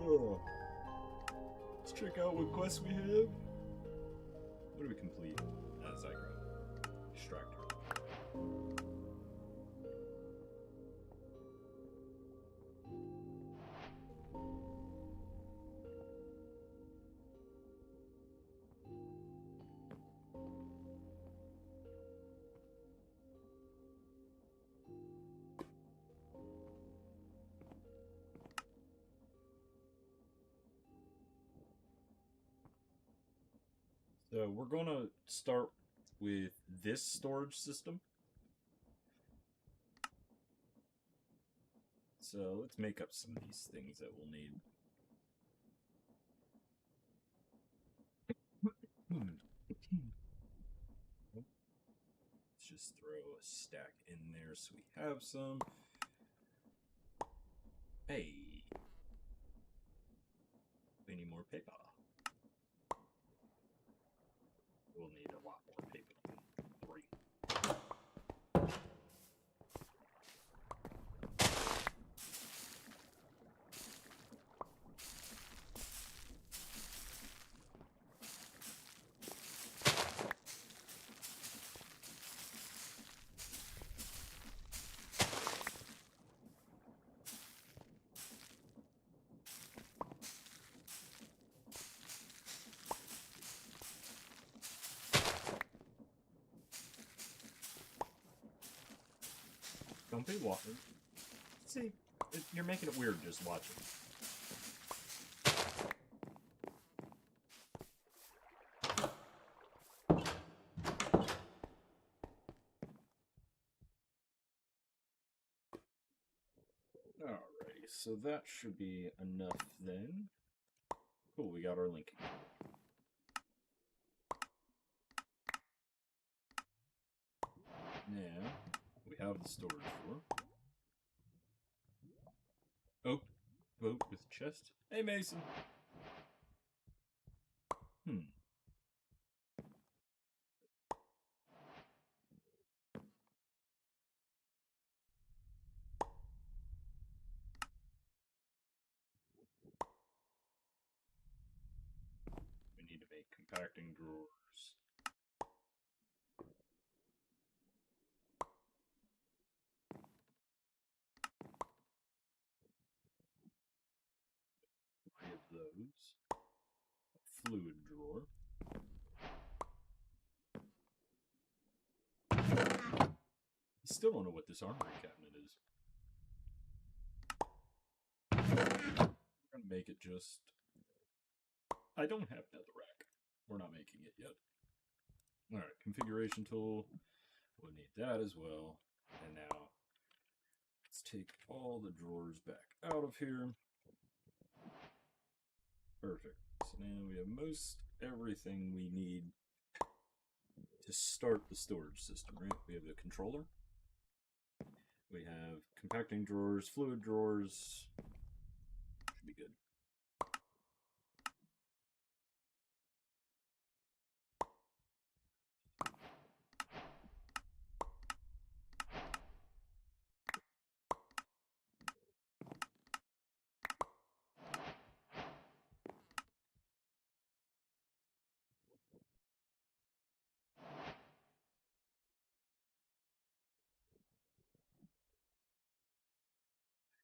Oh. Let's check out what quests we have. What do we complete as I grow? Extractor. So we're going to start with this storage system. So let's make up some of these things that we'll need. Let's just throw a stack in there so we have some. Hey, we need more paper. We'll need a lot more paper than 3. Don't be walking. See, you're making it weird just watching. Alrighty, so that should be enough then. Cool, we got our linking. Now, we have the storage door. Oh, boat with chest. Hey, Mason. We need to make compacting drawers. Three of those. A fluid drawer. I still don't know what this armory cabinet is. We're gonna make it just... I don't have netherrack. We're not making it yet. Alright, configuration tool. We'll need that as well. And now, let's take all the drawers back out of here. Perfect. So now we have most everything we need to start the storage system, right? We have the controller. We have compacting drawers, fluid drawers. Should be good.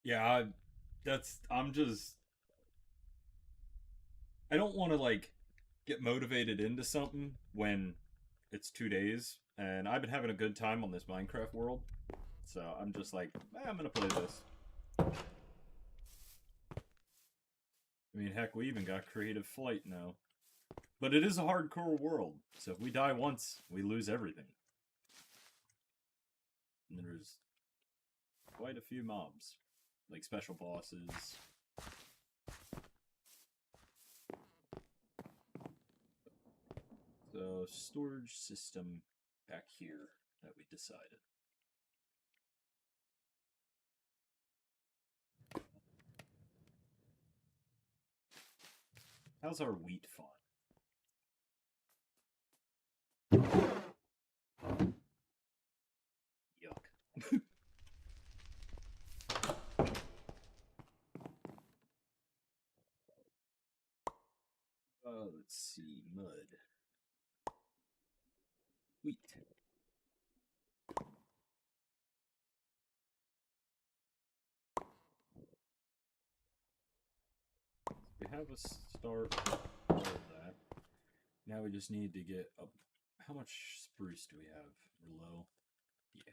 Yeah, I'm just, I don't want to like get motivated into something when it's 2 days, and I've been having a good time on this Minecraft world, so I'm just like, I'm gonna play this. I mean, heck, we even got creative flight now. But it is a hardcore world, so if we die once, we lose everything. And there's quite a few mobs, like special bosses. So, storage system back here that we decided. How's our wheat font? Yuck. Let's see, mud. Wheat. We have a start of that. Now we just need to get up. How much spruce do we have? We're low. Yeah.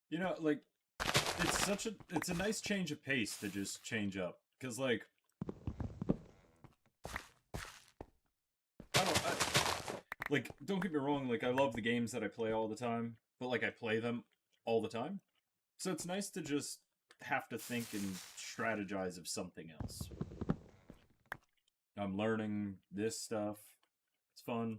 You know, like, it's a nice change of pace to just change up. Because, like, don't get me wrong, like, I love the games that I play all the time, but, like, I play them all the time. So it's nice to just have to think and strategize of something else. I'm learning this stuff. It's fun.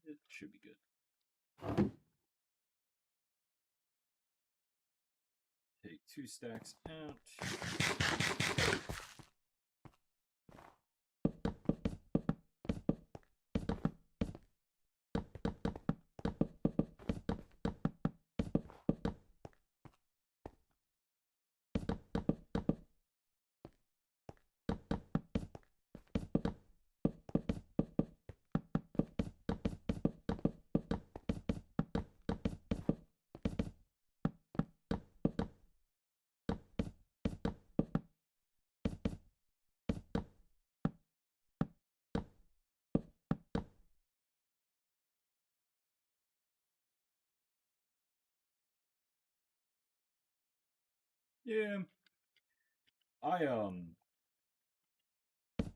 It should be good. Take 2 stacks out. Yeah. I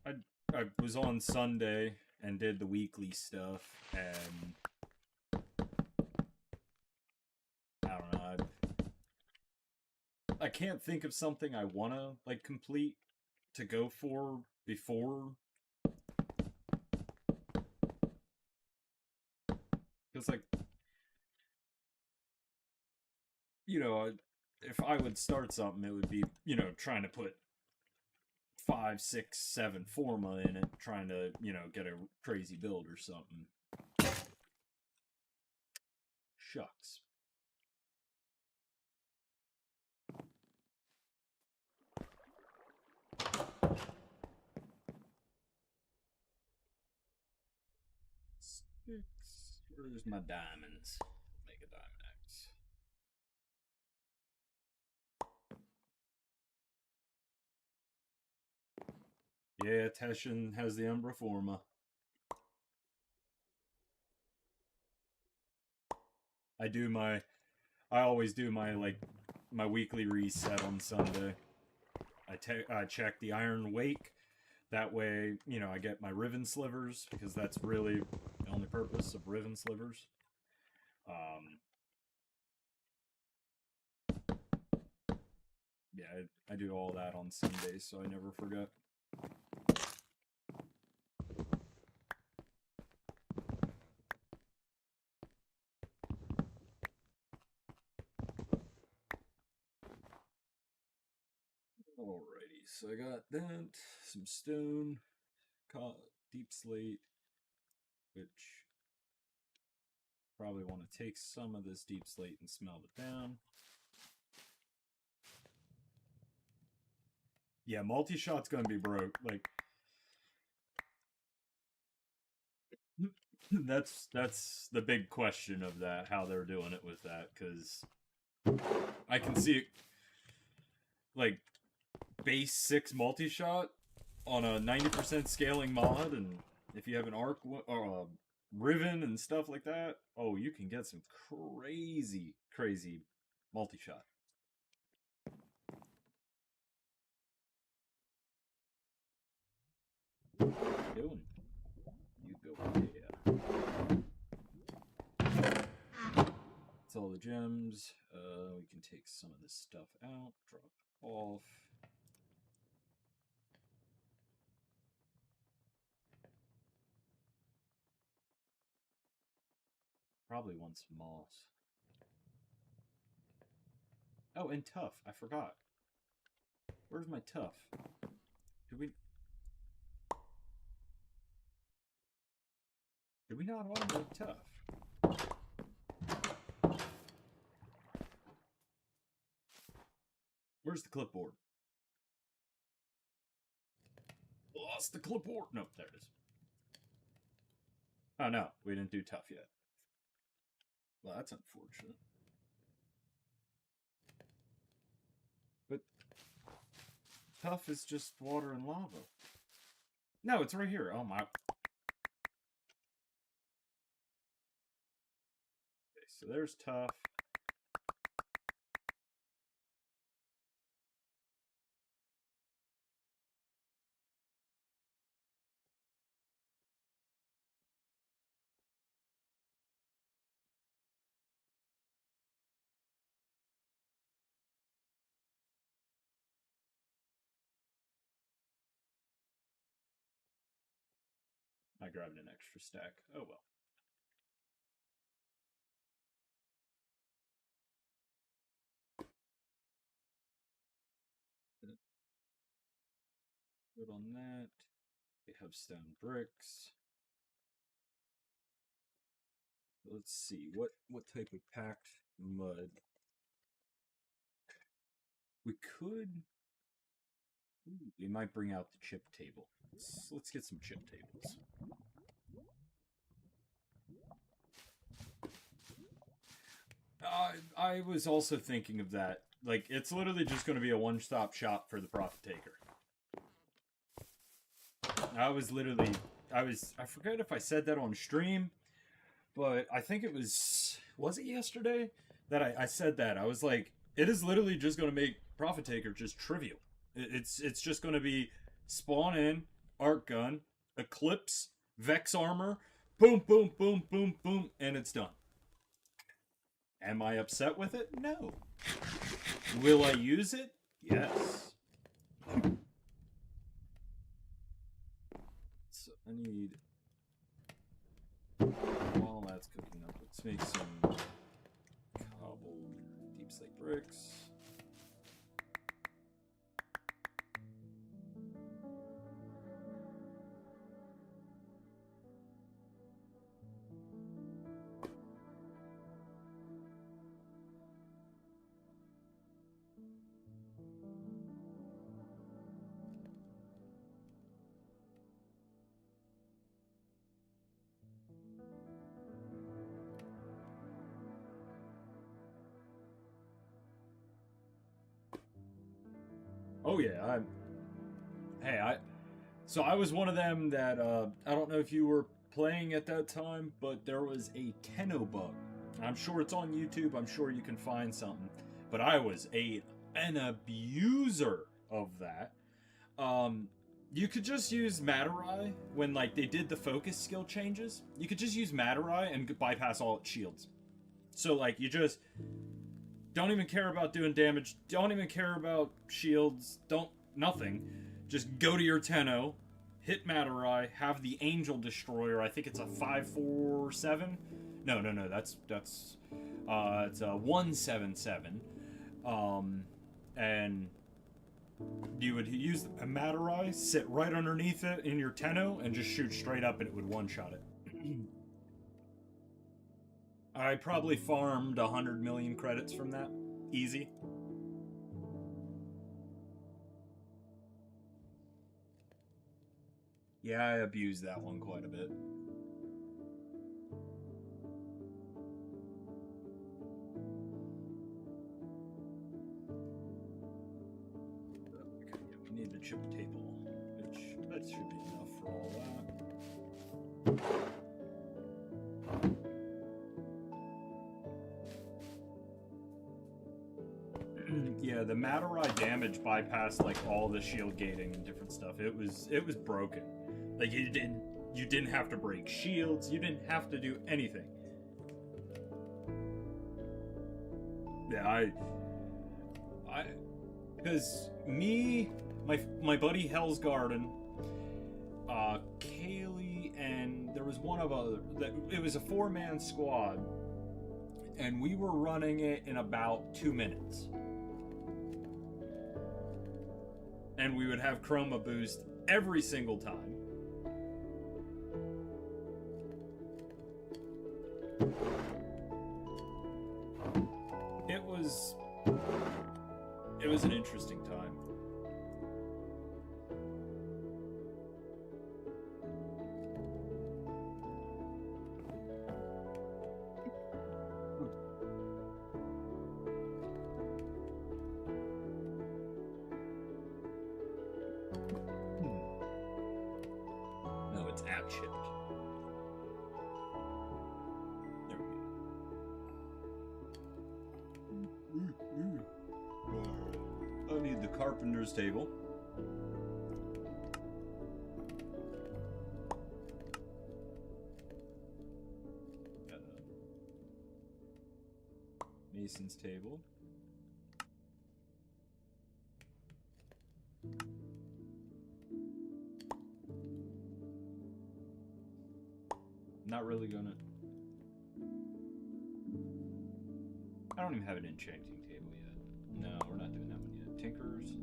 I I was on Sunday and did the weekly stuff, and I don't know. I can't think of something I wanna like complete to go for before, because like, you know, if I would start something, it would be, you know, trying to put 5, 6, 7 forma in it, trying to, you know, get a crazy build or something. Shucks. Six. Where's my diamonds? Make a diamond axe. Yeah, Teshin has the Umbra Forma. I always do my, like, my weekly reset on Sunday. I check the Iron Wake. That way, you know, I get my Riven Slivers, because that's really the only purpose of Riven Slivers. Yeah, I do all that on Sundays, so I never forget. Alrighty, so I got that, some stone, deep slate, which probably want to take some of this deep slate and smelt it down. Yeah, multi-shot's gonna be broke. Like, that's the big question of that, how they're doing it with that, because I can see it, like, base 6 multi-shot on a 90% scaling mod, and if you have an arc or a Riven and stuff like that, oh, you can get some crazy, crazy multi-shot. What are you doing? You go there. That's all the gems. We can take some of this stuff out, drop it off. Probably want some moss. Oh, and tough. I forgot. Where's my tough? Did we not automate tough? Where's the clipboard? Lost the clipboard. No, there it is. Oh no, we didn't do tough yet. Well, that's unfortunate. But tough is just water and lava. No, it's right here. Oh my. Okay, so there's tough. I grabbed an extra stack. Oh well. Good on that. We have stone bricks. Let's see what type of packed mud. We could. Ooh, we might bring out the chip table. Let's get some chip tables. I was also thinking of that. Like, it's literally just going to be a one-stop shop for the profit taker. I forget if I said that on stream, but I think it was it yesterday that I said that. I was like, it is literally just going to make profit taker just trivial. It's just going to be spawn in, arc gun, eclipse, vex armor, boom, boom, boom, boom, boom, and it's done. Am I upset with it? No. Will I use it? Yes. So I need... While that's cooking up, let's make some cobbled deep slate bricks. Oh yeah, so I was one of them that I don't know if you were playing at that time, but there was a Tenno bug. I'm sure it's on YouTube. I'm sure you can find something. But I was an abuser of that. You could just use Matarai when like they did the focus skill changes. You could just use Matarai and bypass all its shields. So like you just don't even care about doing damage. Don't even care about shields. Nothing. Just go to your Tenno, hit Matarai, have the Angel Destroyer. I think it's a 547. No. That's it's a 177. And you would use a Matarai, sit right underneath it in your Tenno, and just shoot straight up, and it would one-shot it. I probably farmed 100 million credits from that. Easy. Yeah, I abused that one quite a bit. Okay, yeah, we need the chip table, which that should be enough for all that. Yeah, the Matarai damage bypassed like all the shield gating and different stuff. It was broken. Like you didn't have to break shields. You didn't have to do anything. Yeah, because me, my buddy Hell's Garden, Kaylee, and there was one of other. It was a 4-man squad. and we were running it in about 2 minutes. And we would have chroma boost every single time. It was an interesting time. No, it's app shipped. There we go. I need the carpenter's table. Mason's table. Not really gonna... I don't even have an enchanting table yet. No, we're not doing that one yet. Tinkers.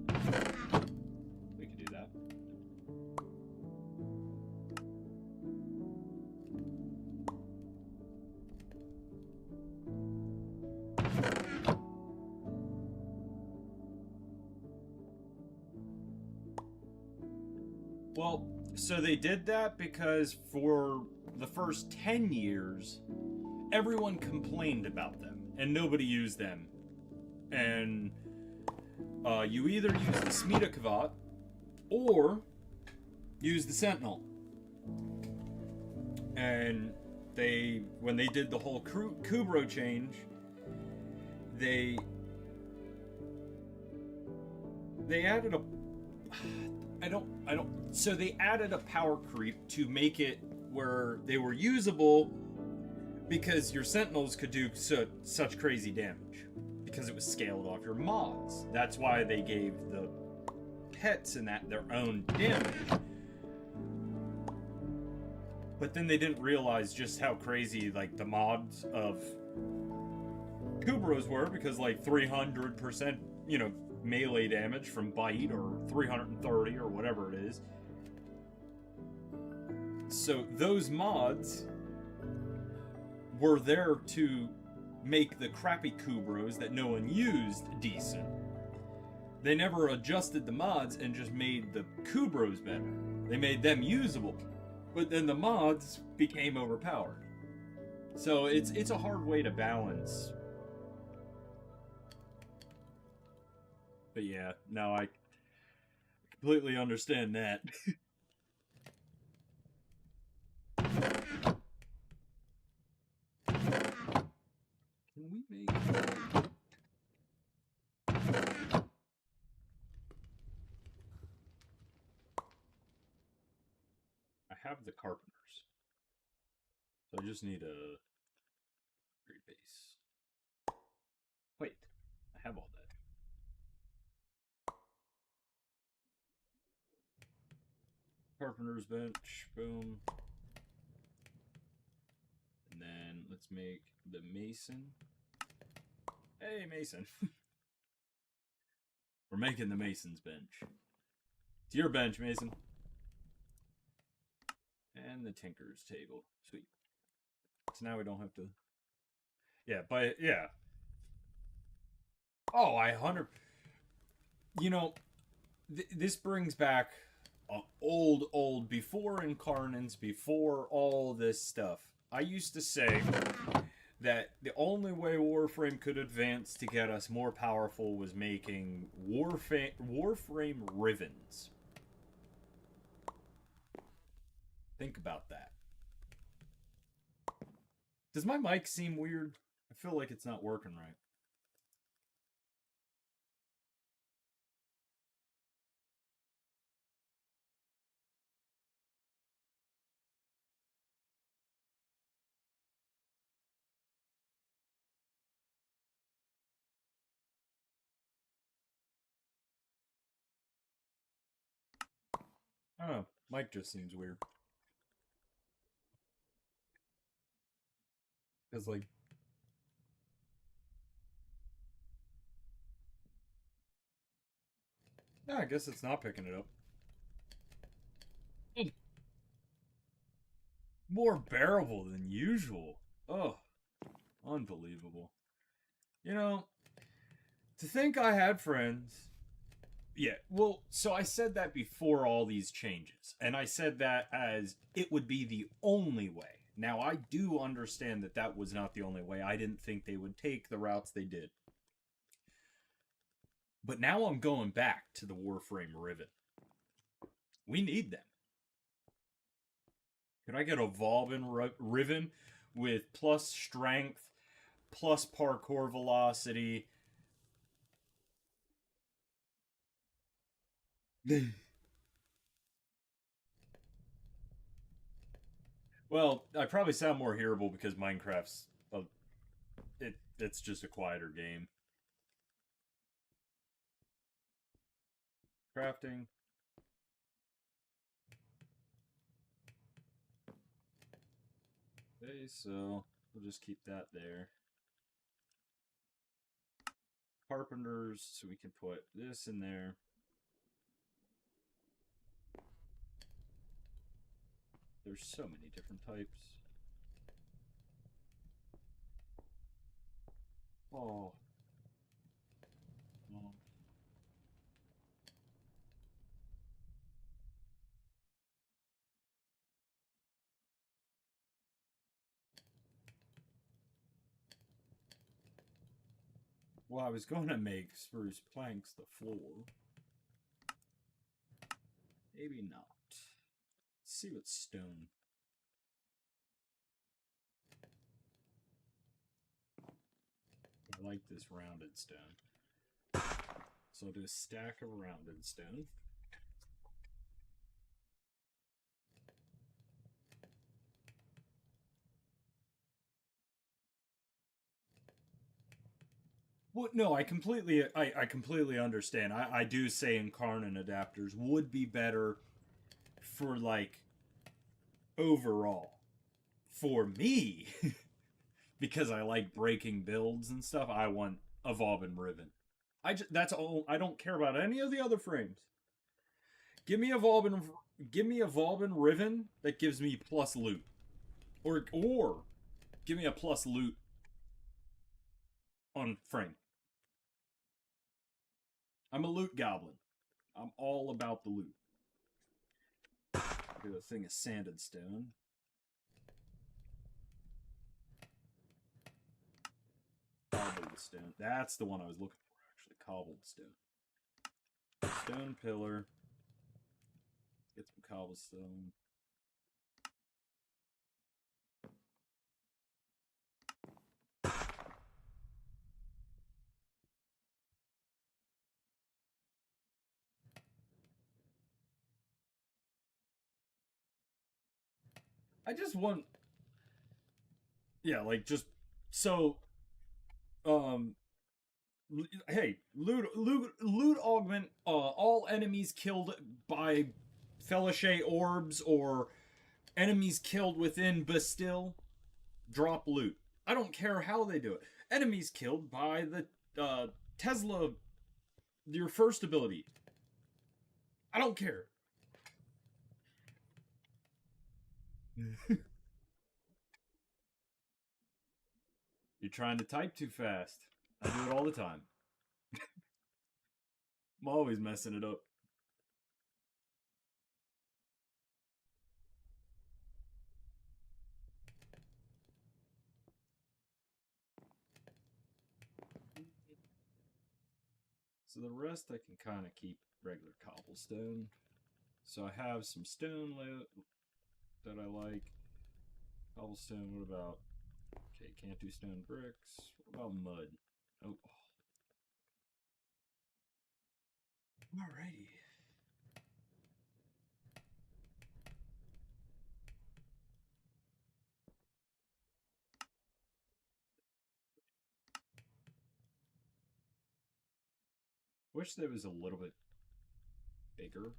We could do that. Well, so they did that because for the first 10 years, everyone complained about them, and nobody used them. And you either use the Smita or use the Sentinel. And when they did the whole Kubro change, they added a... So they added a power creep to make it where they were usable because your Sentinels could do such crazy damage because it was scaled off your mods. That's why they gave the pets and that their own damage. But then they didn't realize just how crazy like the mods of Kubros were, because like 300%, melee damage from bite, or 330 or whatever it is. So those mods were there to make the crappy Kubros that no one used decent. They never adjusted the mods and just made the Kubros better. They made them usable, but then the mods became overpowered. So it's a hard way to balance. But yeah, no, I completely understand that. Can we make... I have the carpenters. So I just need a great base. Wait, I have all that. Carpenter's bench, boom. And then let's make the mason. Hey, mason. We're making the mason's bench. It's your bench, Mason. And the tinker's table. Sweet. So now we don't have to... Yeah, but yeah. Oh, I 100... this brings back old, before Incarnants, before all this stuff. I used to say that the only way Warframe could advance to get us more powerful was making Warframe Rivens. Think about that. Does my mic seem weird? I feel like it's not working right. I don't know. Mic just seems weird. Because, like, Yeah, I guess it's not picking it up. More bearable than usual. Oh, unbelievable. You know, to think I had friends. Yeah, well, so I said that before all these changes, and I said that as it would be the only way. Now, I do understand that that was not the only way. I didn't think they would take the routes they did. But now I'm going back to the Warframe Riven. We need them. Could I get a Volvin Riven with plus strength, plus parkour velocity? Well, I probably sound more hearable because Minecraft's it's just a quieter game. Crafting. Okay, so we'll just keep that there. Carpenters, so we can put this in there. There's so many different types. Oh. Oh. Well, I was going to make spruce planks the floor. Maybe not. Let's see what's stone. I like this rounded stone. So I'll do a stack of rounded stone. Well, no, I completely understand. I do say incarnate adapters would be better for like overall. For me, because I like breaking builds and stuff, I want Evolve and Riven. That's all. I don't care about any of the other frames. Give me Evolve and Riven that gives me plus loot, or give me a plus loot on frame. I'm a loot goblin. I'm all about the loot. Do a thing of sanded stone. Cobbled stone. That's the one I was looking for, actually. Cobbled stone. Stone pillar. Get some cobblestone. I just want, yeah, like just so. Um, hey, loot augment. All enemies killed by Fellowshade orbs or enemies killed within Bastille drop loot. I don't care how they do it. Enemies killed by the Tesla, your first ability. I don't care. You're trying to type too fast. I do it all the time. I'm always messing it up. So the rest I can kind of keep regular cobblestone. So I have some stone that I like. Cobblestone, what about? Okay, can't do stone bricks. What about mud? Oh. Alrighty. Wish there was a little bit bigger.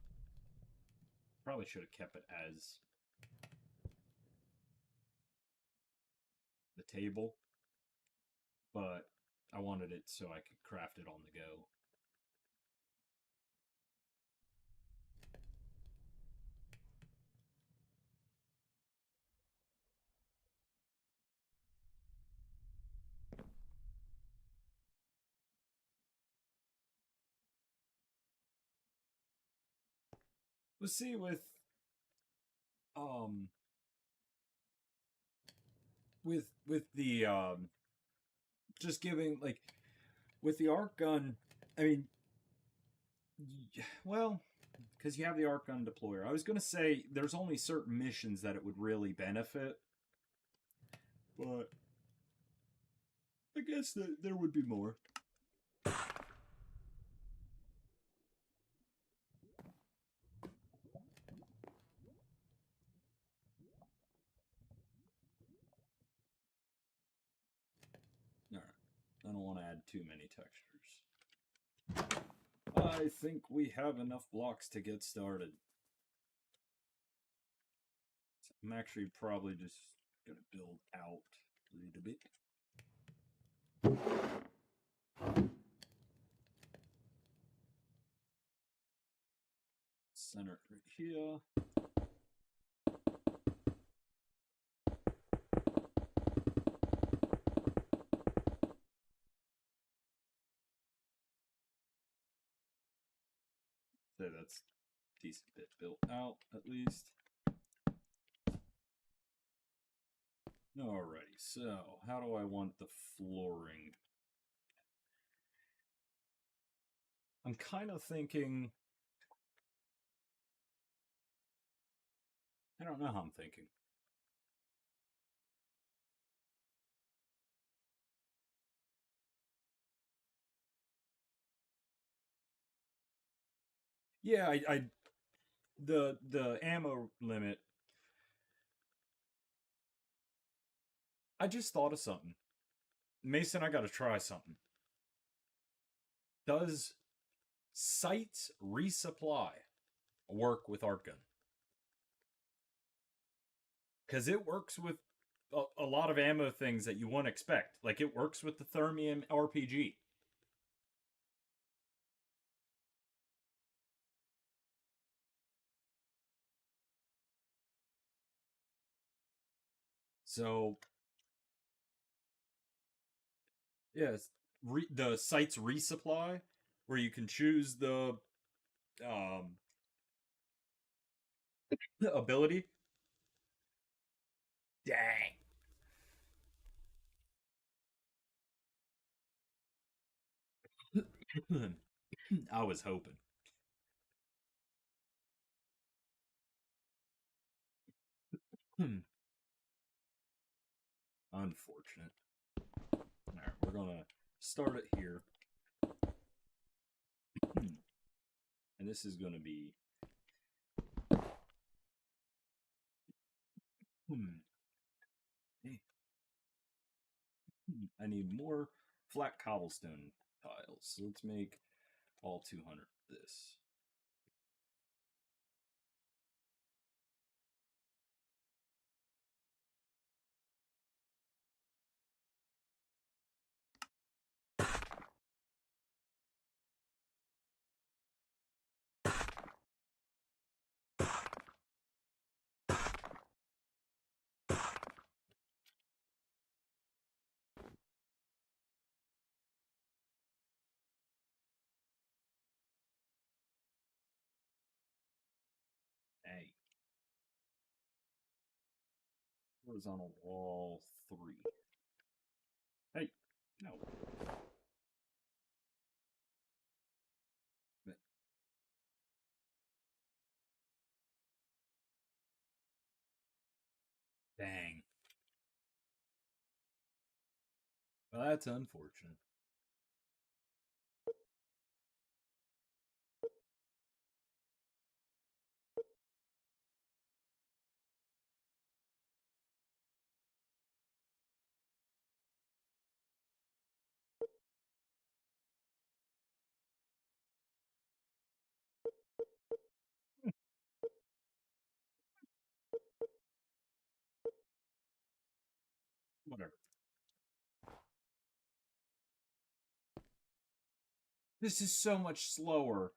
Probably should have kept it as the table, but I wanted it so I could craft it on the go. Let's see um with the just giving like with the arc gun. I mean, well, because you have the arc gun deployer. I was gonna say there's only certain missions that it would really benefit, but I guess that there would be more. All right, I don't want to add too many textures. I think we have enough blocks to get started. So I'm actually probably just gonna build out a little bit. Center it right here. So that's a decent bit built out at least. Alrighty, so how do I want the flooring? I'm kind of thinking. I don't know how I'm thinking. Yeah, the ammo limit. I just thought of something. Mason, I gotta try something. Does Sights resupply work with Arc Gun? Because it works with a lot of ammo things that you wouldn't expect. Like it works with the Thermium RPG. So yes, the Sights resupply, where you can choose the um, ability. Dang. I was hoping. Unfortunate. All right, we're gonna start it here, and this is gonna be. I need more flat cobblestone tiles. So let's make all 200 this. Hey. Horizontal wall 3. Hey, no. Dang. Well, that's unfortunate. Whatever. This is so much slower.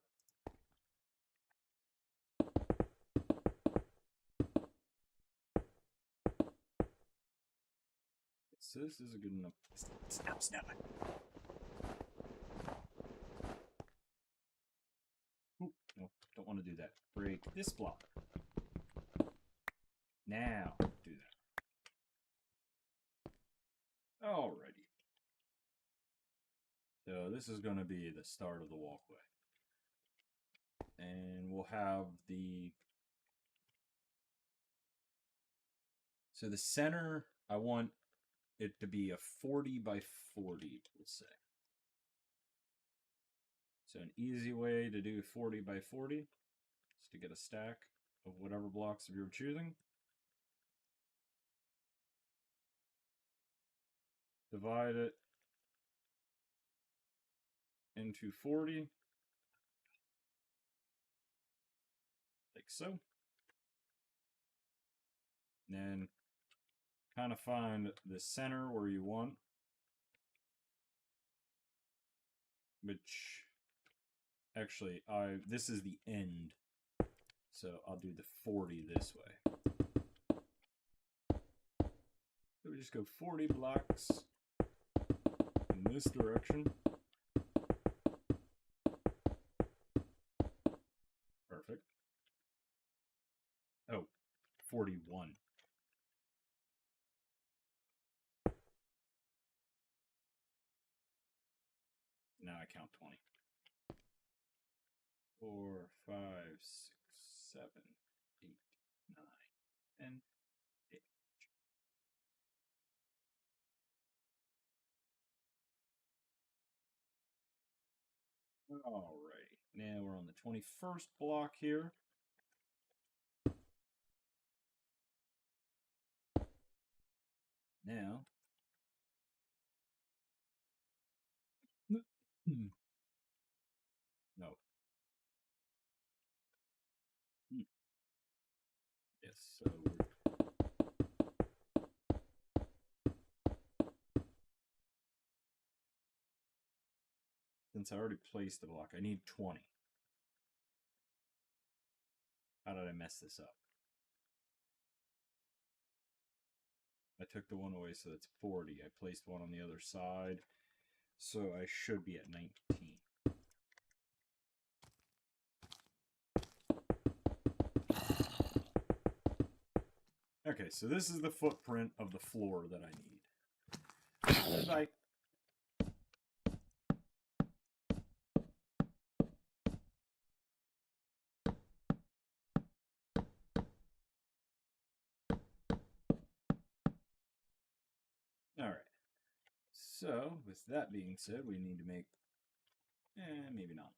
So this isn't good enough. Stop snapping. Ooh, no, don't want to do that. break this block. Now, do that. Alrighty. So this is going to be the start of the walkway. And we'll have the... So the center, I want it to be a 40 by 40, let's say. So an easy way to do 40 by 40 is to get a stack of whatever blocks you're choosing. Divide it into 40, like so. And then kind of find the center where you want, which actually, this is the end, so I'll do the 40 this way. So we just go 40 blocks in this direction. Perfect. Oh, 41. Now I count 20. 4, 5, 6, 7, 8, 9, 10, 8. Alright, now we're on the 21st block here. Now, no. Yes, so since I already placed the block, I need 20. How did I mess this up? I took the one away, so that's 40. I placed one on the other side, so I should be at 19. Okay, so this is the footprint of the floor that I need. Bye. Alright. So, with that being said, we need to make... maybe not.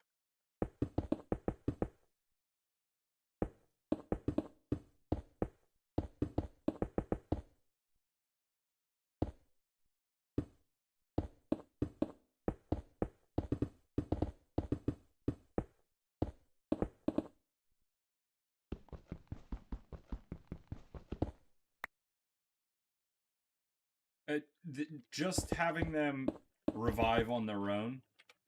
Just having them revive on their own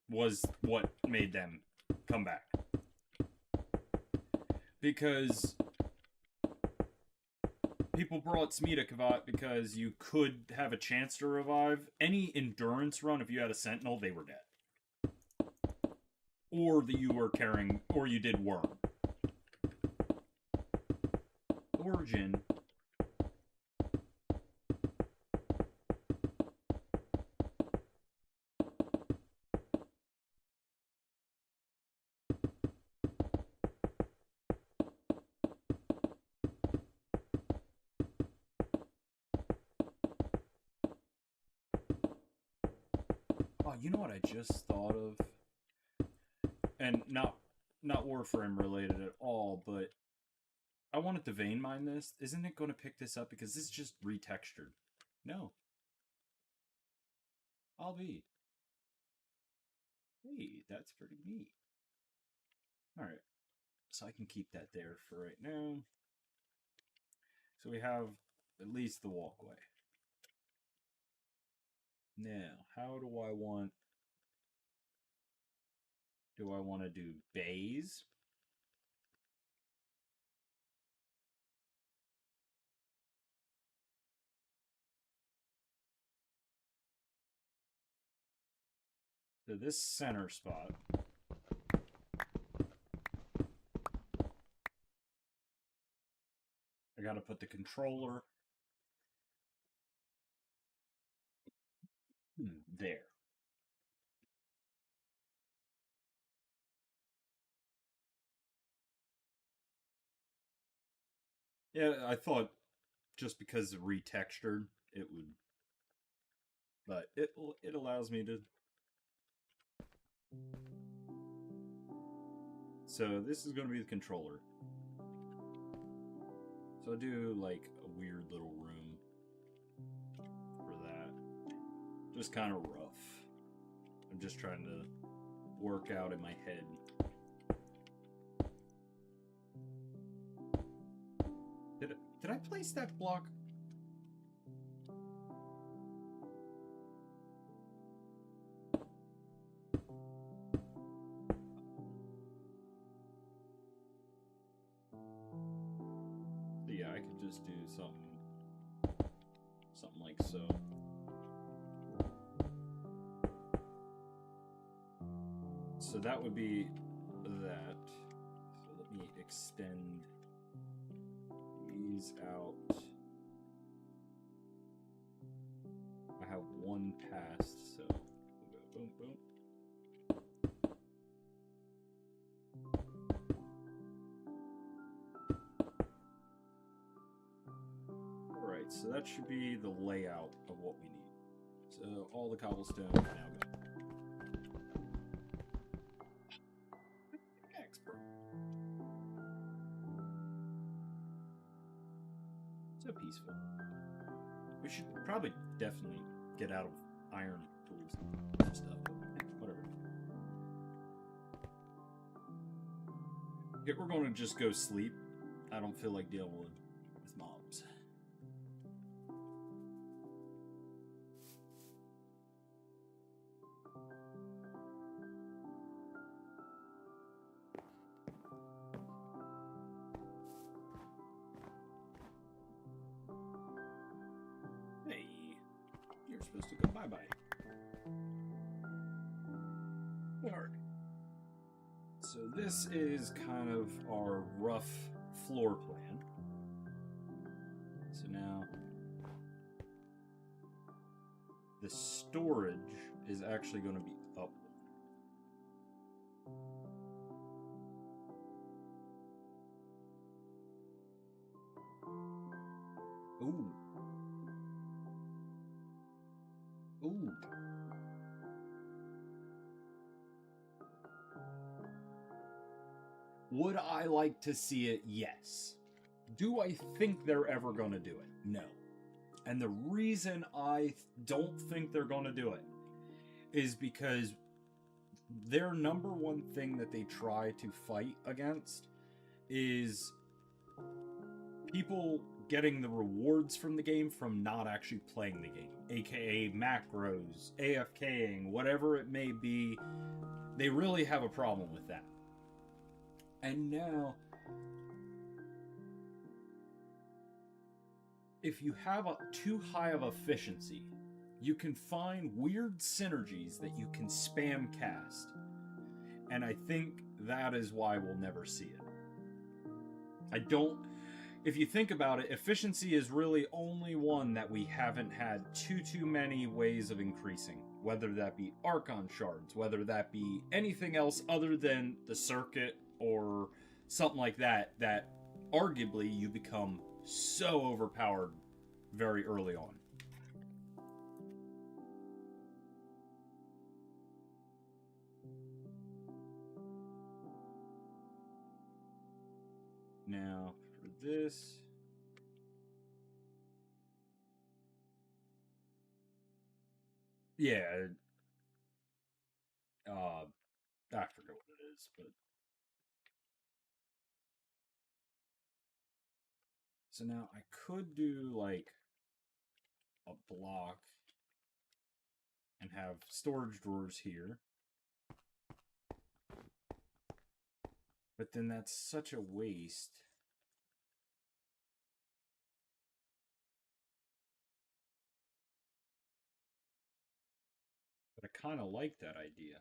was what made them come back. Because people brought Smita Kavat because you could have a chance to revive. Any endurance run, if you had a Sentinel, they were dead. Or that you were carrying, or you did Worm. Origin... Oh, you know what I just thought of? And not Warframe related at all, but I wanted to vein mine this. Isn't it going to pick this up? Because this is just retextured. No. I'll be. Hey, that's pretty neat. Alright. So I can keep that there for right now. So we have at least the walkway. Now, how do I want... Do I want to do bays? So this center spot gotta put the controller there. Yeah, I thought just because it retextured, it would, but it allows me to. So this is going to be the controller. So I do like a weird little room for that. Just kind of rough. I'm just trying to work out in my head. Did I place that block? So yeah, I could just do something like so. So that would be that. So let me extend these out. I have one passed, so we'll go boom, boom. Alright, so that should be the layout of what we need. So all the cobblestone now go. Expert. So peaceful. We should probably definitely get out of iron tools and stuff. Whatever. Okay, we're going to just go sleep. I don't feel like dealing with mobs. Hey, you're supposed to go bye-bye. Alright. So this is kind of our rough floor plan. So now the storage is actually going to be up. Ooh. Ooh. Would I like to see it? Yes. Do I think they're ever going to do it? No. And the reason I don't think they're going to do it is because their number one thing that they try to fight against is people getting the rewards from the game from not actually playing the game, aka macros, AFKing, whatever it may be. They really have a problem with that. And now, if you have too high of efficiency, you can find weird synergies that you can spam cast. And I think that is why we'll never see it. If you think about it, efficiency is really only one that we haven't had too many ways of increasing. Whether that be Archon shards, whether that be anything else other than the circuit or something like that, that arguably you become so overpowered very early on. Now, for this... Yeah. I forget what it is, but... So now I could do, like, a block and have storage drawers here. But then that's such a waste. But I kind of like that idea.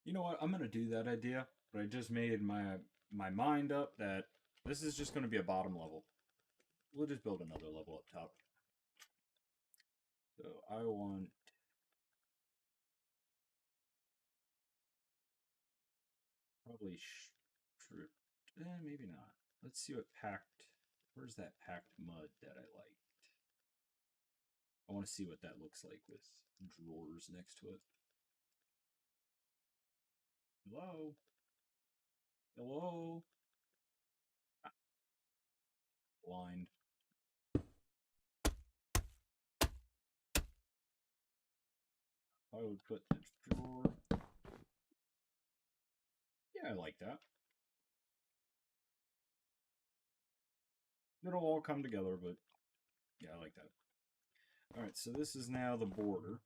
You know what? I'm gonna do that idea, but I just made my mind up that this is just gonna be a bottom level. We'll just build another level up top. So I want probably maybe not. Let's see what packed. Where's that packed mud that I liked? I want to see what that looks like with drawers next to it. Hello? Hello? Ah, blind. I would put this drawer. Yeah, I like that. It'll all come together, but yeah, I like that. Alright, so this is now the border.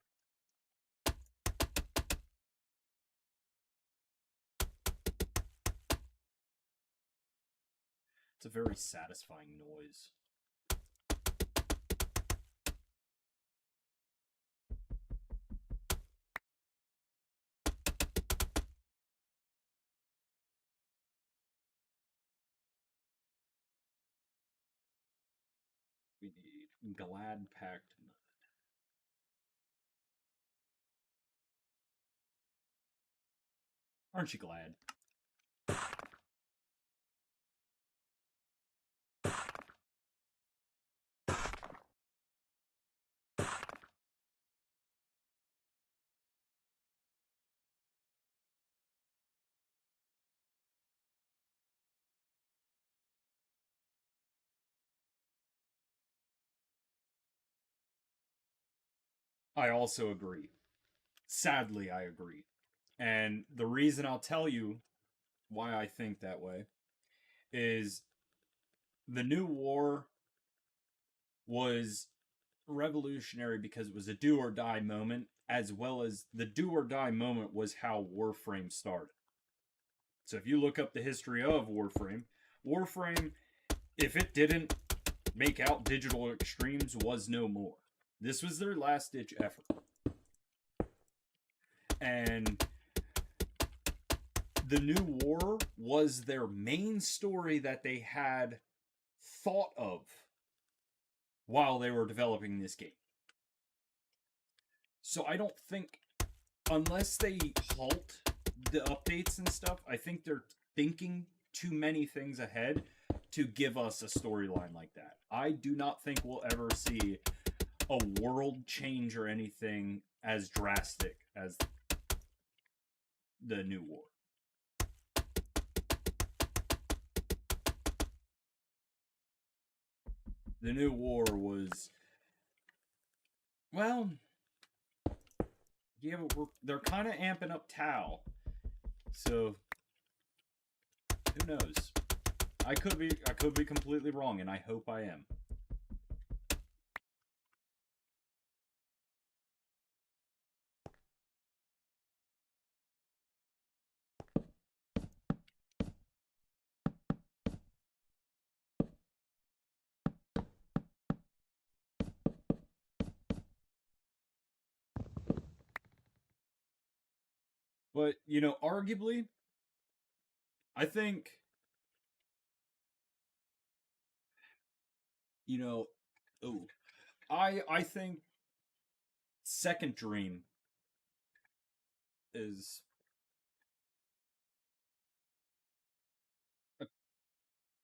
It's a very satisfying noise. We need glad packed mud. Aren't you glad? I also agree. Sadly, I agree. And the reason I'll tell you why I think that way is the new war was revolutionary because it was a do or die moment, as well as the do or die moment was how Warframe started. So if you look up the history of Warframe, if it didn't make out digital extremes, was no more. This was their last ditch effort. And the new war was their main story that they had thought of while they were developing this game. So I don't think, unless they halt the updates and stuff, I think they're thinking too many things ahead to give us a storyline like that. I do not think we'll ever see a world change or anything as drastic as the new war. The new war was, well, yeah, they're kind of amping up Tau, so who knows? I could be completely wrong, and I hope I am. But arguably, I think you know, oh, I think Second Dream is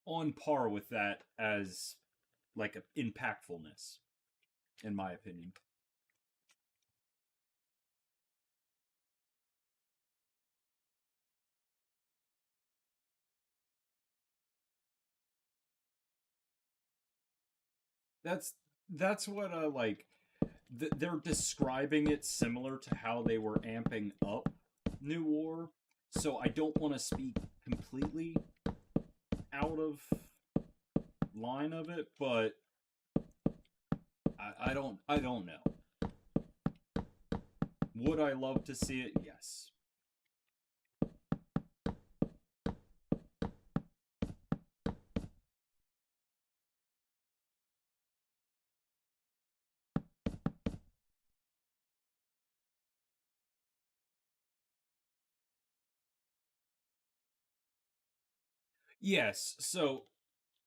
on par with that as like a impactfulness, in my opinion. That's that's what like. They're describing it similar to how they were amping up New War, so I don't want to speak completely out of line of it, but I don't know. Would I love to see it? Yes. Yes, so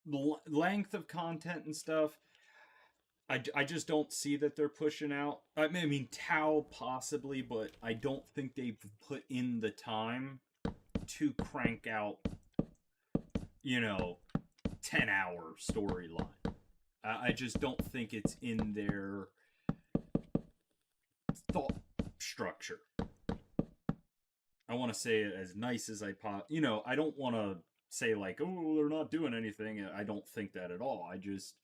the length of content and stuff, I just don't see that they're pushing out. I mean, Tau possibly, but I don't think they've put in the time to crank out, you know, 10-hour storyline. I just don't think it's in their thought structure. I want to say it as nice as I don't want to say like, oh, they're not doing anything. I don't think that at all. I just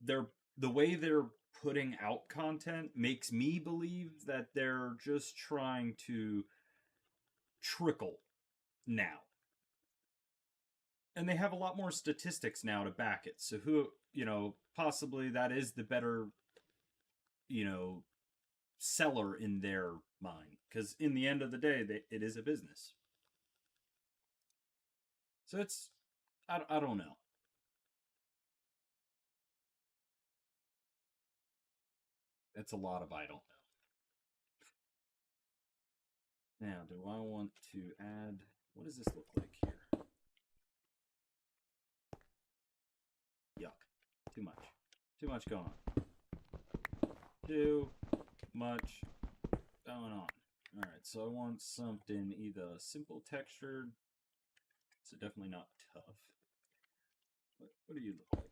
they're the way they're putting out content makes me believe that they're just trying to trickle now. And they have a lot more statistics now to back it. So possibly that is the better, you know, seller in their mind because in the end of the day, it is a business. So I don't know. It's a lot of I don't know. Now, do I want to add? What does this look like here? Yuck. Too much. Too much going on. Too much going on. Alright, so I want something either simple textured, so definitely not tough. What do you look like?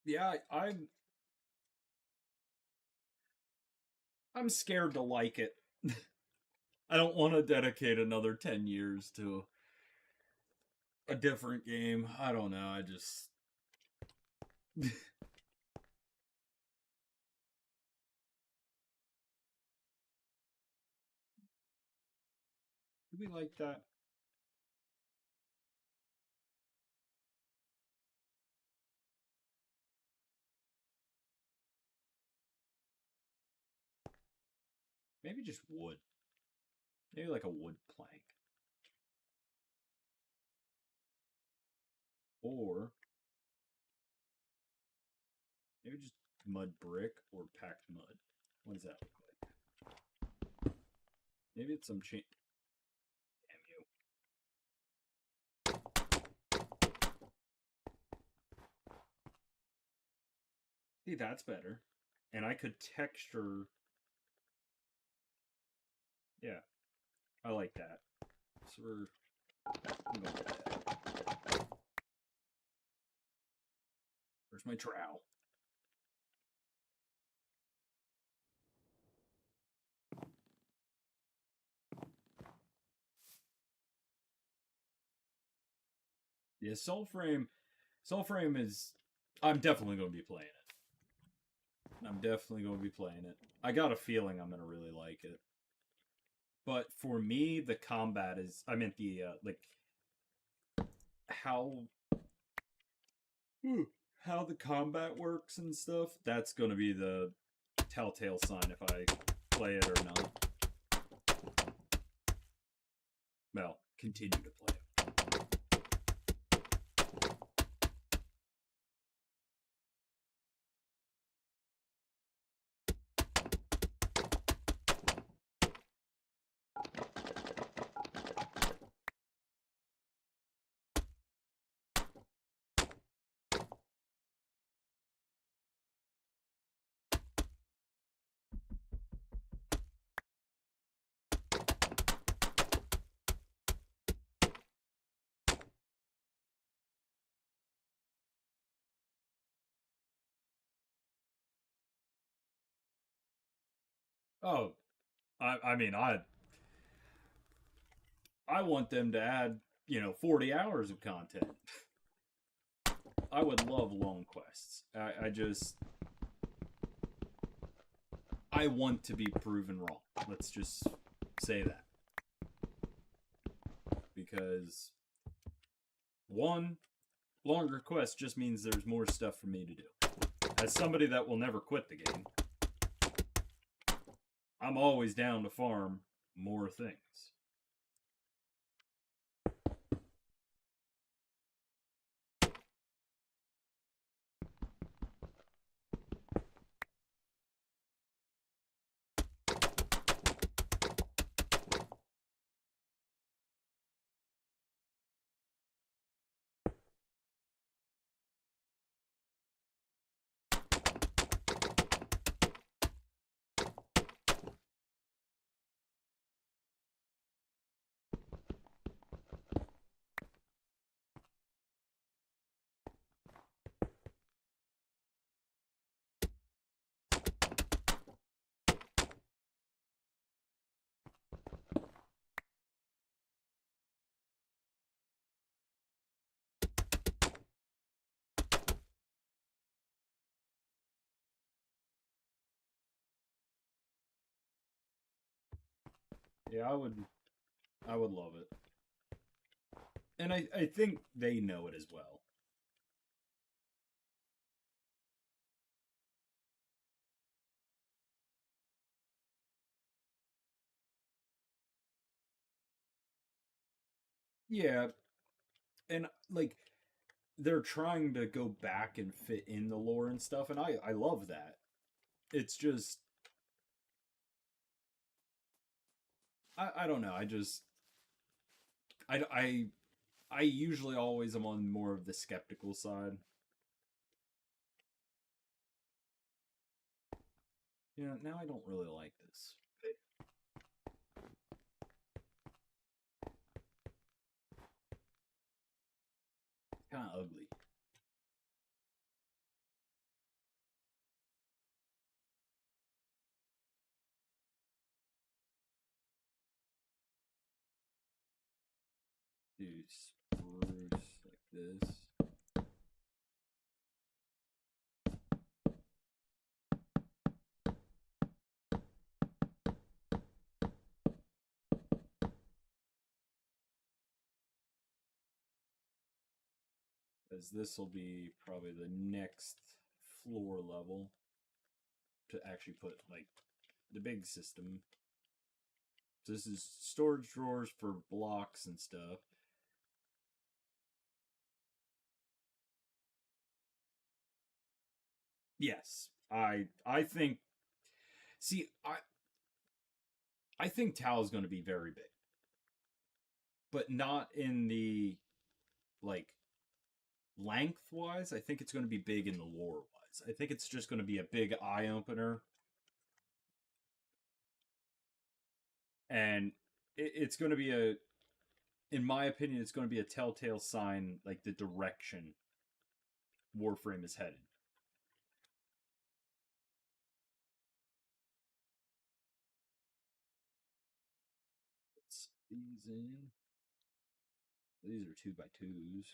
Yeah, I'm scared to like it. I don't want to dedicate another 10 years to a different game. I don't know. I just do we like that? Maybe just wood. Maybe like a wood plank. Or maybe just mud brick or packed mud. What does that look like? Maybe it's some chain. Damn you. See, that's better. And I could texture. Yeah, I like that. So I'm going with that. Where's my trowel? Yeah, Soul Frame. Soul Frame is. I'm definitely going to be playing it. I'm definitely going to be playing it. I got a feeling I'm going to really like it. But for me, the combat is. I meant the like how how the combat works and stuff. That's going to be the telltale sign if I play it or not. Well, continue to play it. Oh, I mean, I want them to add 40 hours of content. I would love long quests. I want to be proven wrong. Let's just say that. Because one, longer quests just means there's more stuff for me to do. As somebody that will never quit the game, I'm always down to farm more things. Yeah, I would love it. And I think they know it as well. Yeah, and like they're trying to go back and fit in the lore and stuff, and I love that. It's just I don't know. I I I usually always am on more of the skeptical side. Yeah, now I don't really like this. Kind of ugly. Do spruce like this. As this will be probably the next floor level to actually put like the big system. So this is storage drawers for blocks and stuff. Yes, I think. See, I think Tau is going to be very big, but not in the like lengthwise. I think it's going to be big in the lore wise. I think it's just going to be a big eye opener, and it's going to be a, in my opinion, it's going to be a telltale sign like the direction Warframe is headed. Let's these in. These are 2x2s.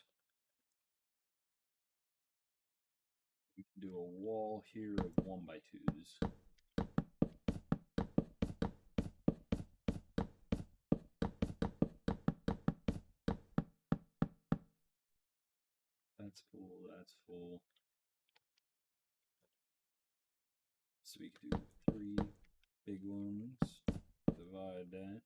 We can do a wall here of 1x2s. That's full. That's full. So we can do 3 big ones. Divide that.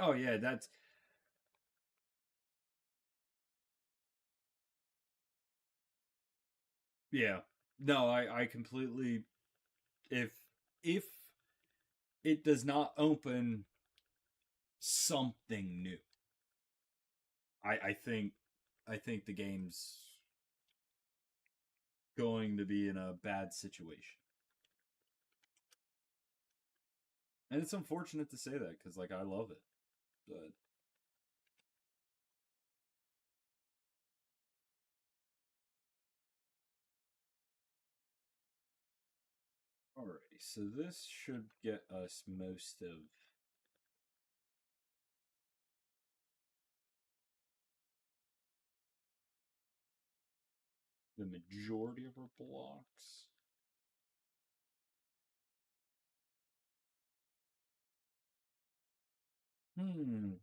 Oh yeah, that's yeah. No, I completely, if it does not open something new, I think the game's going to be in a bad situation. And it's unfortunate to say that because like I love it. But alrighty, so this should get us most of the majority of our blocks.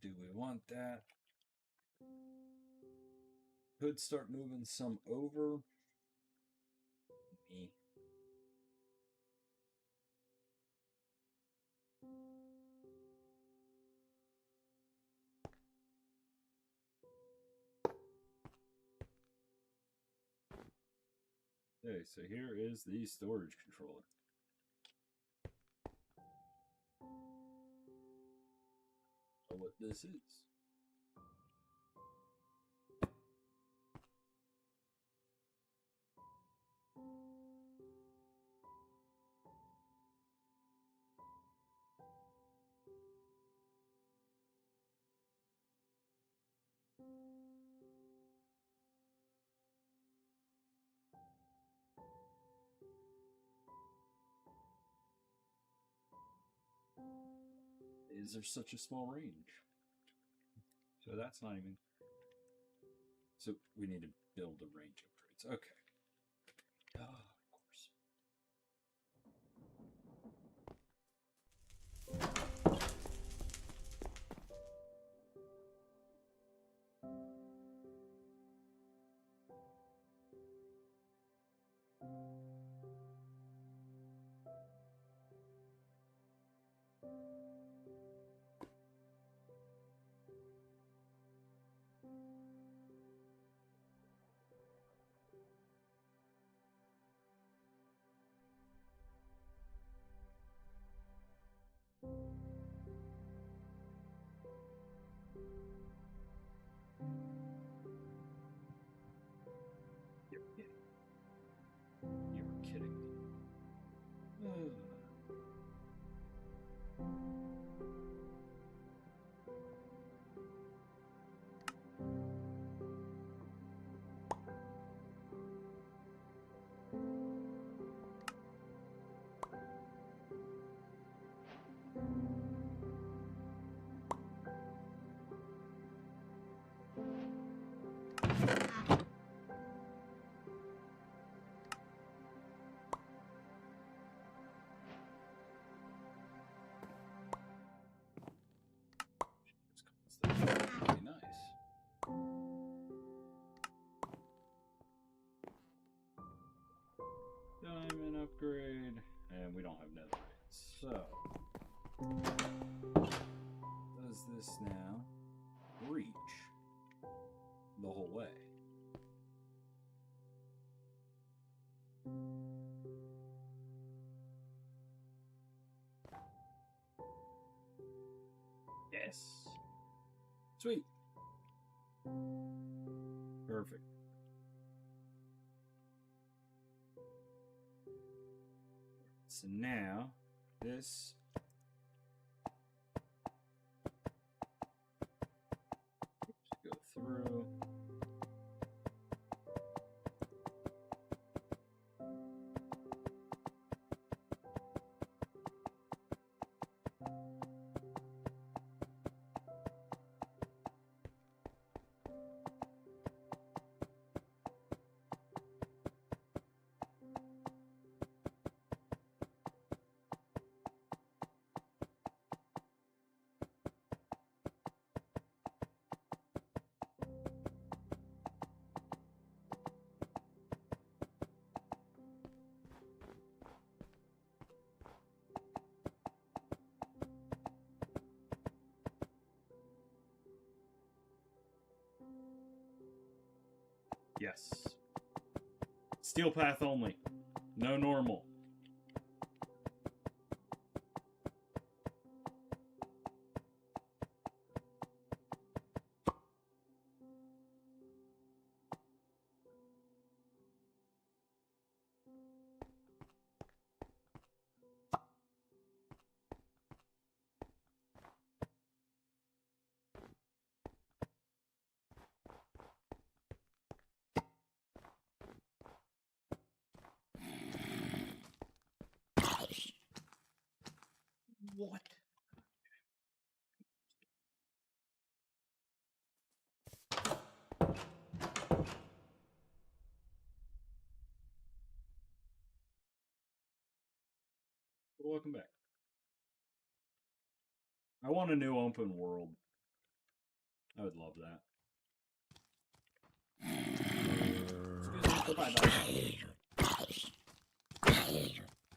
Do we want that? Could start moving some over. Me. Okay, so here is the storage controller. What this is. is there such a small range? So that's not even... So we need to build a range upgrades. Okay. Oh, of course. You're kidding me. Really nice. Diamond upgrade, and we don't have netherite. So, does this now reach the whole way? Yes. Sweet. Perfect. So now, this go through. Yes. Steel path only. No normal. What? Welcome back. I want a new open world. I would love that.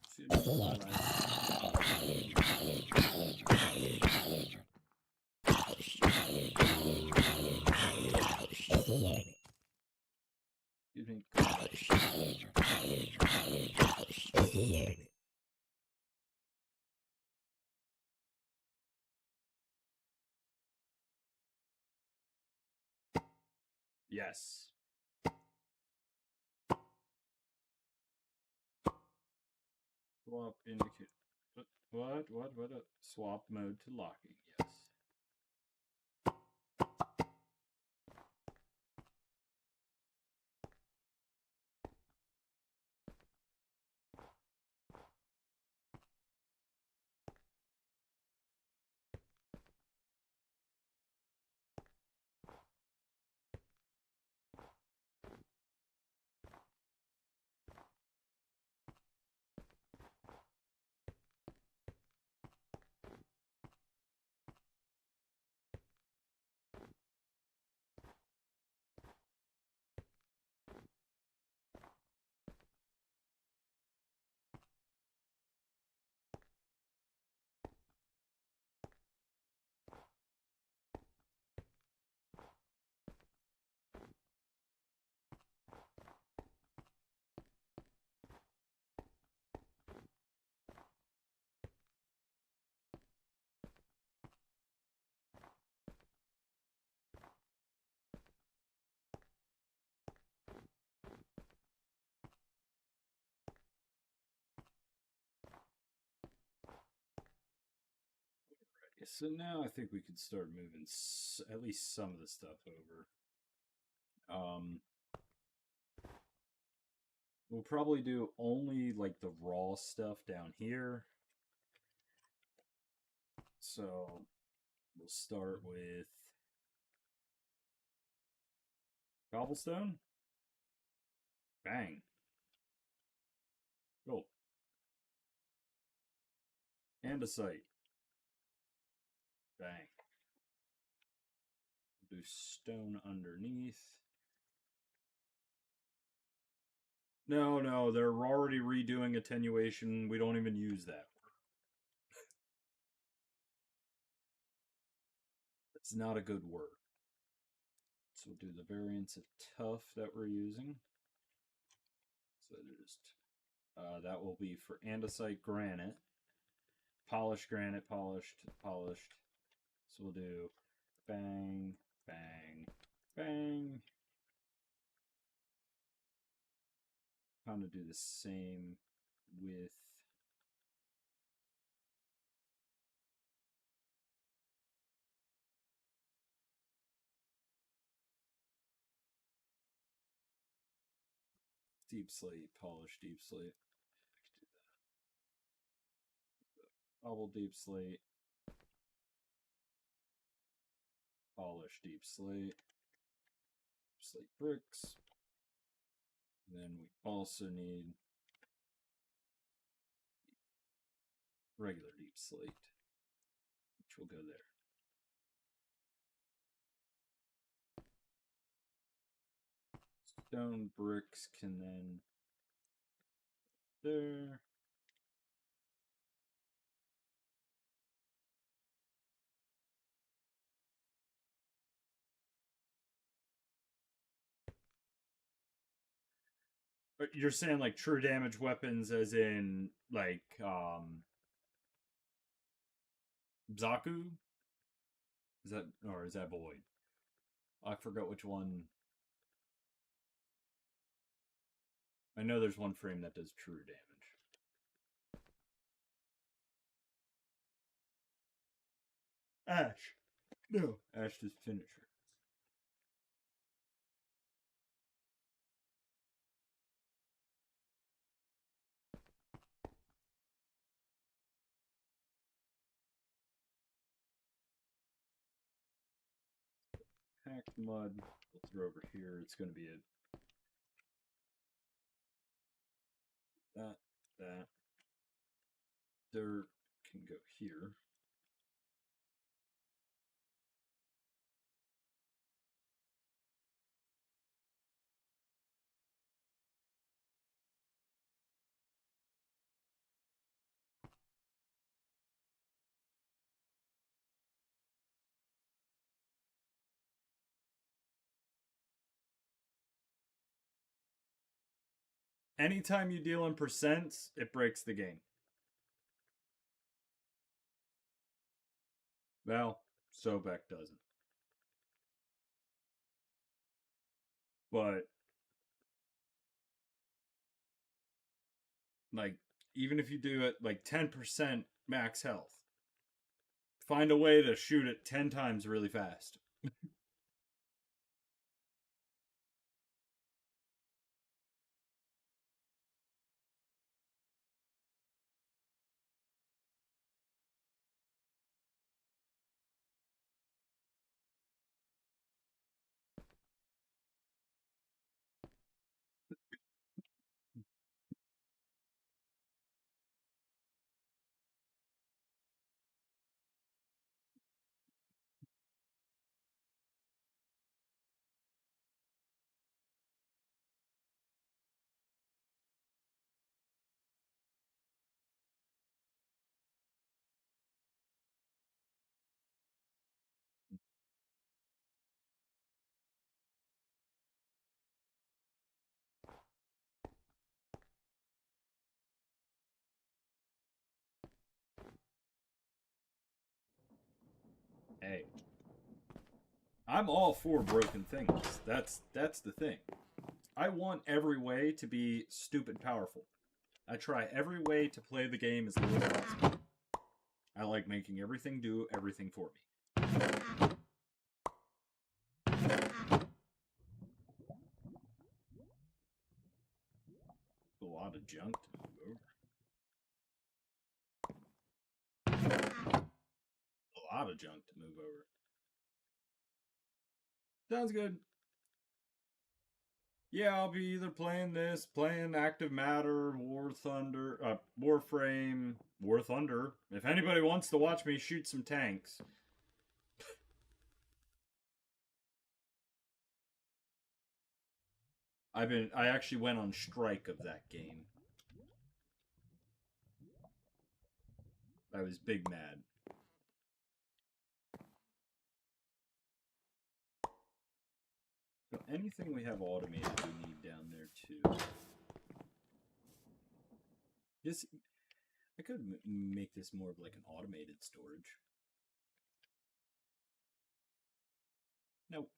Excuse me. Bye-bye. Excuse me. Excuse me. Yes. Swap indicate. What? Swap mode to locking. Yes. so now I think we could start moving at least some of the stuff over. We'll probably do only like the raw stuff down here. So we'll start with cobblestone. Bang. Gold. Andesite. Bang. Do stone underneath. No, they're already redoing attenuation. We don't even use that. It's not a good word. So we'll do the variance of tough that we're using. So just that will be for andesite granite. Polished granite, polished. So we'll do bang, bang, bang. Kind of do the same with deep slate, polished deep slate. Bubble deep slate, polished deep slate, slate bricks. And then we also need regular deep slate, which will go there. Stone bricks can then there. But you're saying like true damage weapons as in like Zaku? Is that, or is that Void? I forgot which one. I know there's one frame that does true damage. Ash. No. Ash does finisher. Packed mud. We'll throw over here. It's going to be a that. Dirt can go here. Anytime you deal in percents, it breaks the game. Well, Sobek doesn't. But like, even if you do it like 10% max health, find a way to shoot it 10 times really fast. Hey, I'm all for broken things. That's the thing. I want every way to be stupid powerful. I try every way to play the game as little as possible. I like making everything do everything for me. A lot of junk to move over. A lot of junk to move over. Sounds good. Yeah, I'll be either playing this, playing Active Matter, War Thunder, Warframe, War Thunder. If anybody wants to watch me shoot some tanks. I actually went on strike of that game. I was big mad. So anything we have automated we need down there too. Just, I could make this more of like an automated storage. Nope.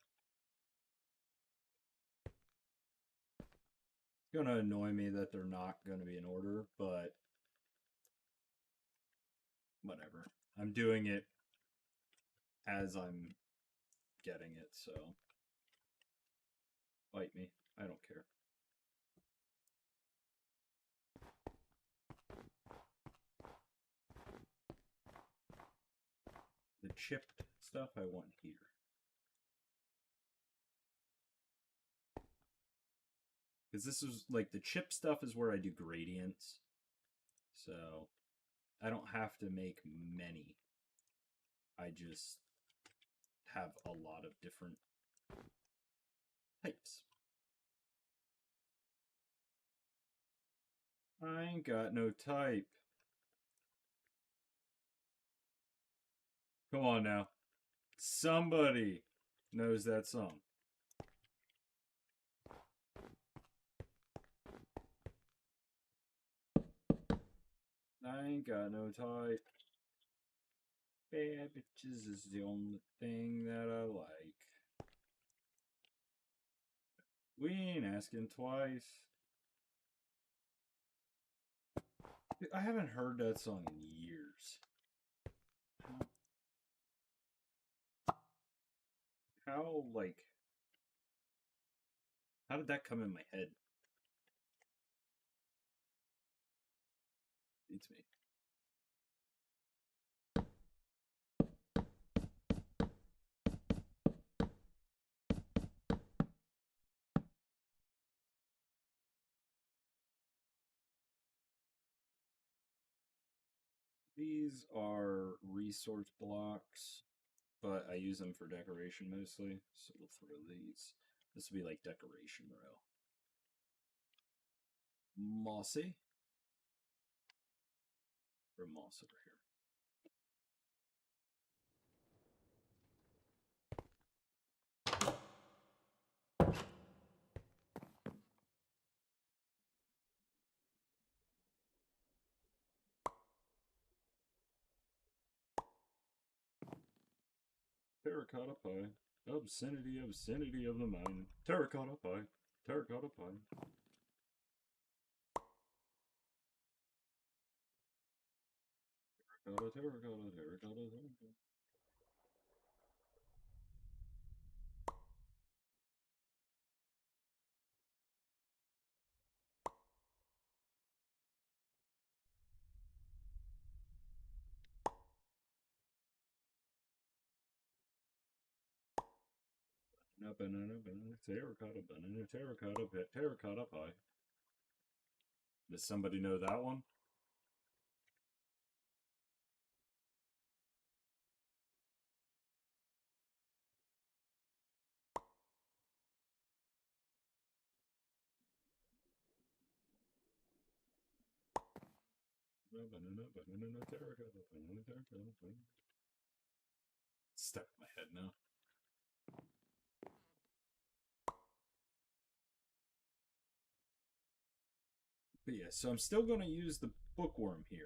It's gonna annoy me that they're not gonna be in order, but whatever. I'm doing it as I'm getting it, so fight me. I don't care. The chipped stuff I want here. Because this is like the chip stuff is where I do gradients. So I don't have to make many. I just have a lot of different types. I ain't got no type. Come on now. Somebody knows that song. I ain't got no type. Bad bitches is the only thing that I like. We ain't asking twice. I haven't heard that song in years. How, like... How did that come in my head? It's me. These are resource blocks, but I use them for decoration mostly, so we'll throw these. This will be like decoration row. Mossy. Or moss over here. Terracotta pie. Obscenity, obscenity of the mind. Terracotta pie. Terracotta pie. Terracotta, terracotta, terracotta, terracotta. Banana, banana, terracotta, banana, terracotta, terracotta pie. Does somebody know that one? Banana, banana, terracotta, banana, terracotta, banana. It's stuck in my head now. But yeah, so I'm still going to use the bookworm here.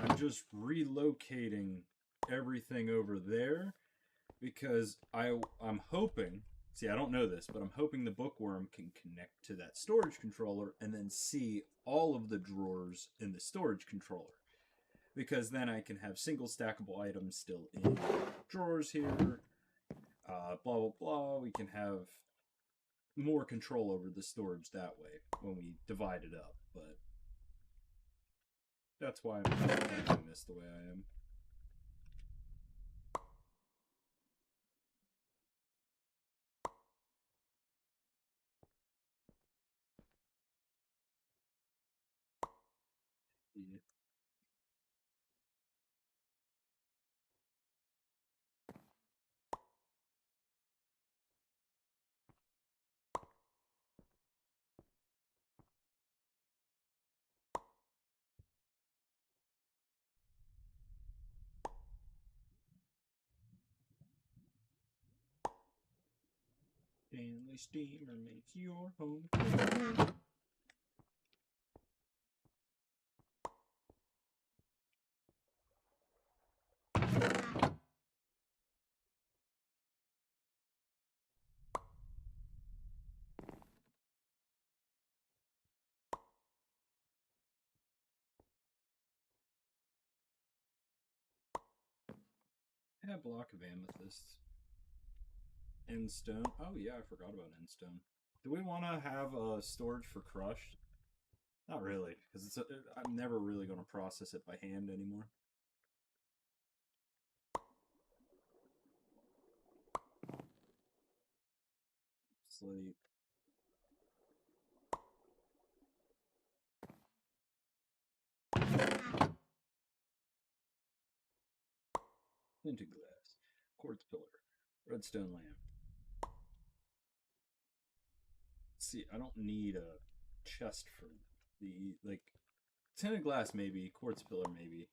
I'm just relocating everything over there because I'm hoping, see, I don't know this, but I'm hoping the bookworm can connect to that storage controller and then see all of the drawers in the storage controller. because then I can have single stackable items still in drawers here. Blah blah blah. We can have more control over the storage that way when we divide it up. But that's why I'm handling this the way I am. Yeah. Stanley Steamer makes your home cold. I have a block of amethysts. Endstone. Oh yeah, I forgot about endstone. Do we want to have a storage for crushed? Not really, because I'm never really going to process it by hand anymore. Slate. Tinted glass. Quartz pillar. Redstone lamp. See, I don't need a chest for the, like, tinted glass maybe, quartz pillar maybe.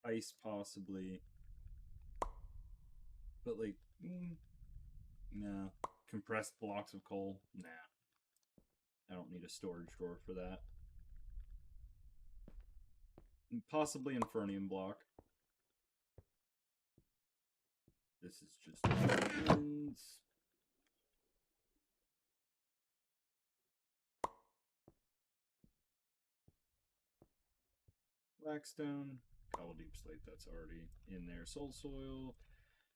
Ice possibly. But like, no. Compressed blocks of coal? Nah. I don't need a storage drawer for that. Possibly Infernium block. This is just diamonds. Blackstone. Cobble deep slate, that's already in there. Soul soil.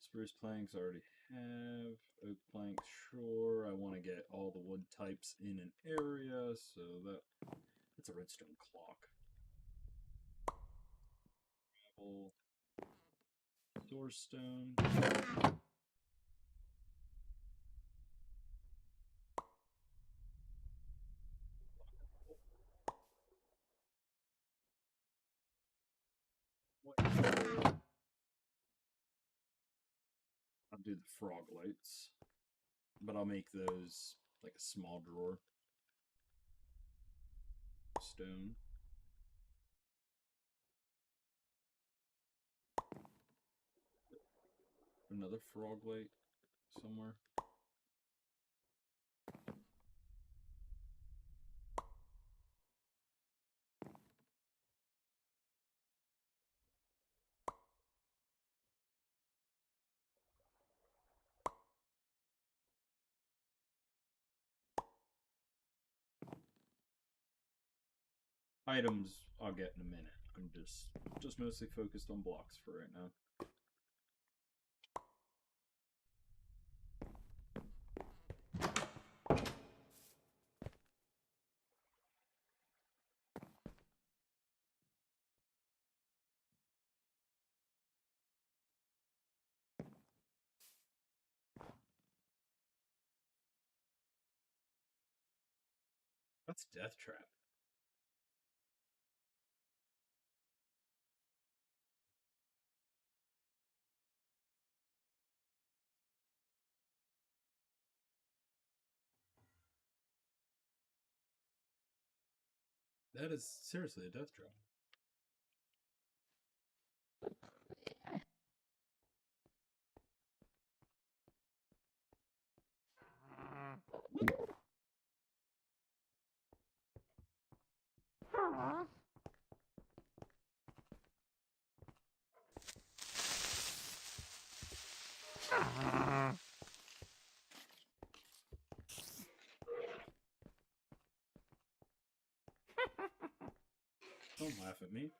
Spruce planks already have. Oak planks, sure. I want to get all the wood types in an area, so that's a redstone clock. Gravel. Doorstone. I'll do the frog lights, but I'll make those like a small drawer. Stone. Another frog light somewhere. Items I'll get in a minute. I'm just mostly focused on blocks for right now. That's Death Trap. That is seriously a Death Trap. Don't laugh at me.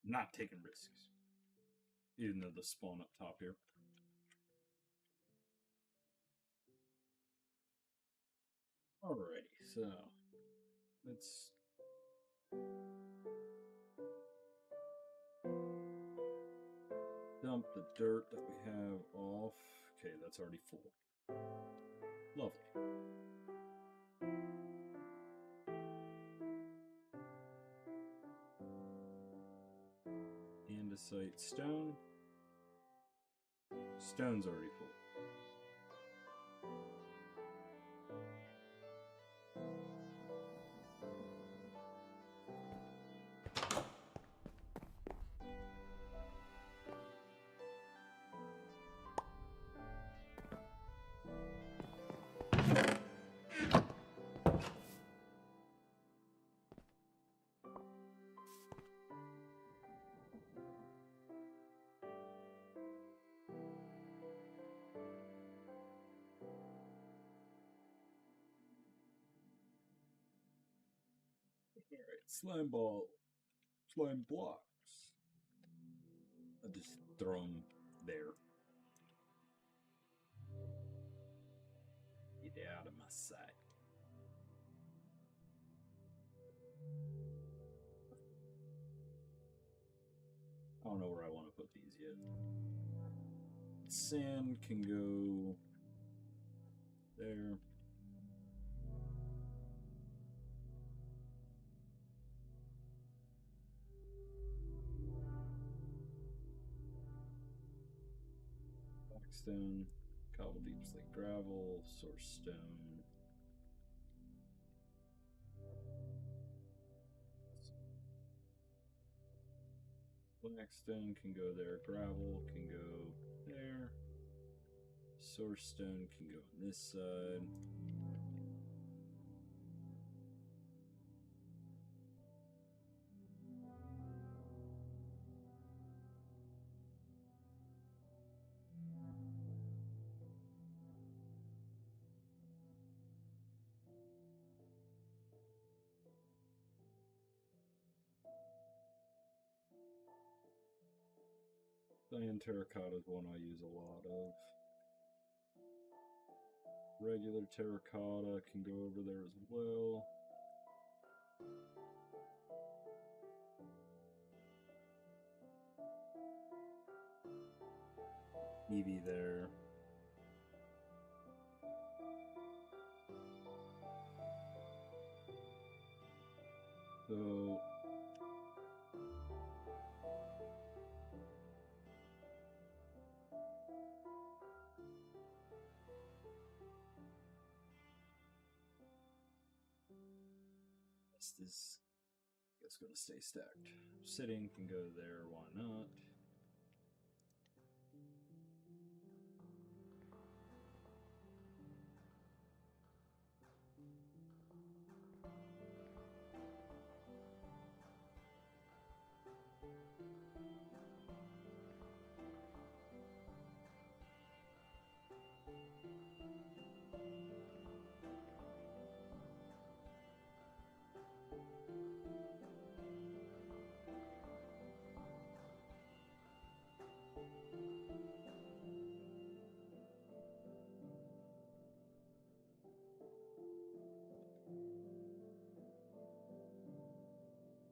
Not taking risks. Even though the spawn up top here. Alrighty, so let's dump the dirt that we have off. Okay, that's already full. Lovely. Andesite stone. Stone's already full. Alright, slime ball. Slime blocks. I'll just throw them there. Get out of my sight. I don't know where I want to put these yet. Sand can go there. Blackstone, cobble deep slate gravel, source stone. Blackstone can go there, gravel can go there. Source stone can go on this side. Cyan terracotta is one I use a lot of. Regular terracotta can go over there as well. Eevee there. So this is, I guess, going to stay stacked. Sitting can go there, why not?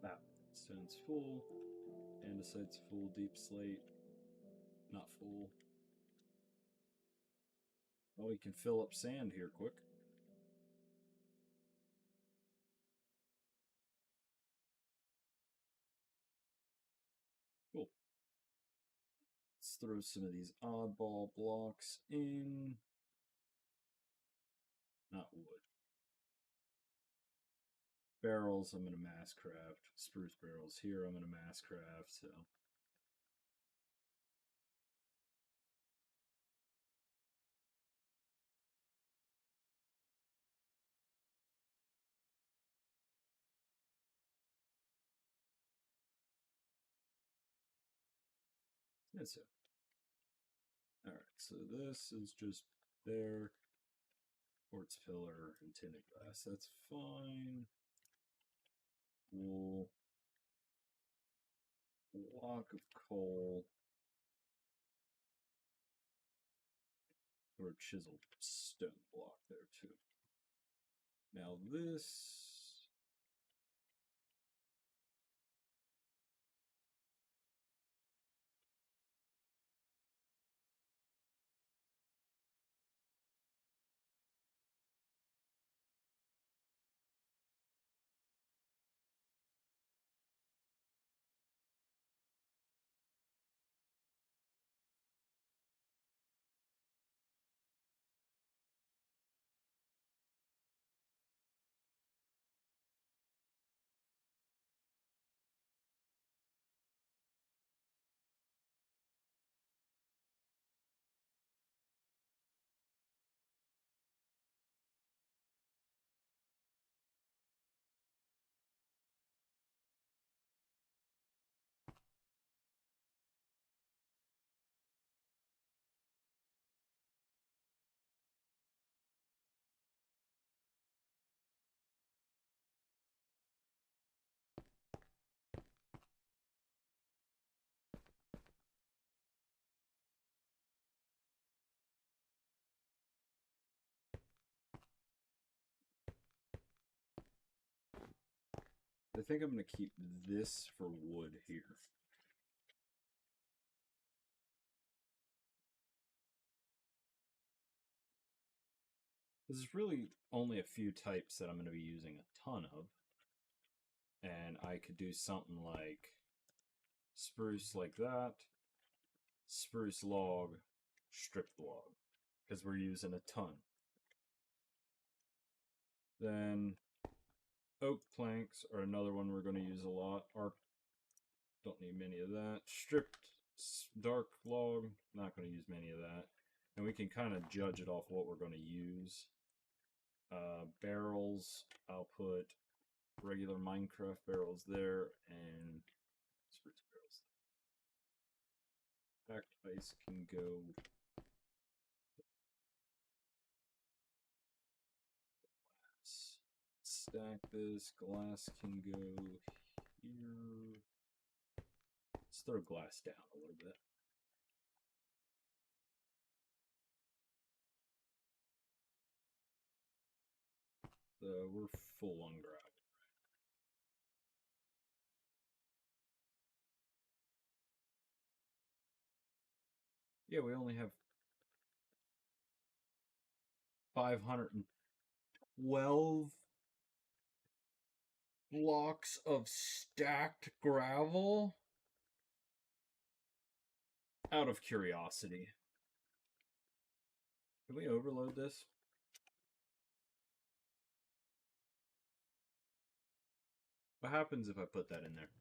Map. Stone's full. Andesite's full. Deep slate. Not full. Oh, we can fill up sand here quick. Cool. Let's throw some of these oddball blocks in. Not wood. Barrels, I'm going to mass craft. Spruce barrels here, I'm going to mass craft, so. That's it. Alright, so this is just there. Quartz pillar and tinted glass. That's fine. Wool. Block of coal. Or chiseled stone block there too. Now this. I think I'm going to keep this for wood here. There's really only a few types that I'm going to be using a ton of. And I could do something like spruce like that, spruce log, stripped log, because we're using a ton. Then oak planks are another one we're going to use a lot. Don't need many of that. Stripped dark log, not going to use many of that. And we can kind of judge it off what we're going to use. Barrels, I'll put regular Minecraft barrels there and spruce barrels. Packed ice can go. Glass. Stack this. Glass can go here. Let's throw glass down a little bit. We're full on gravel. Yeah, we only have 512 blocks of stacked gravel. Out of curiosity, can we overload this? What happens if I put that in there?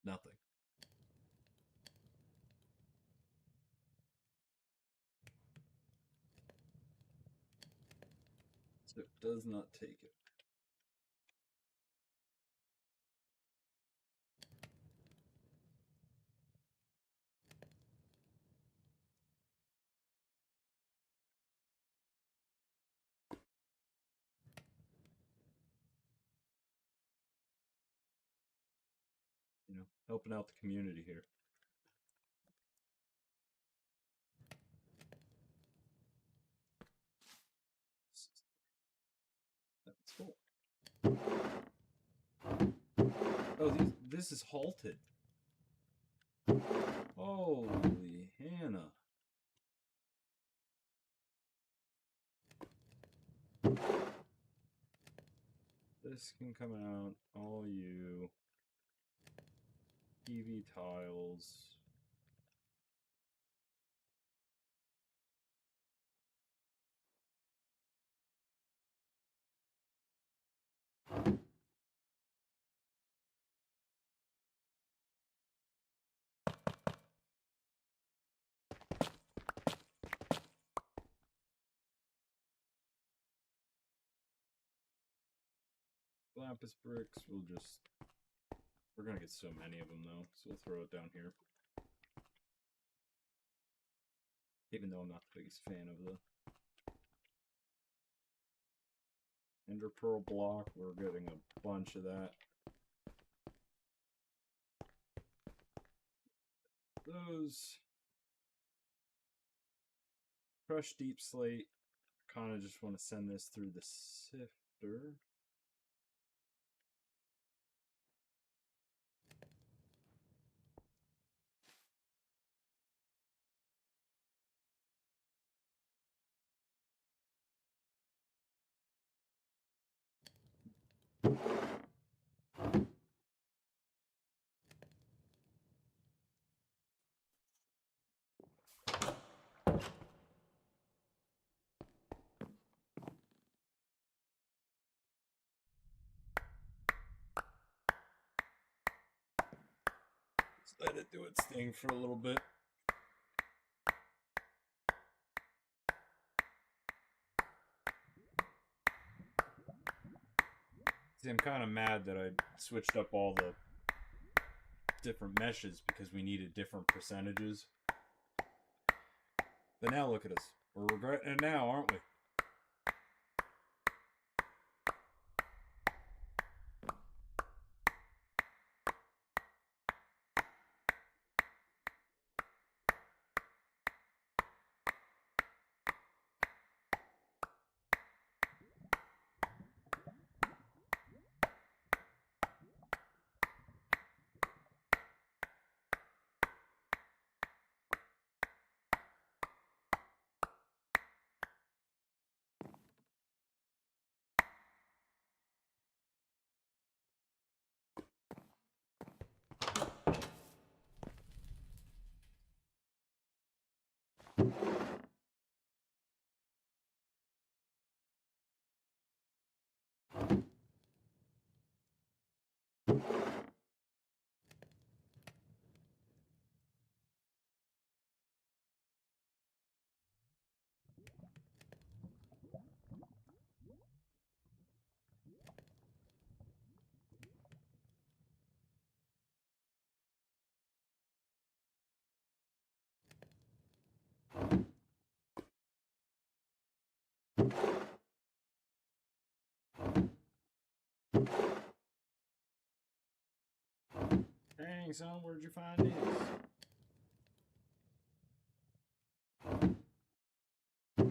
Nothing. So it does not take it. You know, helping out the community here. That's cool. Oh, this is halted. Holy Hannah. This can come out, all you PV tiles. Lapis bricks, we're gonna get so many of them though, so we'll throw it down here. Even though I'm not the biggest fan of the Ender Pearl block, we're getting a bunch of that. Those crushed deep slate, kind of just want to send this through the sifter. Let it do its thing for a little bit. See, I'm kind of mad that I switched up all the different meshes because we needed different percentages. But now look at us. We're regretting it now, aren't we? Dang, son, where'd you find this? Which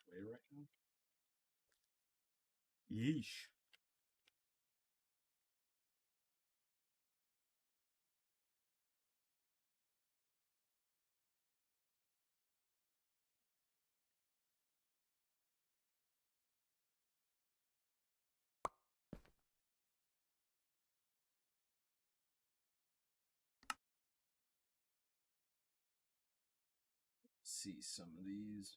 way right now? Yeesh. See some of these.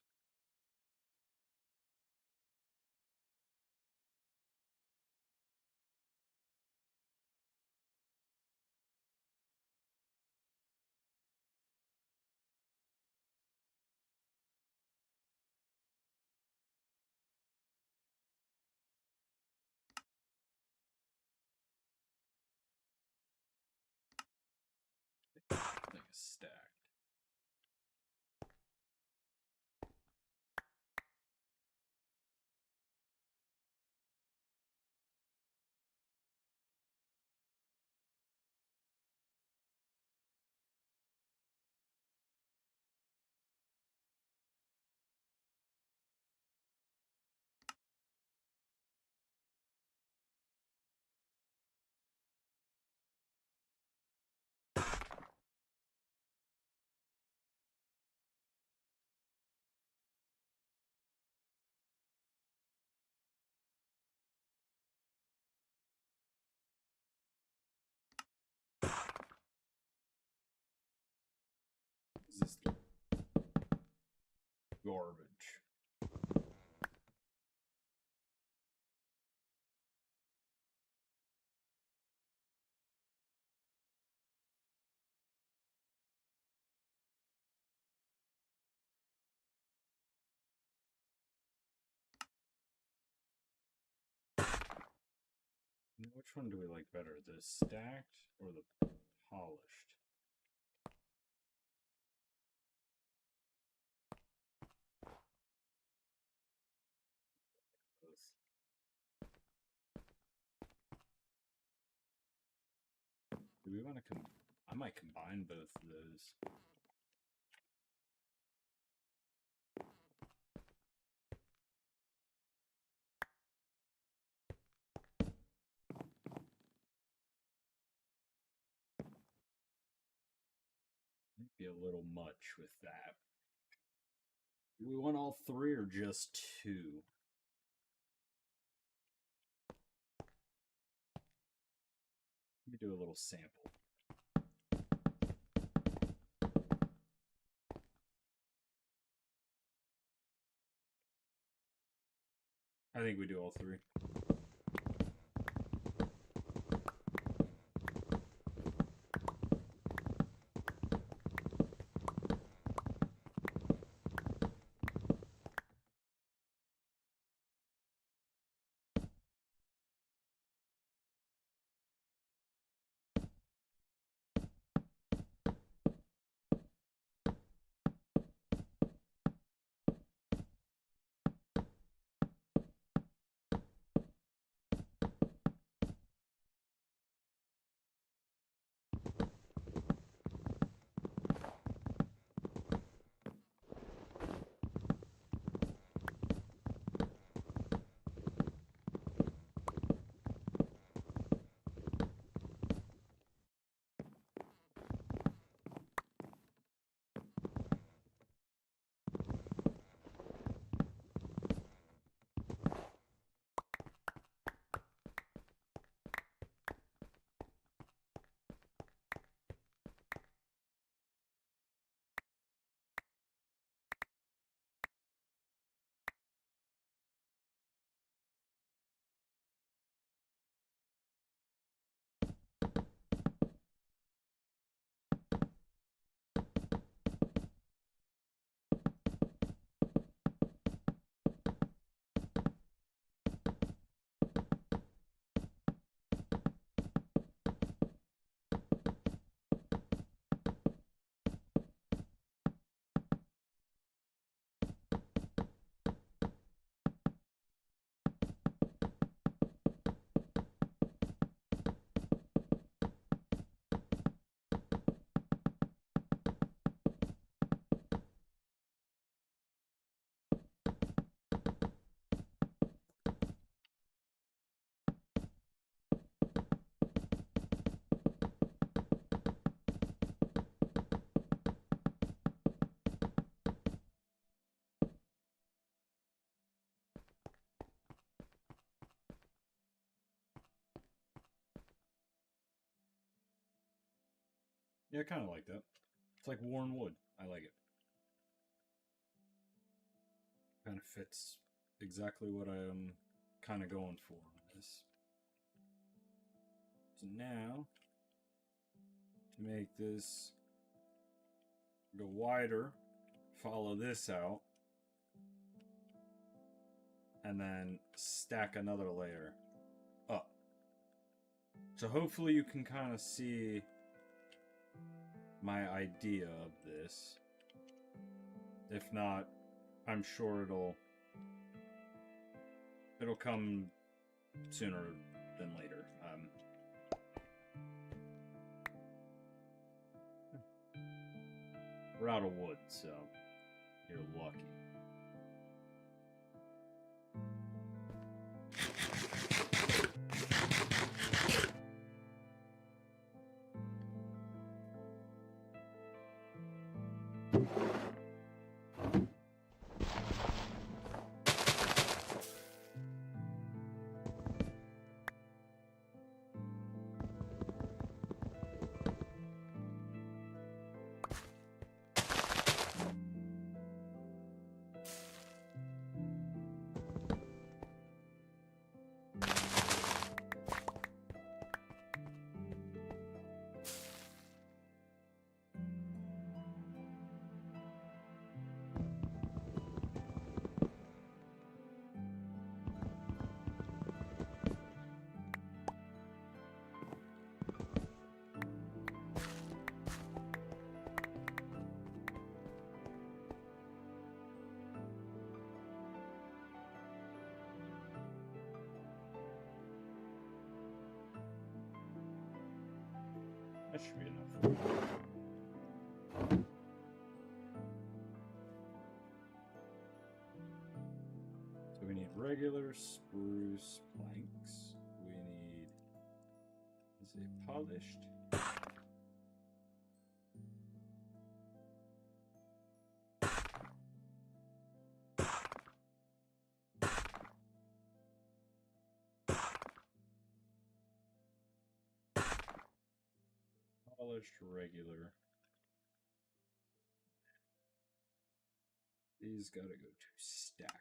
Thing is stacked. This is garbage. Which one do we like better, the stacked or the polished? Both. Do we want to I might combine both of those. Might be a little much with that. Do we want all three or just two? Let me do a little sample. I think we do all three. Yeah, I kind of like that. It's like worn wood. I like it. Kind of fits exactly what I'm kind of going for on this. So now, to make this go wider, follow this out, and then stack another layer up. So hopefully you can kind of see my idea of this. If not, I'm sure it'll come sooner than later. We're out of wood, so you're lucky. That should be enough. So we need regular spruce planks. We need, is it polished? Polished regular. These gotta go to stacked.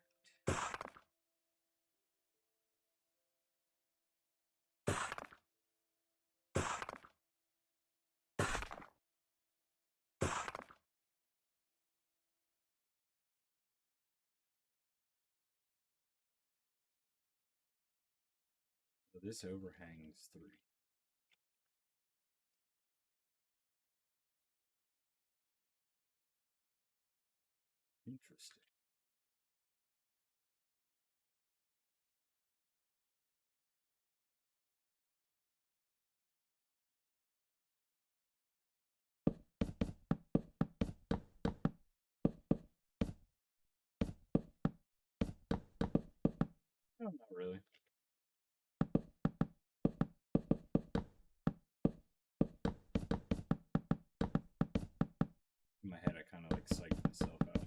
So this overhangs 3. Interesting. No, not really. In my head, I kind of like psyched myself out.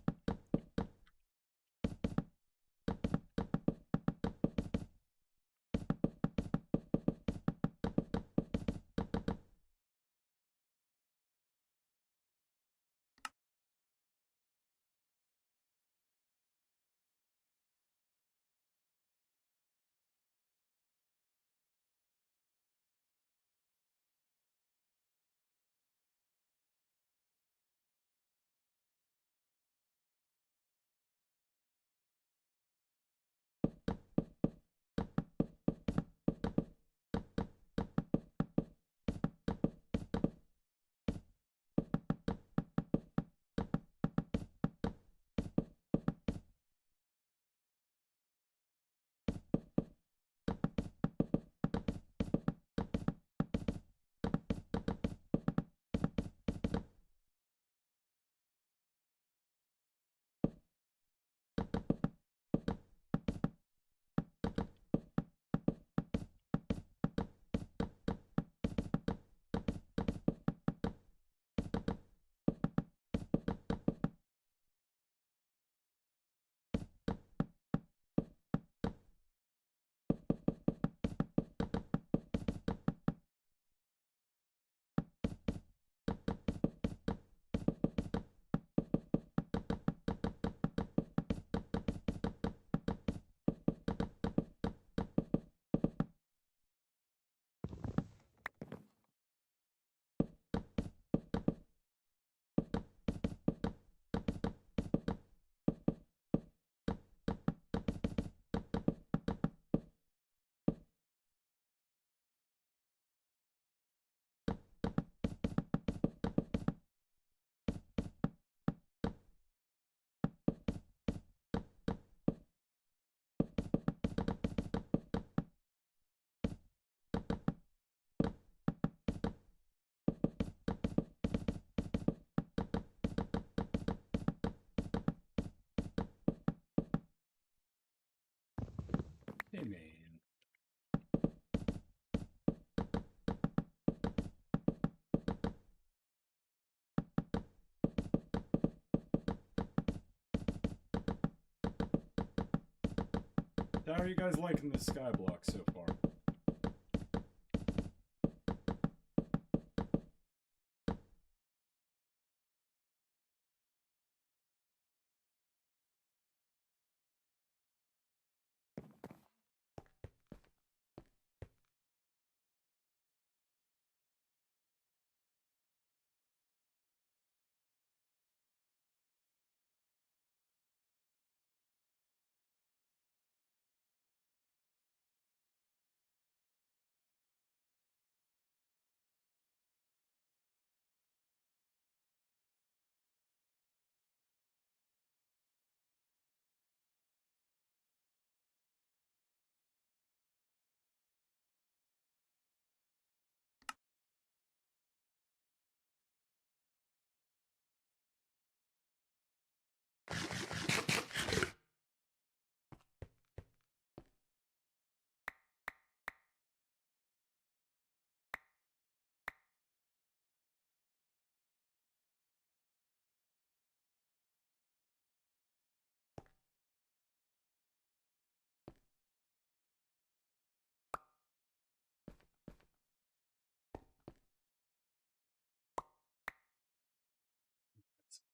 How are you guys liking this sky block so far?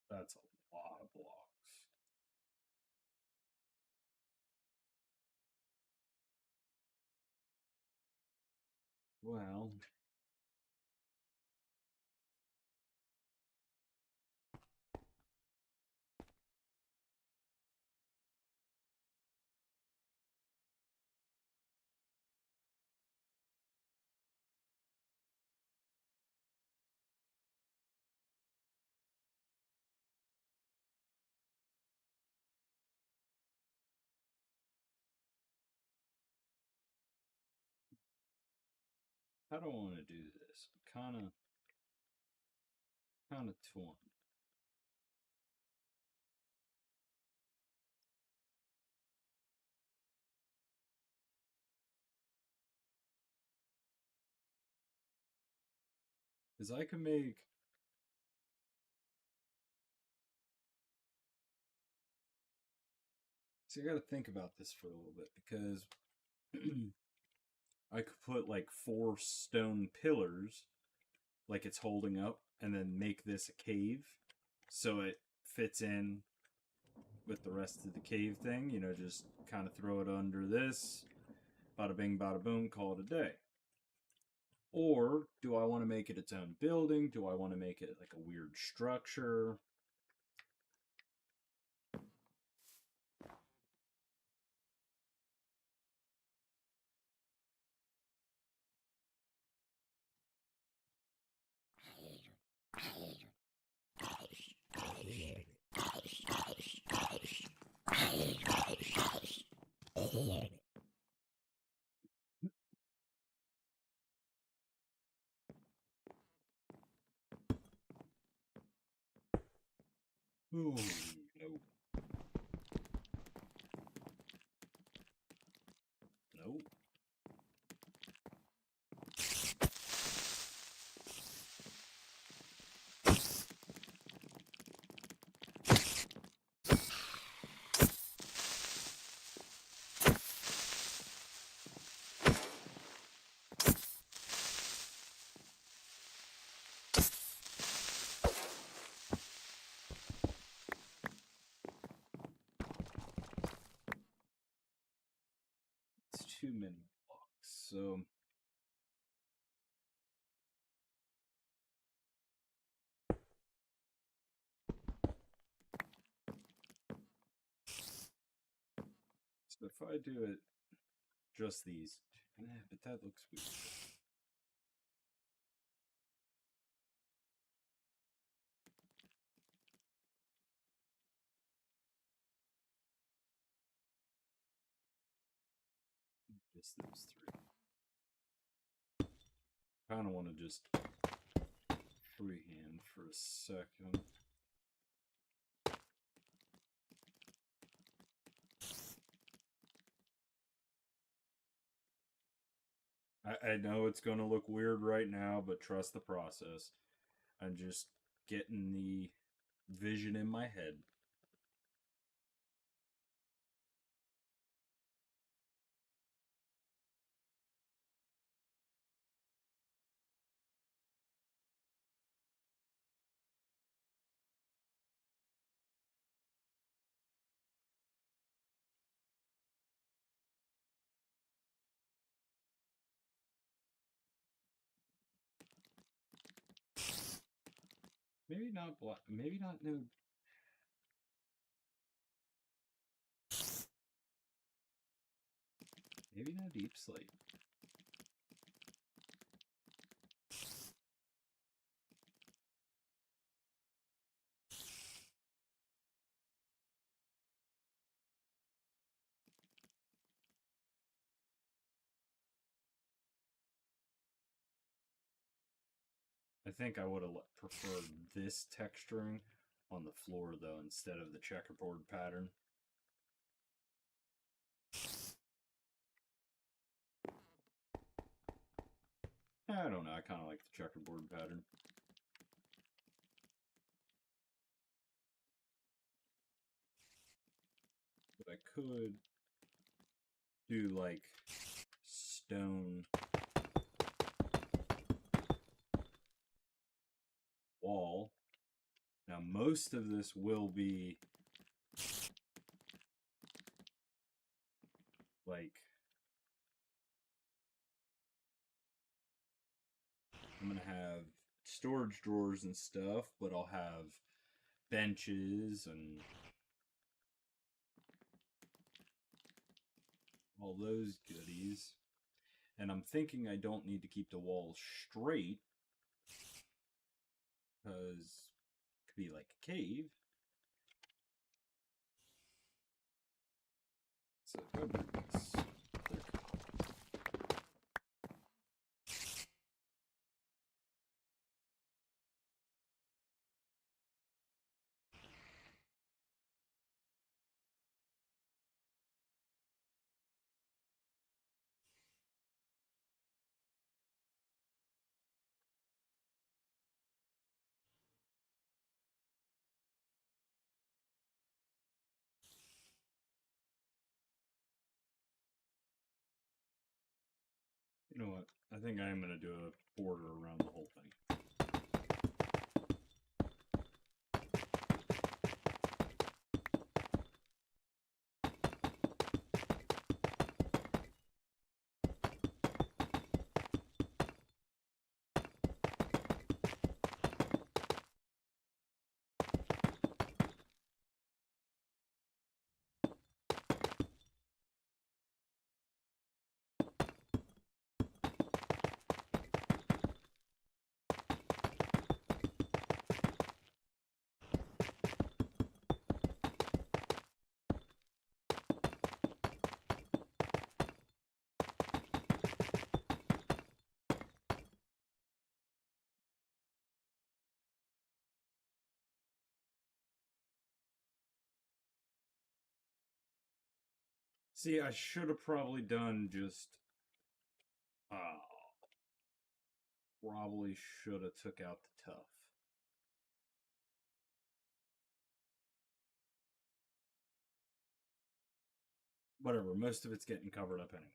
That's a lot of blocks. Well, I don't want to do this. I'm kind of torn. Because I can make. See, I got to think about this for a little bit because I could put like 4 stone pillars, like it's holding up, and then make this a cave so it fits in with the rest of the cave thing. You know, just kind of throw it under this, bada bing, bada boom, call it a day. Or do I want to make it its own building? Do I want to make it like a weird structure? Ooh, nope. Nope. It's too many blocks. So if I do it just these, but that looks weird. Just those 3. Kind of want to just freehand for a second. I know it's going to look weird right now, but trust the process. I'm just getting the vision in my head. Maybe not black. Maybe not no. Maybe no deep slate. I think I would have preferred this texturing on the floor though instead of the checkerboard pattern. I don't know. I kind of like the checkerboard pattern. But I could do like stone wall. Now most of this will be like I'm gonna have storage drawers and stuff, but I'll have benches and all those goodies. And I'm thinking I don't need to keep the walls straight because it could be like a cave. So you know what? I think I am going to do a border around the whole thing. See, I should have probably done just probably should have took out the tough. Whatever, most of it's getting covered up anyway.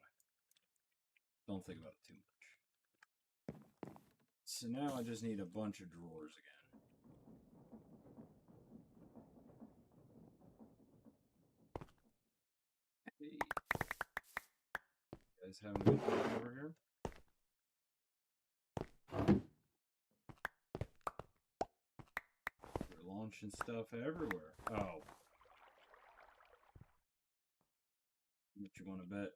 Don't think about it too much. So now I just need a bunch of drawers again. Hey. You guys having a good time over here? They're launching stuff everywhere. Oh. What you want to bet?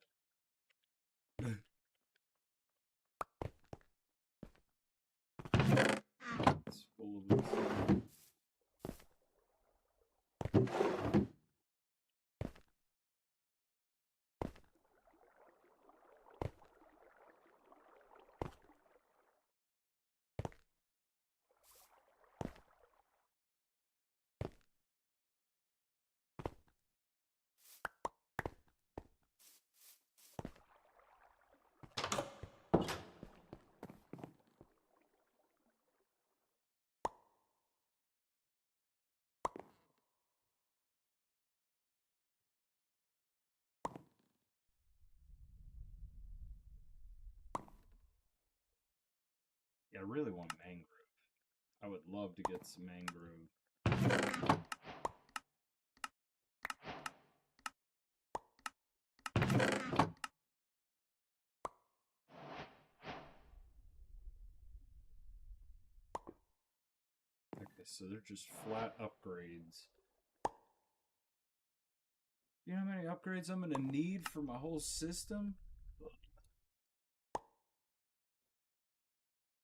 It's full of this. Yeah, I really want mangrove. I would love to get some mangrove. Okay, so they're just flat upgrades. You know how many upgrades I'm going to need for my whole system?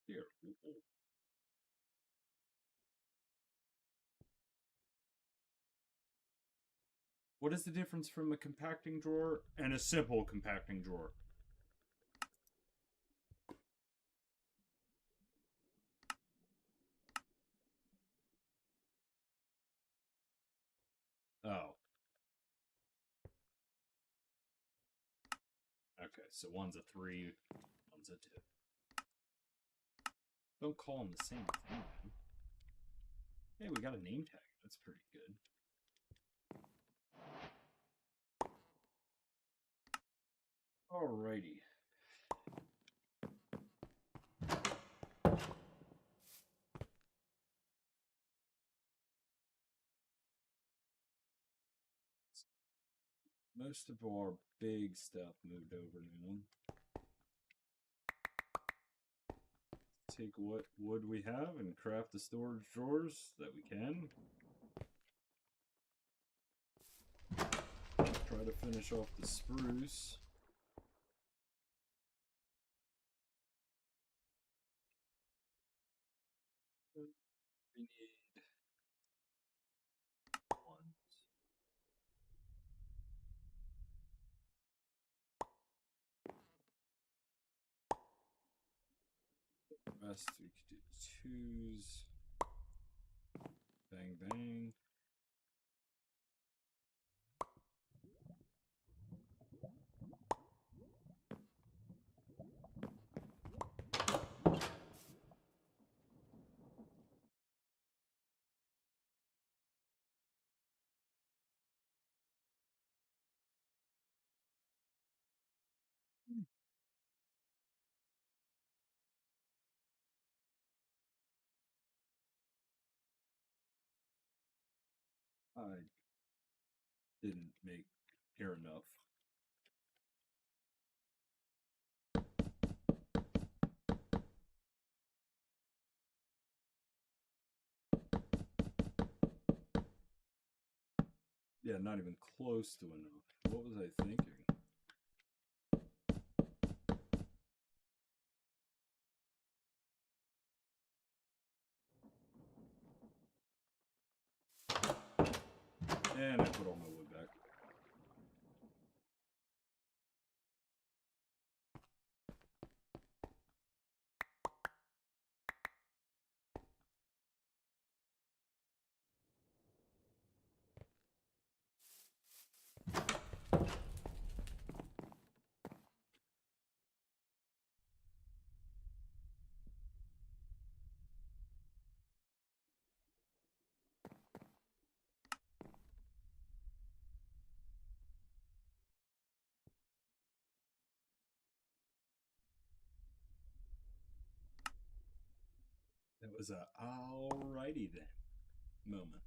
Here. What is the difference from a compacting drawer and a simple compacting drawer? Oh. Okay, so one's a 3, one's a 2. Don't call them the same thing, man. Hey, we got a name tag. That's pretty good. Alrighty. Most of our big stuff moved over now. Take what wood we have and craft the storage drawers that we can. Try to finish off the spruce. We need ones. The rest we could do 2s. Bang bang. I didn't make air enough. Yeah, not even close to enough. What was I thinking? And I put all my wood back. It was a alrighty then moment.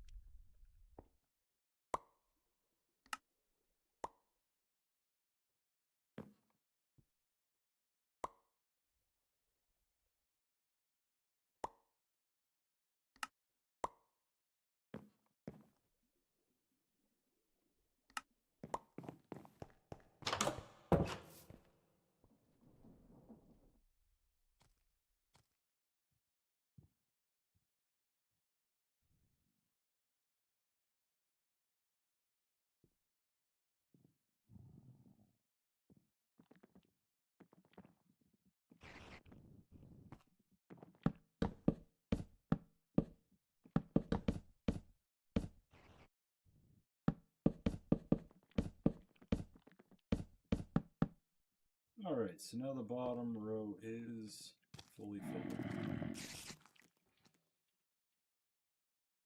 Alright, so now the bottom row is fully filled.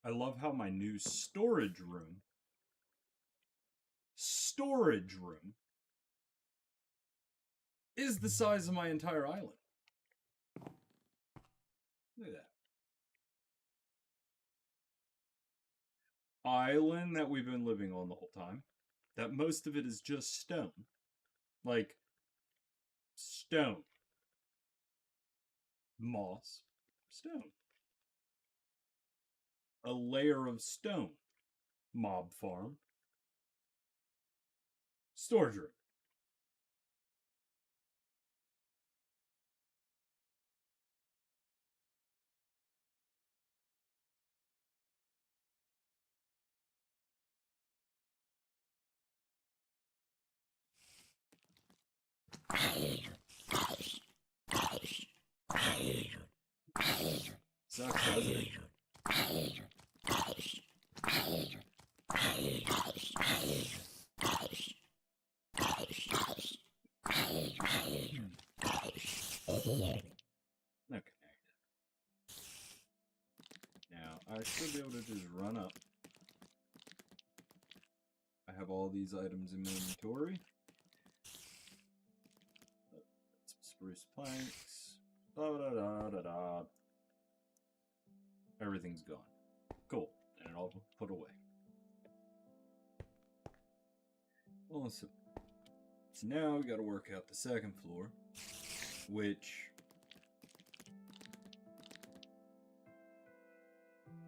I love how my new storage room is the size of my entire island. Look at that. Island that we've been living on the whole time. That most of it is just stone. Like, stone. Moss. Stone. a layer of stone. Mob farm. Storage room. Sucks, doesn't it? Not connected. Now, I should be able to just run up. I have all these items in my inventory. Some spruce planks. Da-da-da-da-da. Everything's gone. Cool. And it all put away. Awesome. So now we gotta work out the second floor, which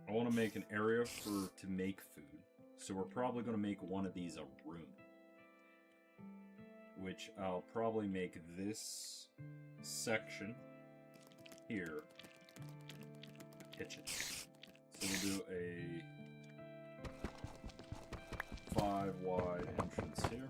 I want to make an area to make food. So we're probably going to make one of these a room, which I'll probably make this section here a kitchen. So we'll do a 5 wide entrance here.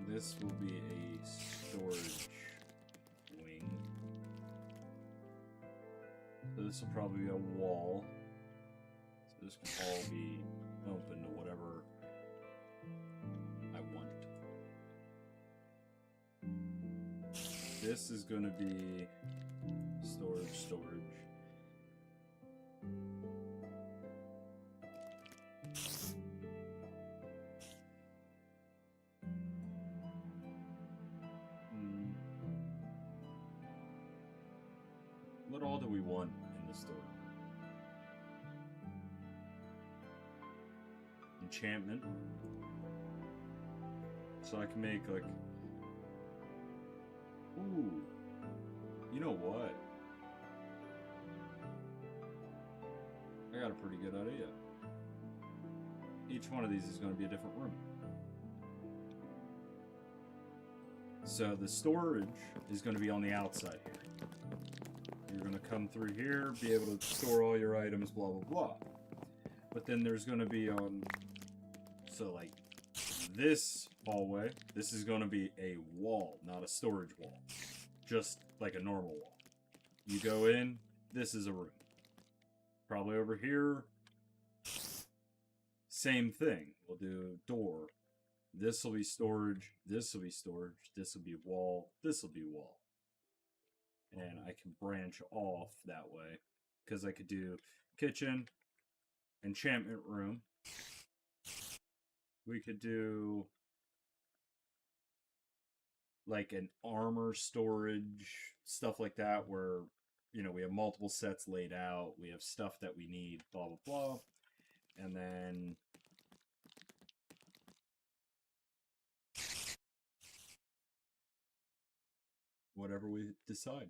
This will be a storage wing. So this will probably be a wall. So this can all be open to whatever I want it to. This is going to be storage. What all do we want in the store? Enchantment. So I can make like... Ooh. You know what? I got a pretty good idea. Each one of these is going to be a different room. So the storage is going to be on the outside here. You're going to come through here, be able to store all your items, blah, blah, blah. But then there's going to be on... So, like, this hallway, this is going to be a wall, not a storage wall. Just like a normal wall. You go in, this is a room. Probably over here, same thing. We'll do a door. This will be storage, this will be storage, this will be wall, this will be wall. And I can branch off that way, because I could do kitchen, enchantment room. We could do like an armor storage, stuff like that, where, you know, we have multiple sets laid out, we have stuff that we need, blah, blah, blah. And then whatever we decide.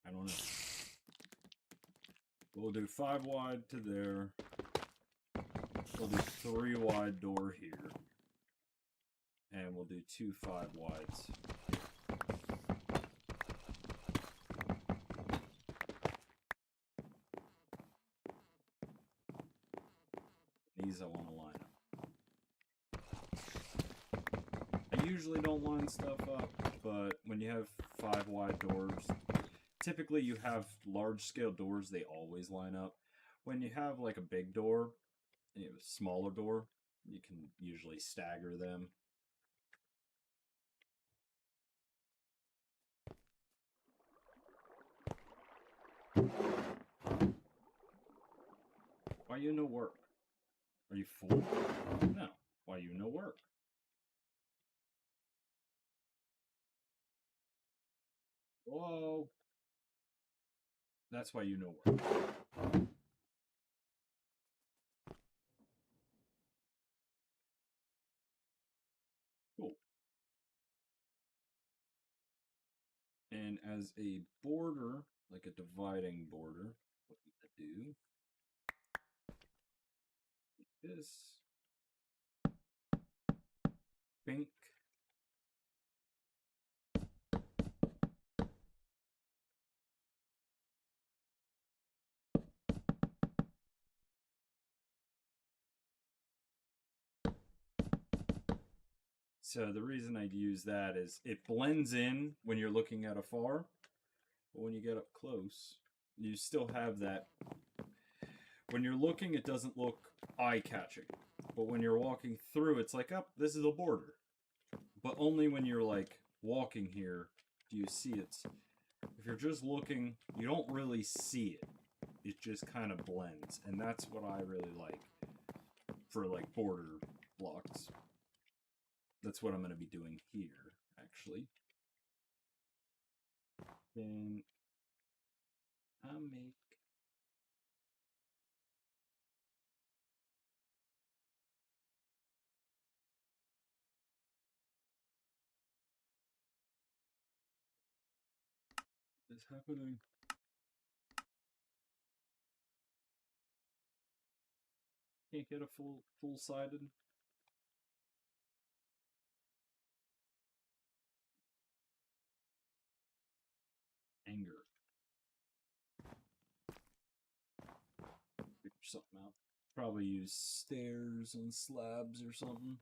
I don't know. We'll do 5 wide to there. We'll do 3 wide door here. And we'll do 2 5 wides. These I want to line up. I usually don't line stuff up, but when you have 5 wide doors, typically you have large scale doors, they always line up. When you have like a big door, a smaller door, you can usually stagger them. Why you no work? Are you full? No. Why you no work? Whoa. That's why you no work. And as a border, like a dividing border, what we do this pink. So the reason I'd use that is it blends in when you're looking at afar, but when you get up close, you still have that. When you're looking, it doesn't look eye-catching, but when you're walking through, it's like, oh, this is a border. But only when you're like walking here do you see it. If you're just looking, you don't really see it. It just kind of blends, and that's what I really like for like border blocks. That's what I'm going to be doing here, actually. Then I'll make this happening. Can't get a full-sided. Anger. Figure something out. Probably use stairs and slabs or something.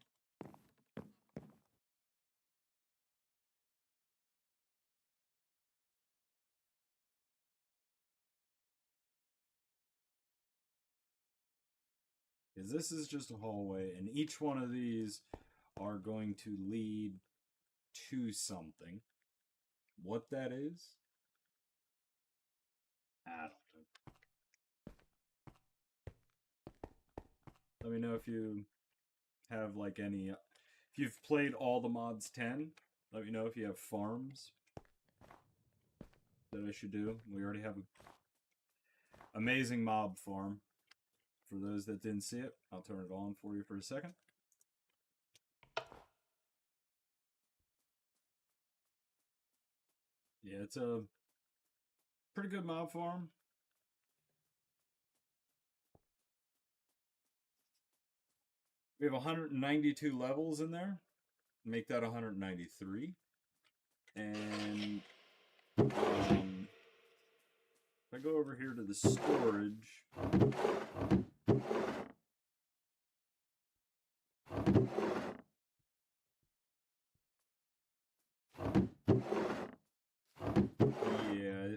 Because this is just a hallway, and each one of these are going to lead to something. What that is, I don't know. Let me know if you have like any. If you've played all the mods 10, let me know if you have farms that I should do. We already have an amazing mob farm. For those that didn't see it, I'll turn it on for you for a second. Yeah, it's a pretty good mob farm. We have 192 levels in there. Make that 193. And if I go over here to the storage, yeah,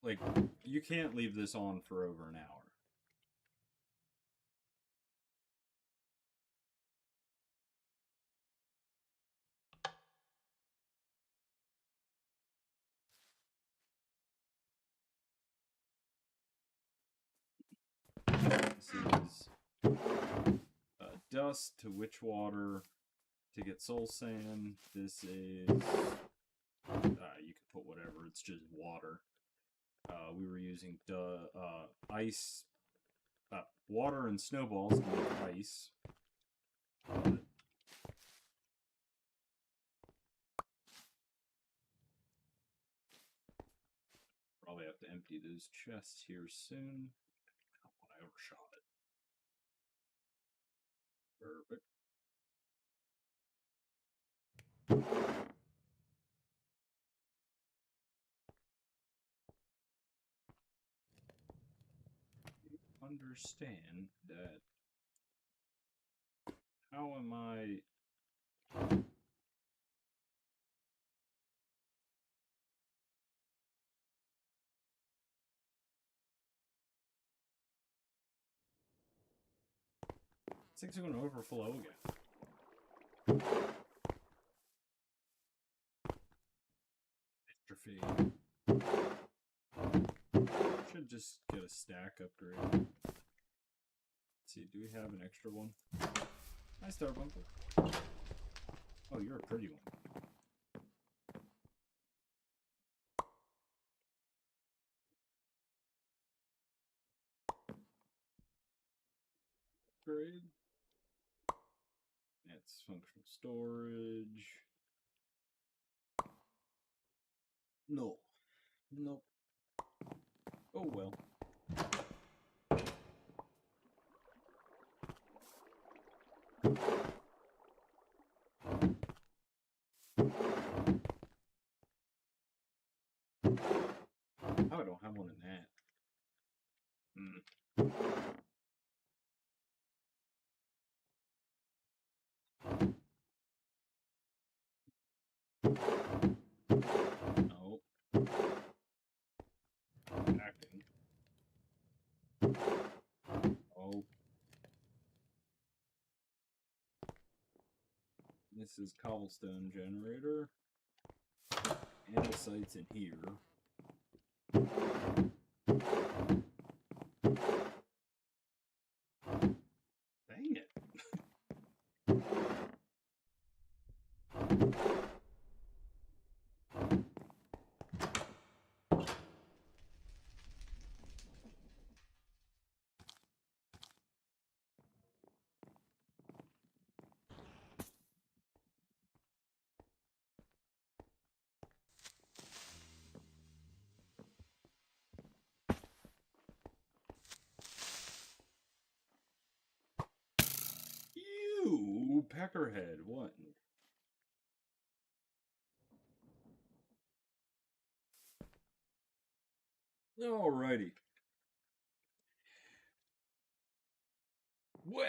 like you can't leave this on for over an hour. This is dust to witch water to get soul sand. This is you can put whatever. It's just water. We were using ice, water and snowballs to make ice. Probably have to empty those chests here soon. I overshot it. Perfect. Understand that. How am I? Things are going to overflow again. Extra feed. Should just get a stack upgrade. Let's see, do we have an extra one? Hi, Starbuncle. Oh, you're a pretty one. Upgrade. That's functional storage. No. Nope. Oh well. Oh, I don't have one in that. No. Acting. Oh. This is cobblestone generator. Andesite's in here. Dang it. You peckerhead. What? Alrighty. Well,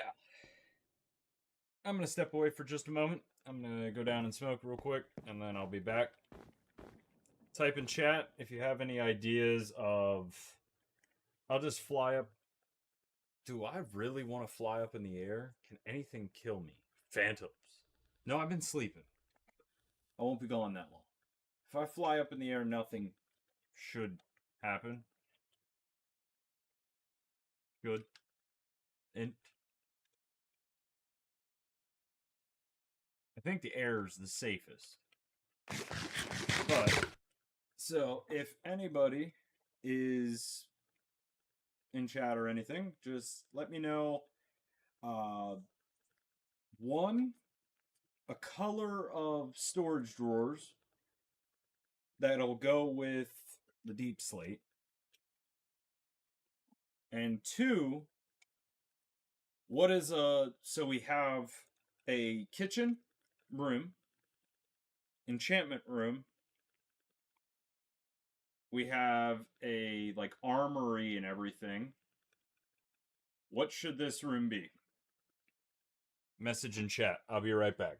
I'm going to step away for just a moment. I'm going to go down and smoke real quick, and then I'll be back. Type in chat if you have any ideas of... I'll just fly up. Do I really want to fly up in the air? Can anything kill me? Phantoms. No, I've been sleeping. I won't be gone that long. If I fly up in the air, nothing should happen. Good. And I think the air is the safest. But, so, if anybody is in chat or anything, just let me know. One, a color of storage drawers that'll go with the deep slate. And two, what is so we have a kitchen room, enchantment room. We have a like armory and everything. What should this room be? Message in chat. I'll be right back.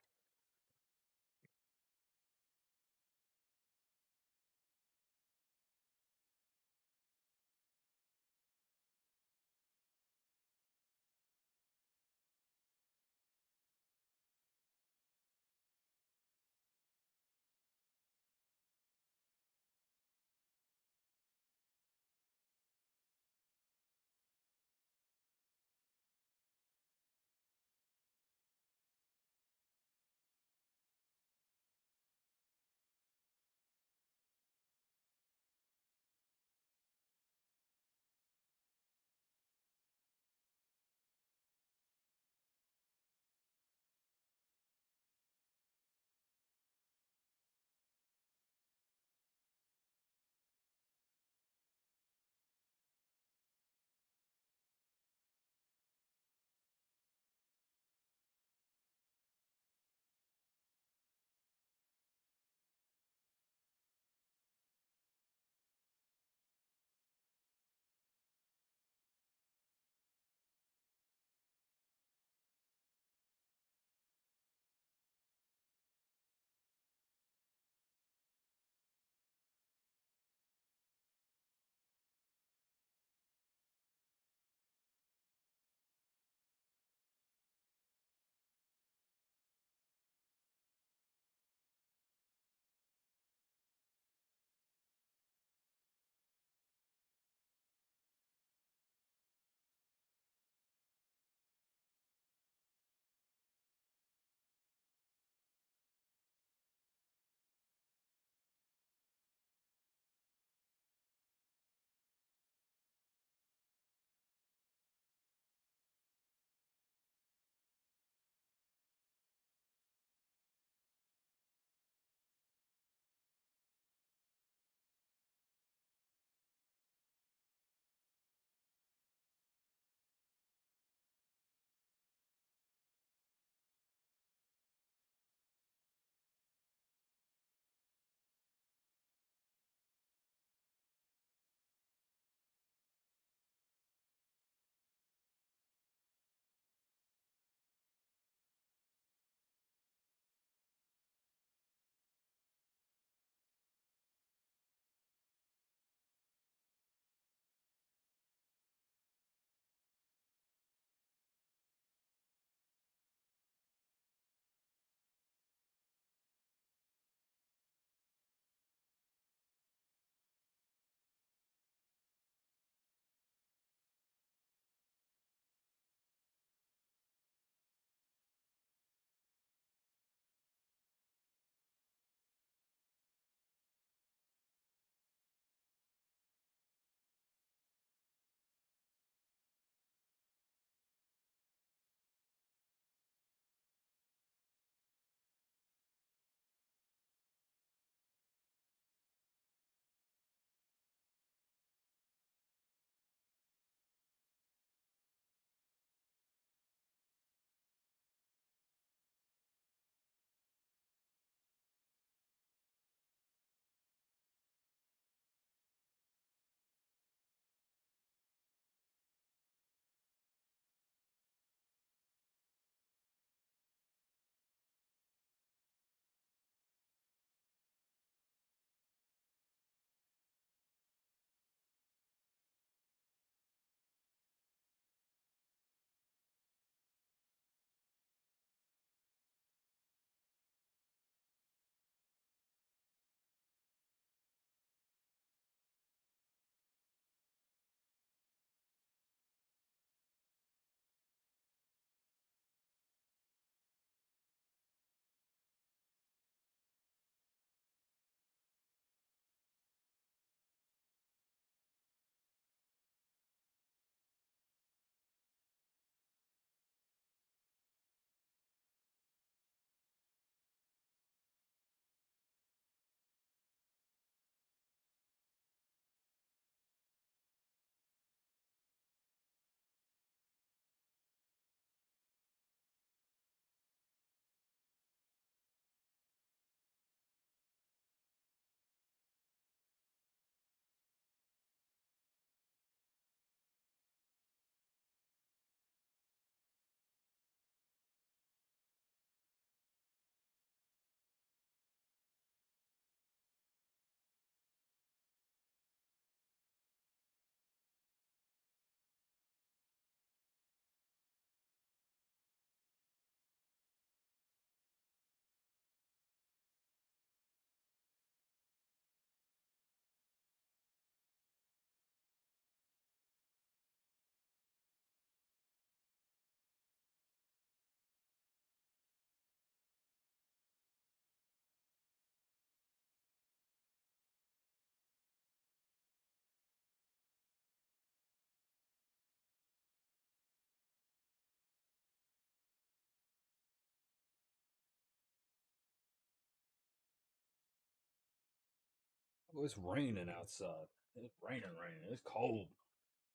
Oh, it's raining outside. It's raining. It's cold.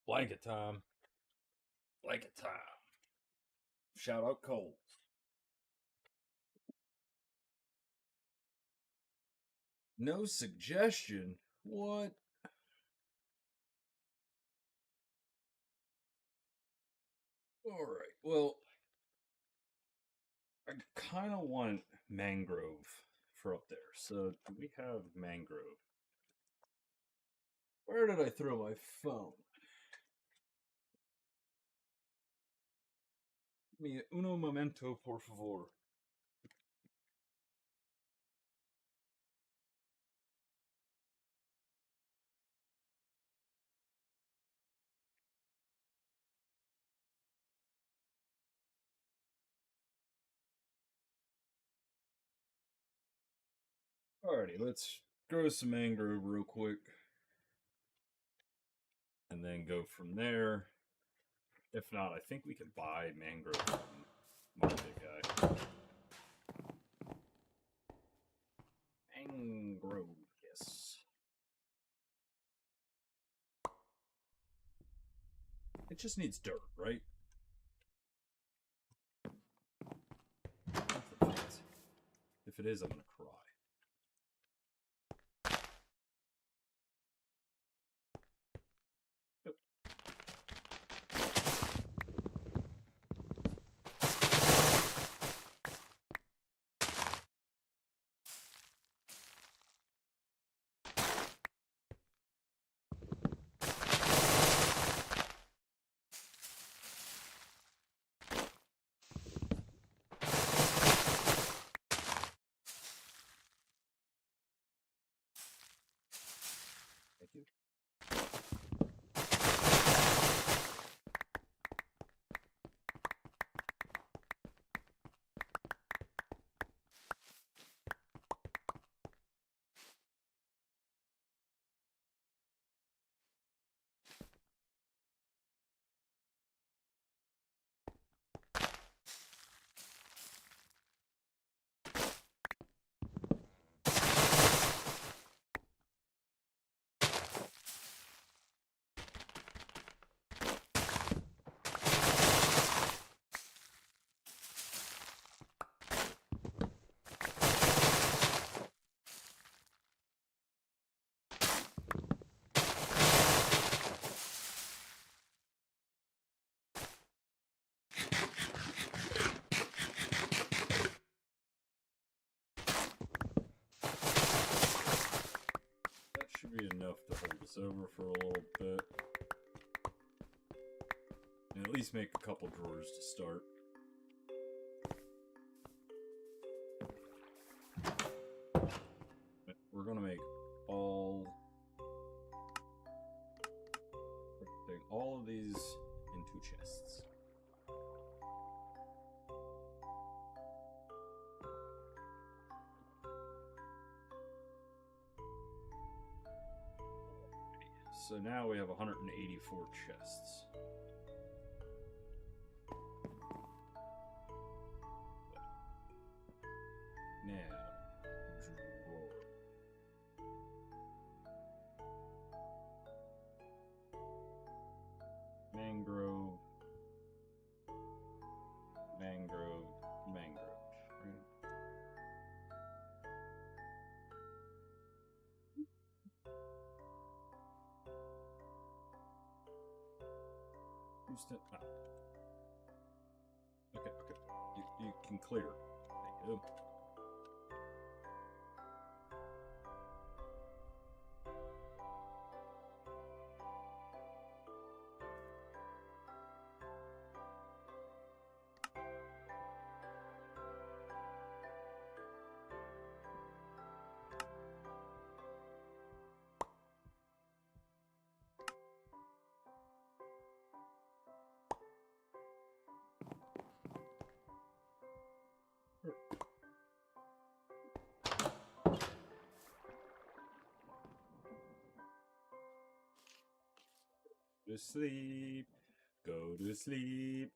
Blanket time. Blanket time. Shout out cold. No suggestion? What? Alright, well, I kind of want mangrove for up there. So, do we have mangrove? Where did I throw my phone? Mi uno momento, por favor. Alrighty, let's grow some mangrove real quick. And then go from there. If not, I think we can buy mangrove from Market Guy. Mangrove, yes. It just needs dirt, right? Nothing fancy. If it is, I'm gonna cry. Yep. Thank you. That should be enough to hold us over for a little bit. And at least make a couple drawers to start. We're gonna make all of these into chests. So now we have 184 chests. Now, drawer. Mangrove. Mangrove. Mangrove. Right? Houston. Ah. Okay. You can clear. Thank you. To sleep. Go to sleep.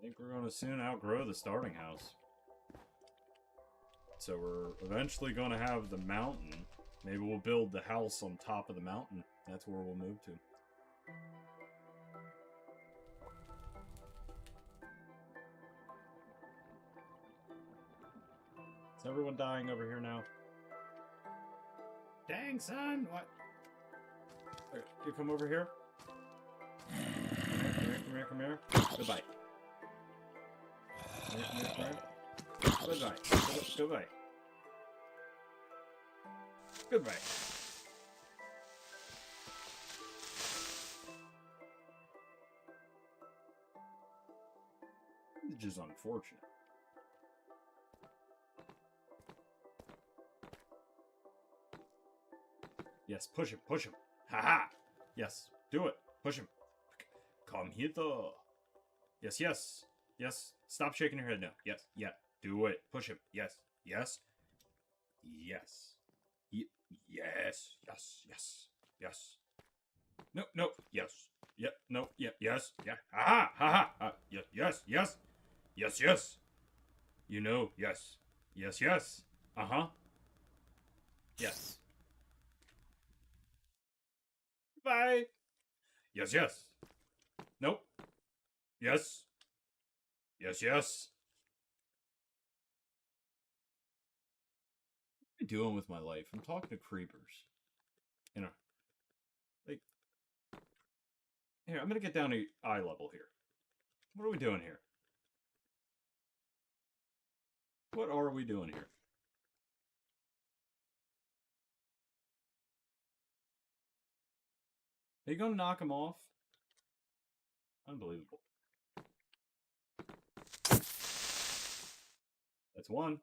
think we're going to soon outgrow the starting house. So we're eventually going to have the mountain. Maybe we'll build the house on top of the mountain. That's where we'll move to. Is everyone dying over here now? Dang, son! What? You come over here? Come here. Goodbye. Come here. Goodbye. Goodbye. It's just unfortunate. Yes, push him. Ha! Yes, do it. Push him. Come here. Yes. Stop shaking your head now. Yes, yeah. Do it. Push him. Yes. Yes. No. Yes. Yep. No. Yep. Yes. Yeah. Ha. Yes. You know. Yes. Uh-huh. Yes. Bye. Yes. Nope. Yes. What am I doing with my life? I'm talking to creepers. You know. Like, here, I'm gonna get down to eye level here. What are we doing here? What are we doing here? Are you gonna knock him off? Unbelievable. That's one.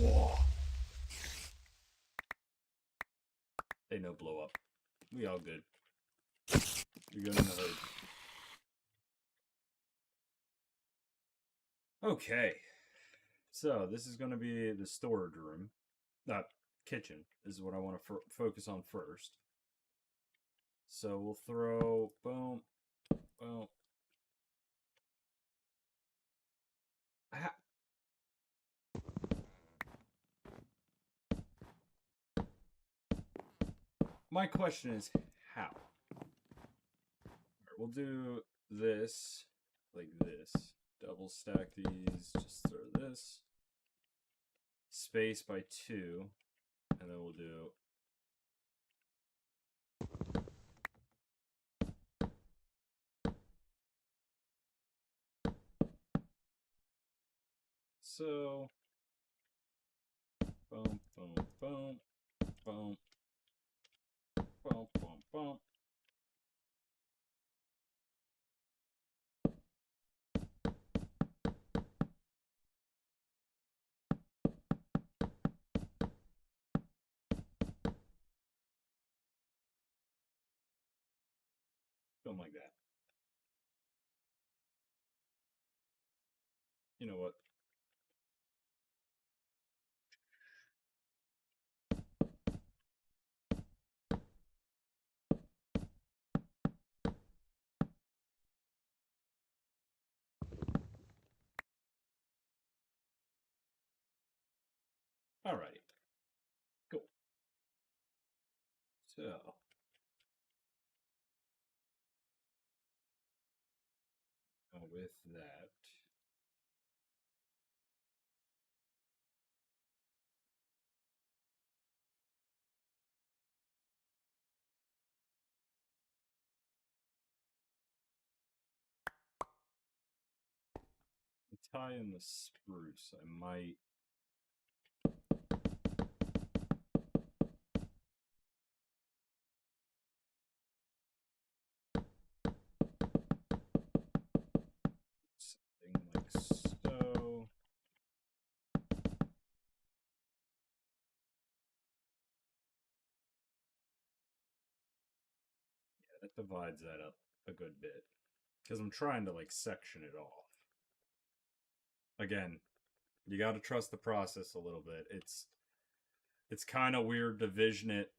Whoa. They no blow up. We all good. You're good in the hood. Okay. So, this is going to be the storage room. Kitchen is what I want to focus on first. So, we'll throw... Boom. My question is, how? Alright, we'll do this, like this. Double stack these, just throw this. Space by 2. And then we'll do... So... Boom. Something like that. You know what? Alrighty. Cool. So... with that... tie in the spruce. I might... something like so. That divides that up a good bit. Because I'm trying to, like, section it off. Again, you got to trust the process a little bit. It's kind of weird to vision it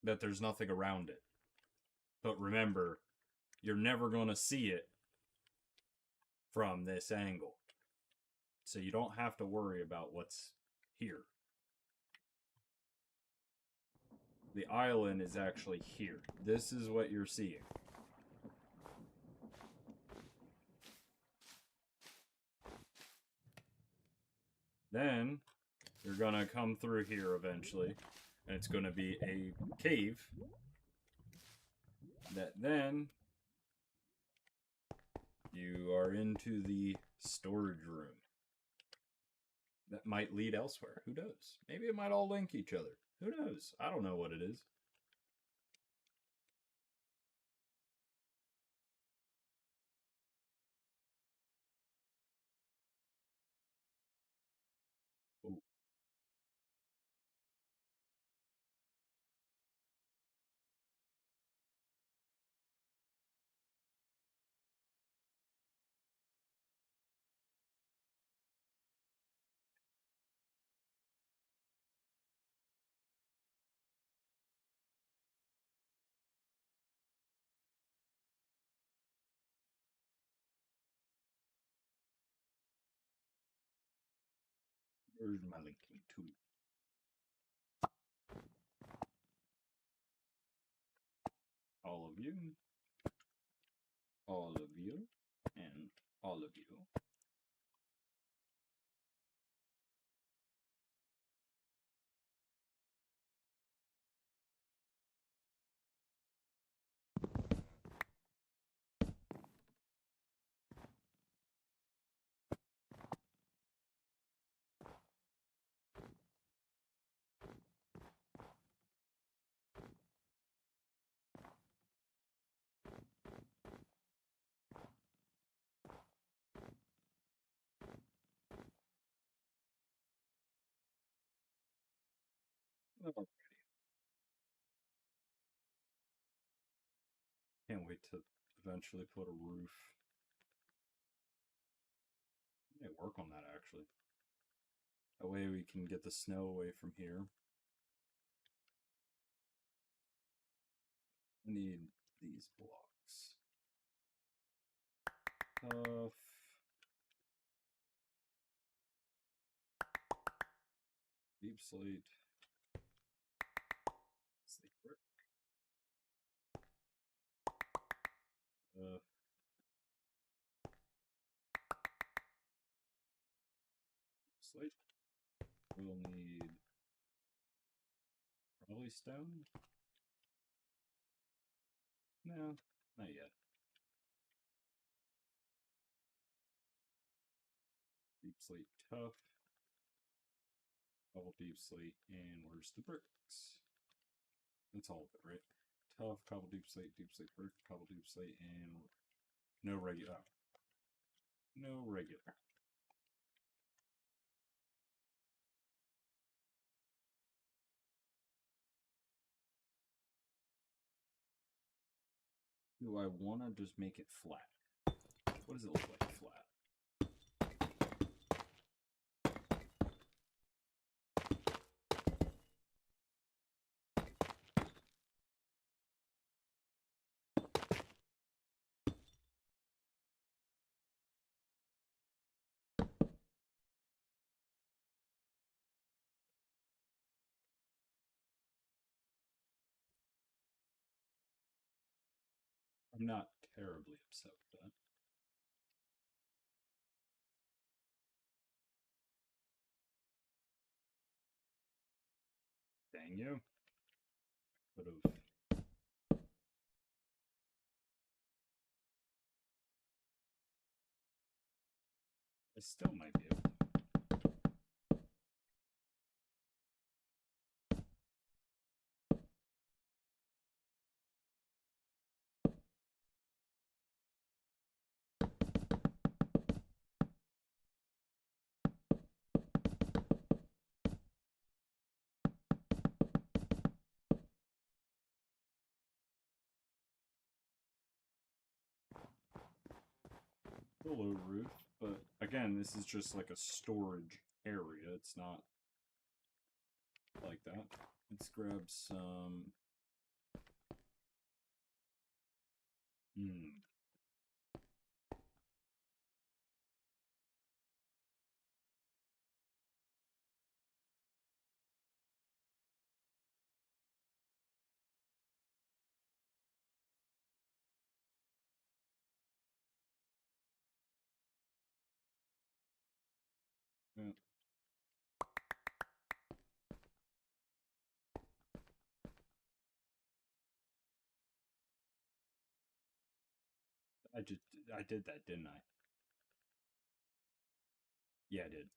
that there's nothing around it. But remember, you're never going to see it from this angle. So you don't have to worry about what's here. The island is actually here. This is what you're seeing. Then you're going to come through here eventually, and it's going to be a cave that then you are into the storage room. That might lead elsewhere. Who knows? Maybe it might all link each other. Who knows? I don't know what it is. Ooh. Where's my linking tool? All of you, all of you, and all of you. Oh, can't wait to eventually put a roof. I might work on that actually. That way we can get the snow away from here. I need these blocks. Tough. Deep slate. Slate brick. Slate. We'll need probably stone. No, not yet. Deep slate tough. Double deep slate, and where's the bricks? That's all of it, right? Tough, cobble deep slate, brick, cobble deep slate, and no regular. No regular. Do I want to just make it flat? What does it look like flat? I'm not terribly upset with that. Dang you. Could have. I still might be able to. below roof, but again, this is just like a storage area. It's not like that. Let's grab some... Yeah. I did that, didn't I? Yeah, I did.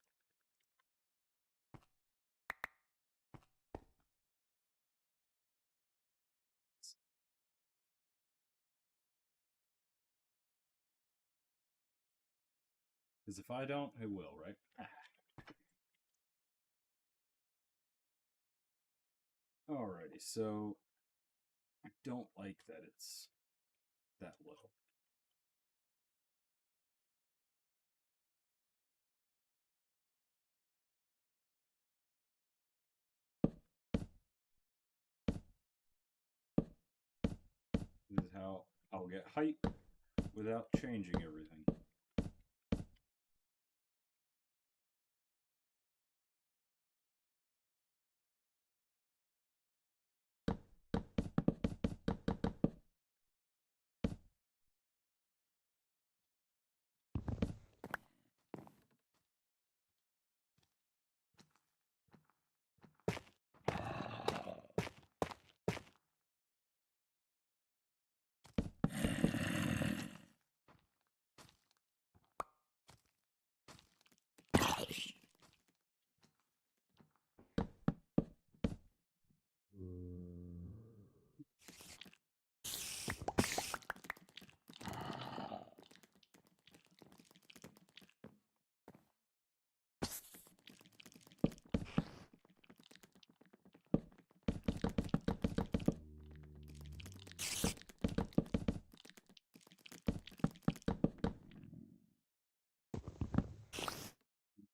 Because if I don't, who will, right? Alrighty, so I don't like that it's that low. This is how I'll get height without changing everything.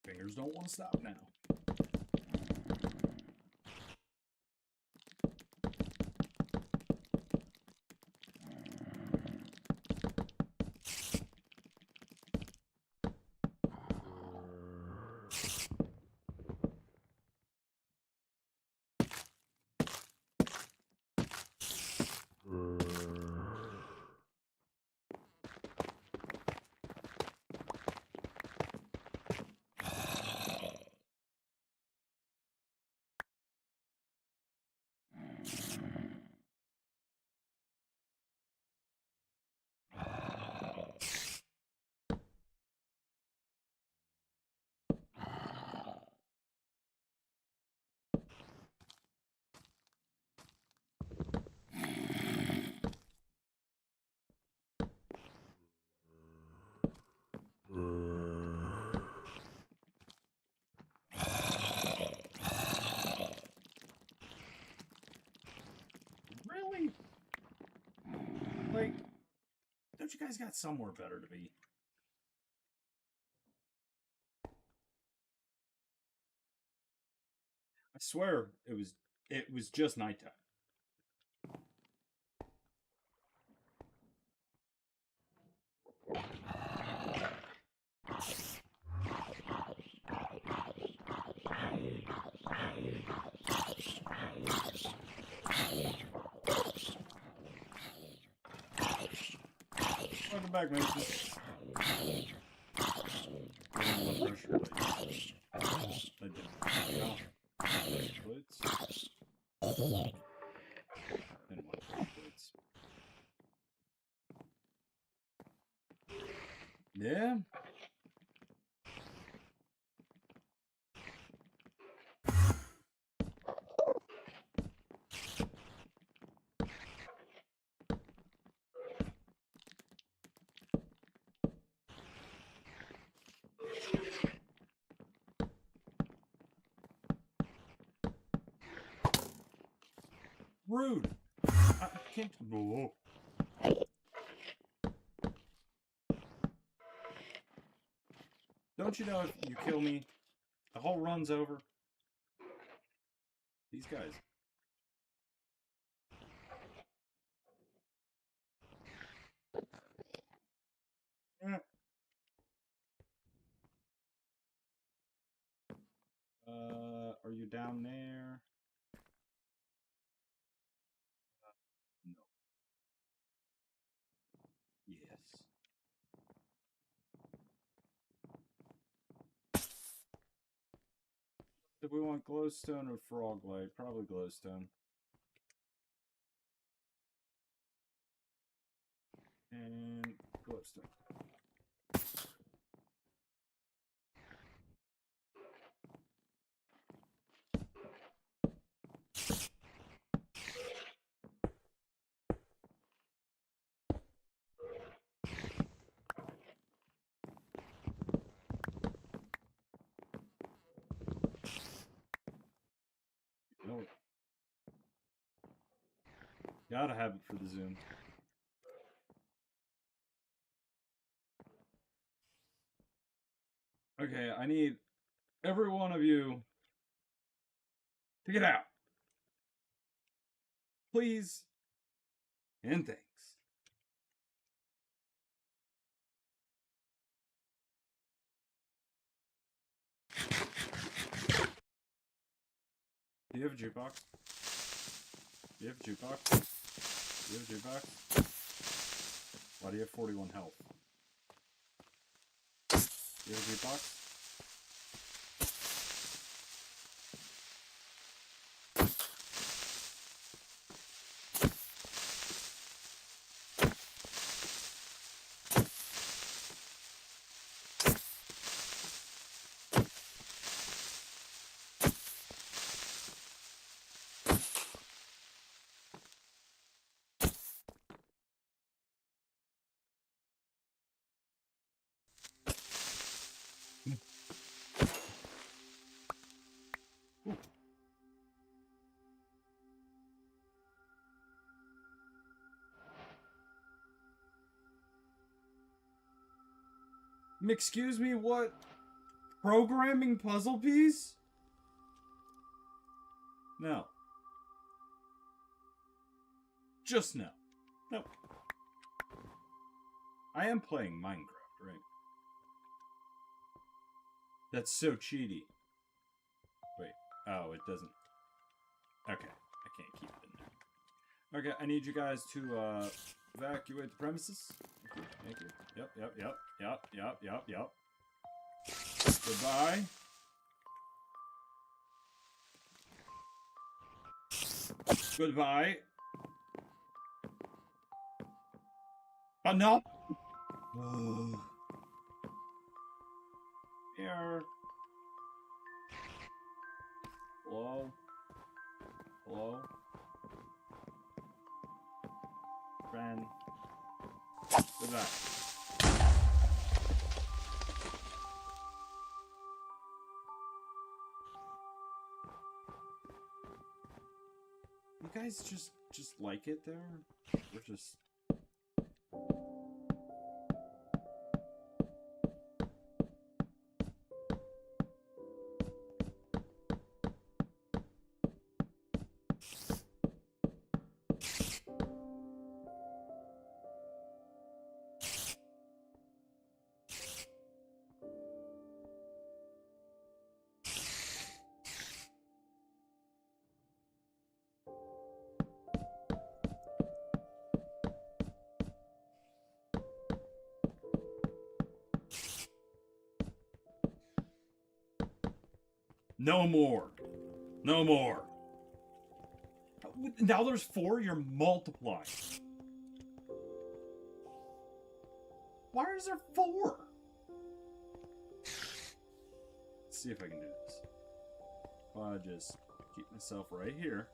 Fingers don't want to stop now. Really? Like, don't you guys got somewhere better to be? I swear it was just nighttime. Welcome back, Mason. Blood pressure, I did splits. And one splits. Yeah. Rude. I can't. Oh. Don't you know if you kill me, the whole run's over? These guys. Yeah. Are you down there? No. Yes. Do we want glowstone or frog light? Probably glowstone. And glowstone. No. Gotta have it for the zoom. Okay, I need every one of you to get out. Please. And thanks. Do you have a jukebox? Do you have a jukebox? Do you have a jukebox? Why do you have 41 health? Do you have a jukebox? Excuse me, what? Programming puzzle piece? No. Just no. Nope. I am playing Minecraft, right? That's so cheaty. Wait. Oh, it doesn't. Okay. I can't keep it in there. Okay, I need you guys to evacuate the premises. Thank you. Thank you. Yep. Goodbye. Goodbye. Enough. Here. Hello. Hello. Friend. Goodbye. You guys just like it there? We're just... No more. No more. Now there's 4, you're multiplying. Why is there 4? Let's see if I can do this. I'll just keep myself right here.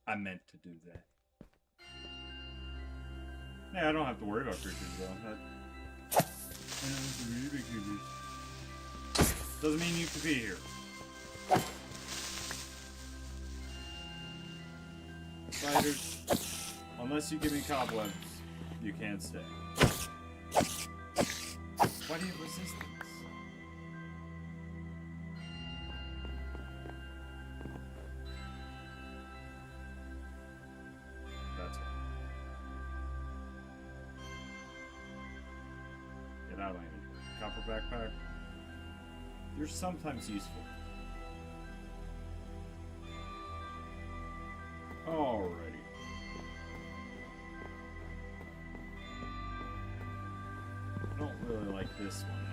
I meant to do that. Yeah, I don't have to worry about creatures though. Doesn't mean you can be here. Spiders. Unless you give me cobwebs. You can't stay. Why do you have resistance? That's why. Get out of my inventory. Copper backpack. You're sometimes useful. Alrighty. I don't really like this one now.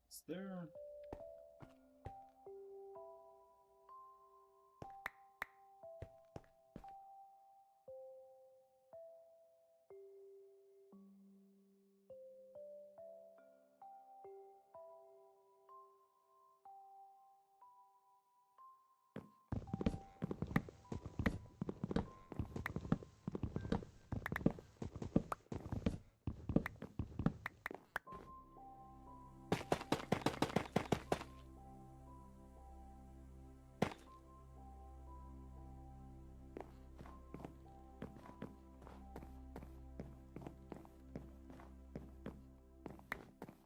Is there...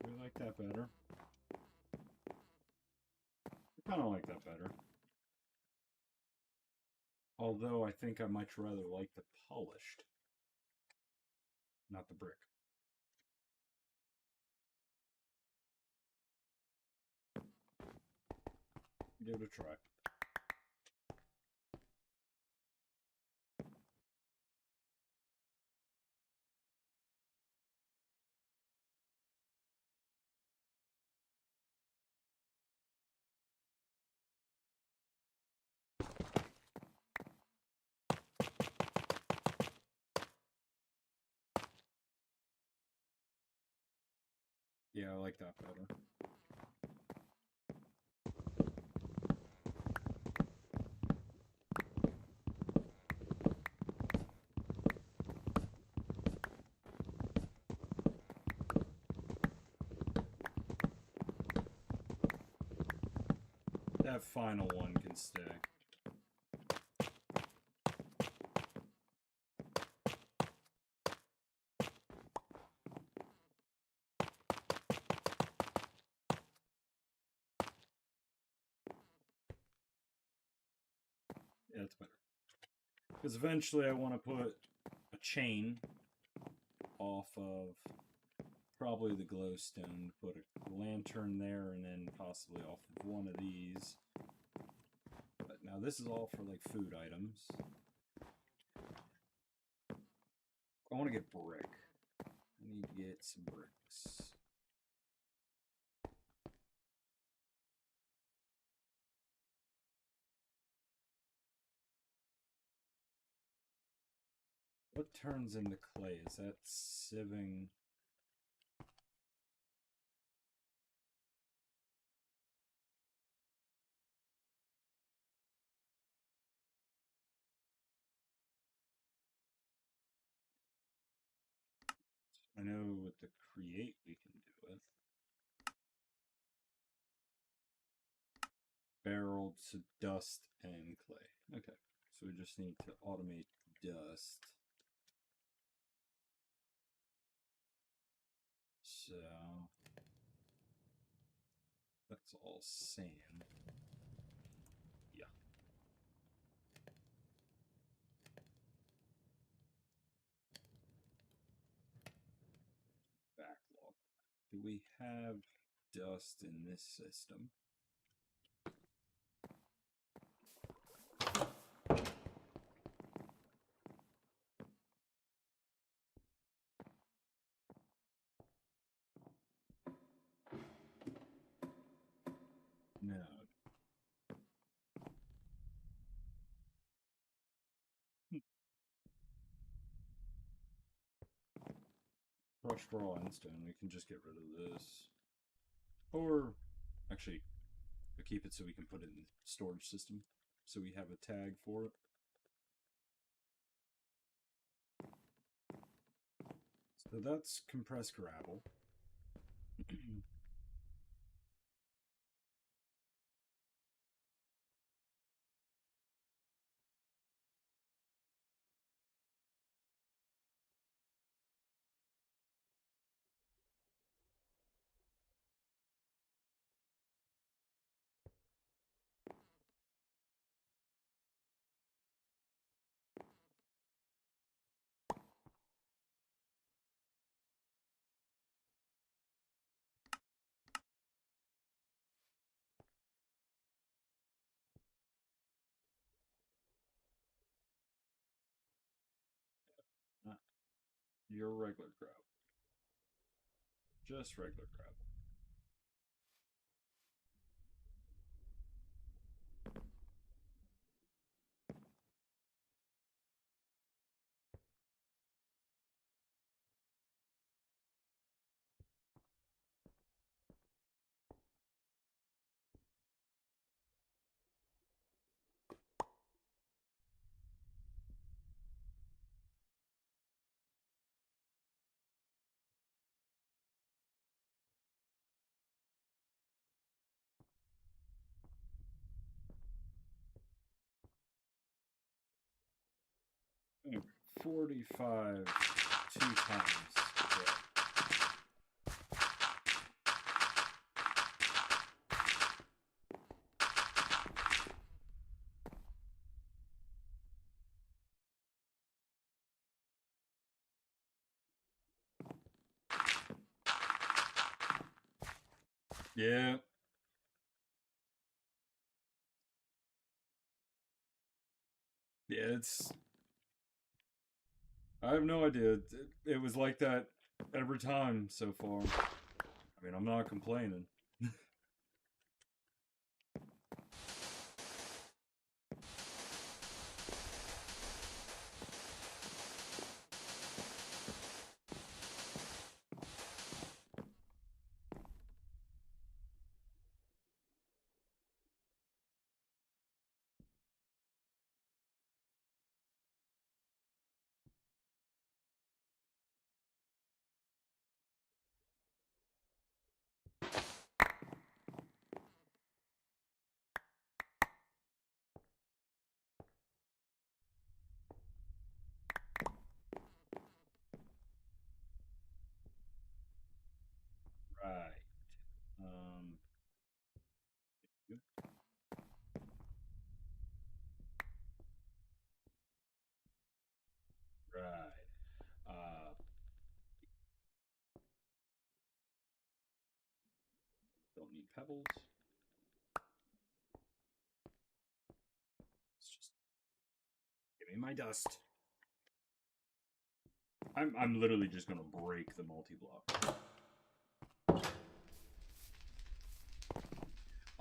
I like that better. I kind of like that better. Although I think I much rather like the polished, not the brick. Give it a try. Yeah, I like that better. That final one can stay. Yeah, it's better. Because eventually I want to put a chain off of probably the glowstone, put a lantern there, and then possibly off of one of these. But now this is all for like food items. I want to get brick. I need to get some bricks. What turns into clay? Is that sieving? I know with the create we can do it. Barreled to dust and clay. Okay, so we just need to automate dust. So that's all sand. Yeah. Backlog. Do we have dust in this system? No. Crushed raw endstone, we can just get rid of this. Or, actually, we keep it so we can put it in the storage system. So we have a tag for it. So that's compressed gravel. Your regular gravel. Just regular gravel. Okay, 45 two times. Yeah. Yeah, it's. I have no idea. It was like that every time so far. I mean, I'm not complaining. Right. Um. Right. Don't need pebbles. Let's just give me my dust. I'm literally just gonna break the multi-block.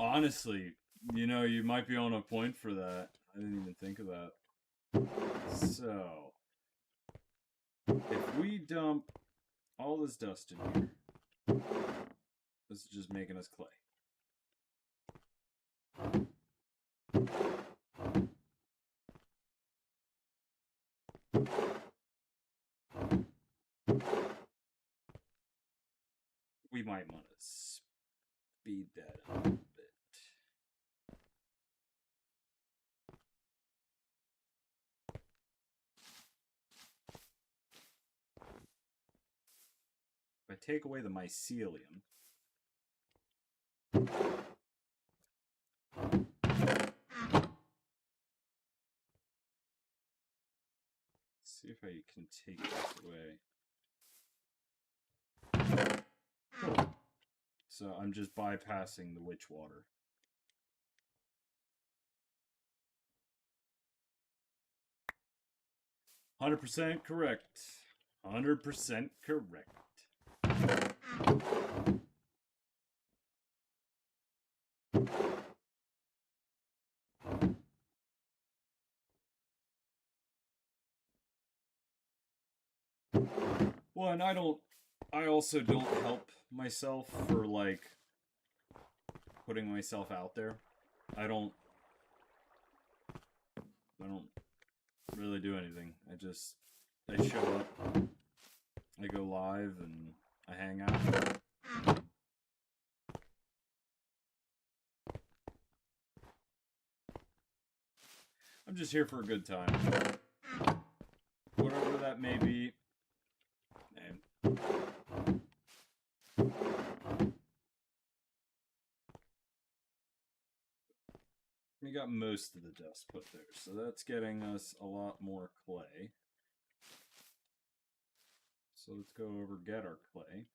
Honestly, you might be on a point for that. I didn't even think of that. So, if we dump all this dust in here, this is just making us clay. We might want to speed that up a bit. If I take away the mycelium, see if I can take this away. So I'm just bypassing the witch water. 100% correct. 100% correct. Well, and I also don't help myself for, like, putting myself out there. I don't really do anything. I show up, I go live and I hang out. I'm just here for a good time. Whatever that may be. And we got most of the dust put there, so that's getting us a lot more clay. So let's go over get our clay.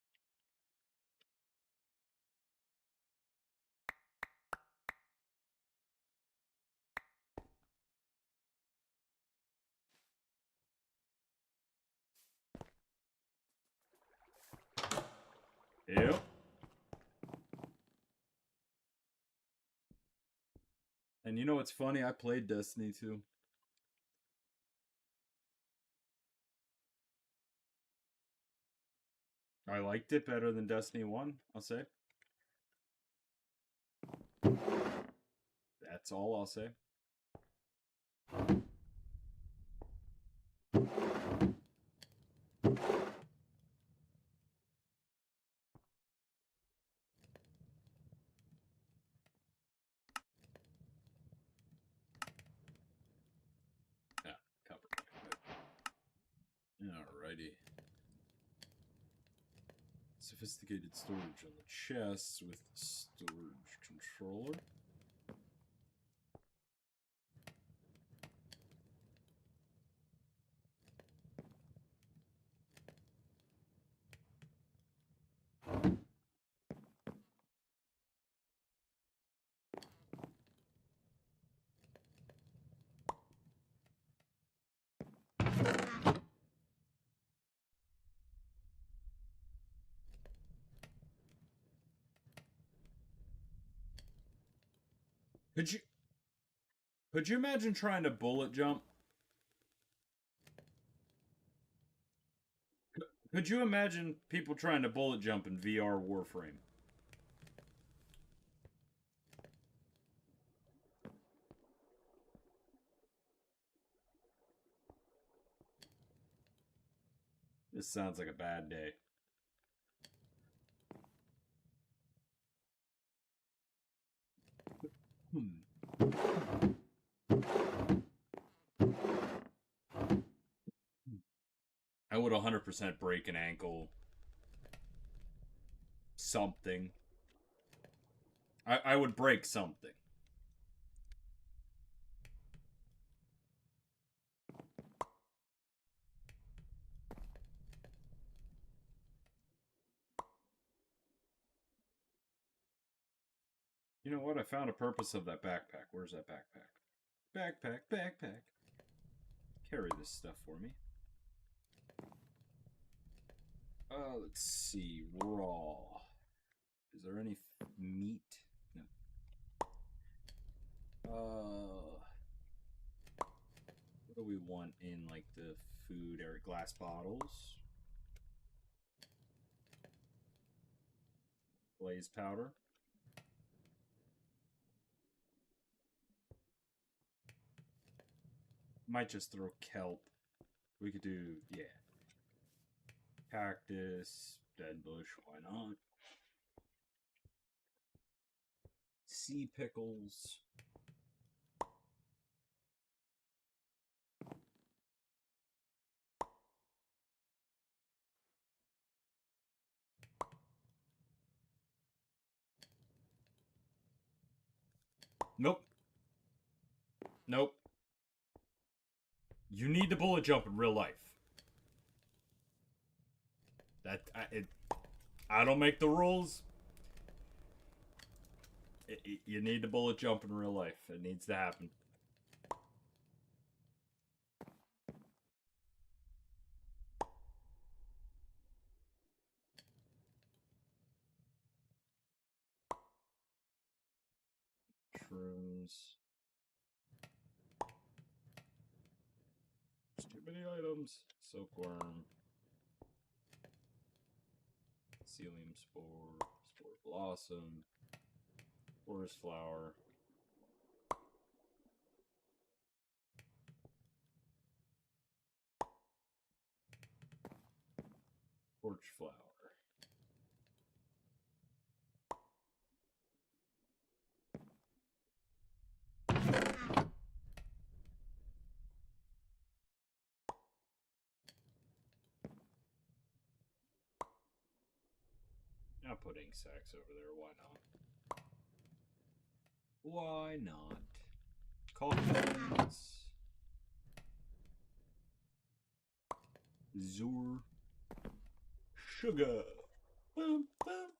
Yep. And you know what's funny? I played Destiny 2. I liked it better than Destiny 1, I'll say. That's all I'll say. Yeah, copper. Alrighty. Sophisticated storage on the chest with the storage controller. Could you imagine trying to bullet jump? Could you imagine people trying to bullet jump in VR Warframe? This sounds like a bad day. I would 100% break an ankle. Something. I would break something. You know what? I found a purpose of that backpack. Where's that backpack? Backpack, backpack. Carry this stuff for me. Let's see. Raw. Is there any meat? No. What do we want in like the food area? Glass bottles. Blaze powder. Might just throw kelp. We could do, yeah. Cactus, dead bush, why not? Sea pickles. Nope. Nope. You need to bullet jump in real life. I don't make the rules. You need to bullet jump in real life. It needs to happen. Shrooms. There's too many items. Silkworm. Psyllium spore. Spore blossom. Forest flower. Torch flower. I'll put ink sacks over there. Why not? Why not? Coffins. Zur. Sugar. Bum, bum.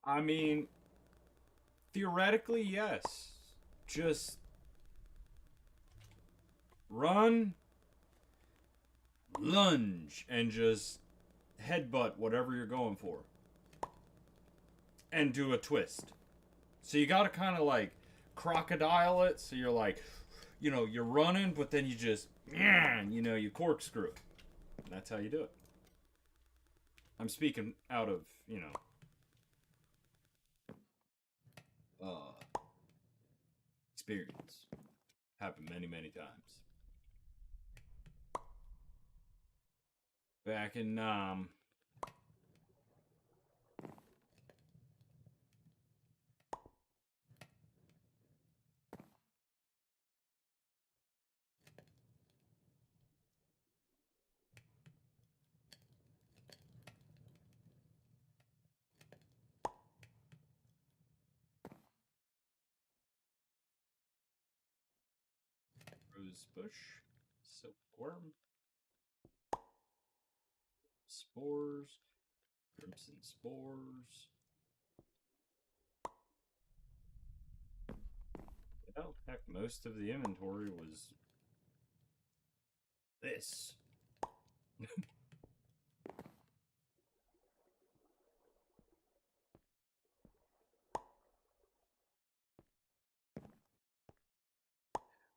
I mean, theoretically, yes. Just run, lunge, and just headbutt whatever you're going for. And do a twist. So you gotta kind of like crocodile it. So you're like, you're running, but then you just, you corkscrew. And that's how you do it. I'm speaking out of, experience. Happened many, many times. Back in, Rosebush, silkworm, spores, crimson spores. Well, heck, most of the inventory was this.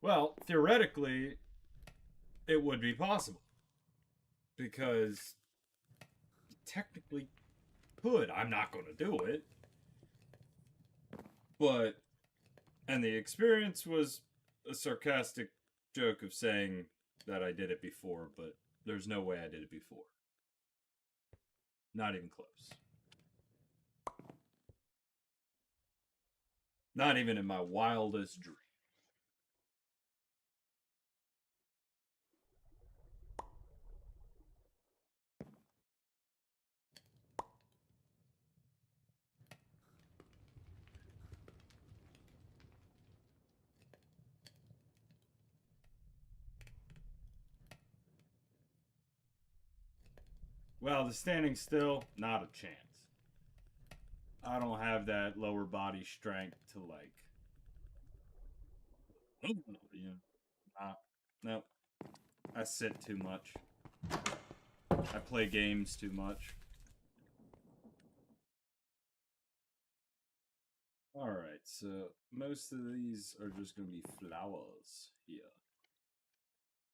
Well, theoretically, it would be possible. Because technically could. I'm not going to do it. But, and the experience was a sarcastic joke of saying that I did it before, but there's no way I did it before. Not even close. Not even in my wildest dream. Well, the standing still, not a chance. I don't have that lower body strength to like. No. I sit too much. I play games too much. Alright, so most of these are just going to be flowers here.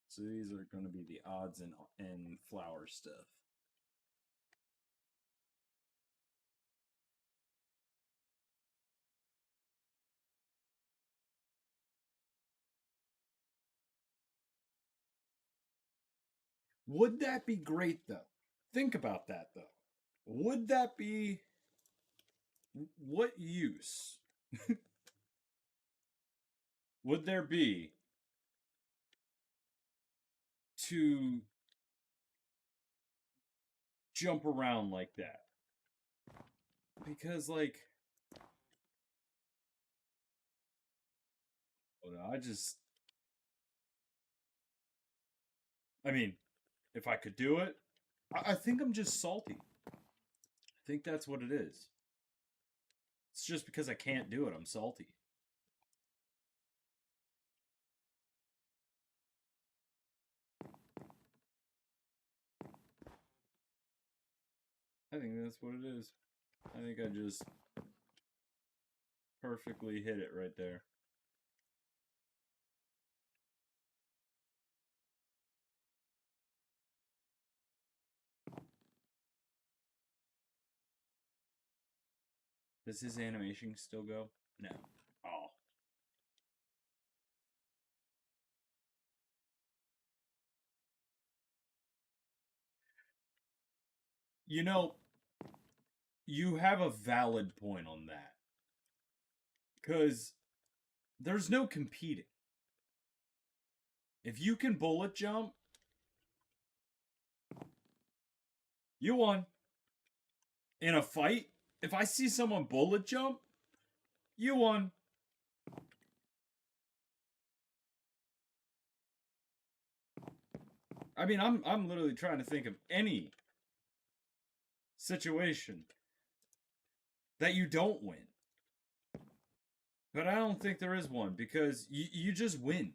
So these are going to be the odds and flower stuff. Would that be great, though? Think about that, though. Would that be... What use would there be to jump around like that? Because, like... I mean, if I could do it, I think I'm just salty. I think that's what it is. It's just because I can't do it, I'm salty. I think that's what it is. I think I just perfectly hit it right there. Does his animation still go? No. Oh. You know, you have a valid point on that. Because there's no competing. If you can bullet jump, you won. In a fight, if I see someone bullet jump, you won. I mean, I'm literally trying to think of any situation that you don't win. But I don't think there is one because you just win.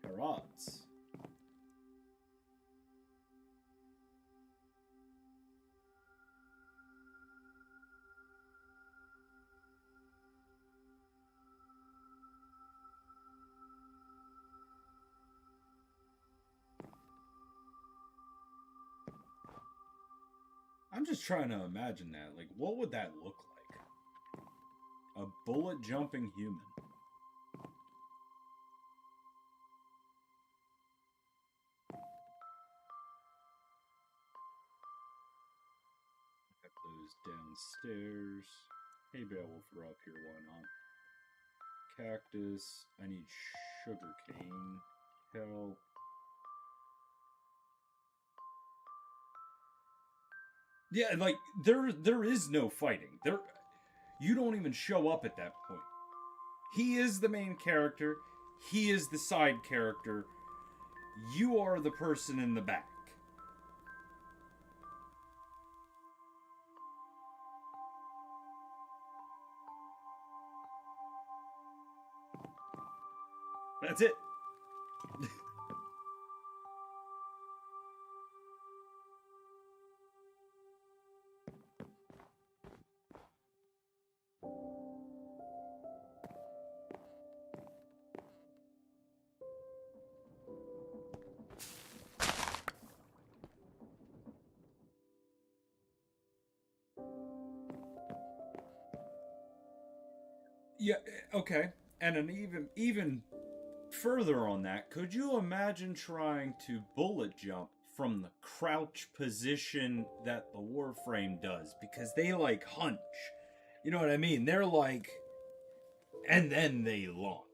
Carrots. I'm just trying to imagine that. Like, what would that look like? A bullet jumping human. Got those downstairs. Hay bale will throw up here, why not? Cactus. I need sugar cane. Hell. Yeah, like there is no fighting. You don't even show up at that point. He is the main character. He is the side character. You are the person in the back. That's it. Yeah, okay. And an even further on that, could you imagine trying to bullet jump from the crouch position that the Warframe does? Because they like hunch. You know what I mean? They're like, and then they launch.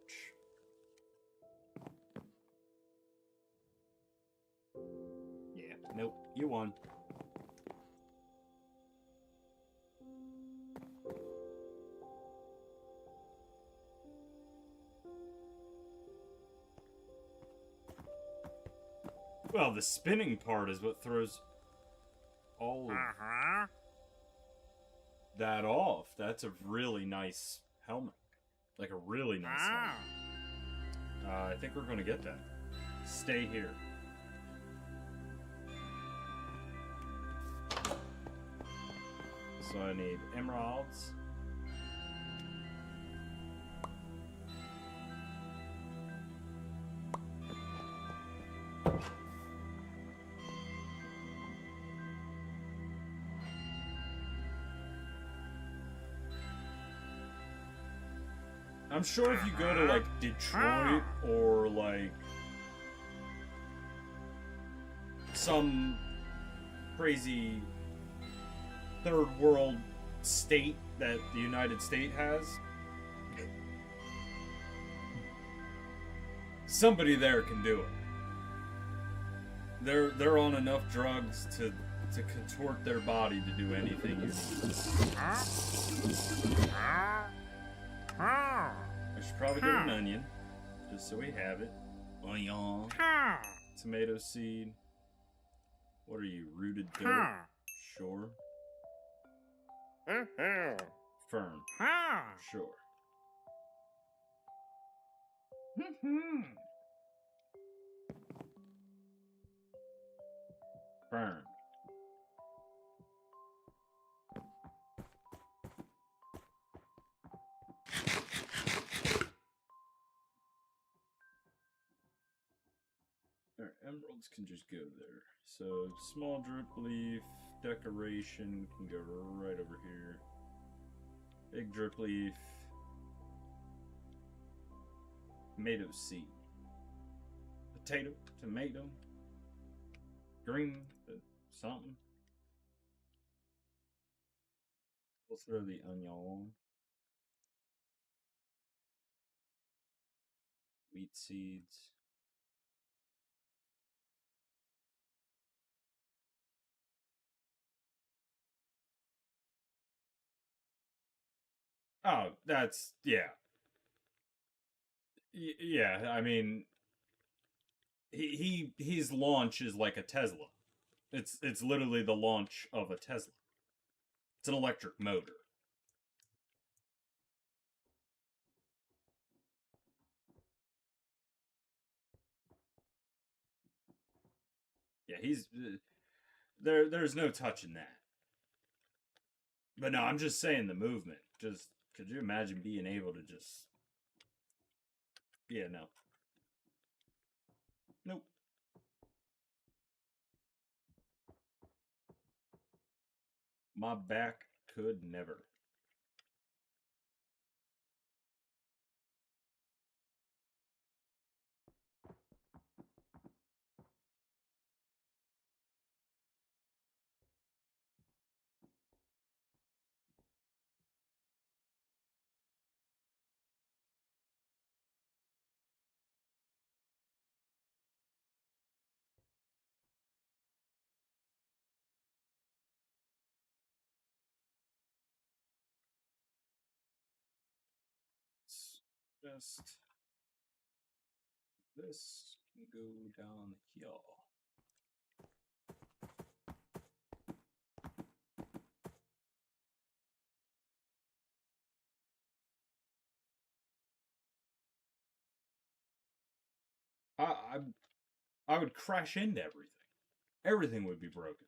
Yeah, nope, you won. Well, the spinning part is what throws all of that off. That's a really nice helmet. Like a really nice helmet. I think we're going to get that. Stay here. So I need emeralds. I'm sure if you go to like Detroit or like some crazy third world state that the United States has, somebody there can do it. They're on enough drugs to contort their body to do anything you need. I should probably get an onion, just so we have it. Onion. Tomato seed. What are you, rooted dirt? Sure. Fern. Sure. Fern. Alright, emeralds can just go there. So, small drip leaf, decoration can go right over here. Big drip leaf. Tomato seed. Potato. Tomato. Green. Something. We'll throw the onion. Wheat seeds. Oh, that's yeah. Yeah, I mean, his launch is like a Tesla. It's literally the launch of a Tesla. It's an electric motor. Yeah, he's there's no touching that. But no, I'm just saying the movement. Just could you imagine being able to just yeah, no. Nope. My back could never. It's just this can go down here. I, I I would crash into everything. Everything would be broken.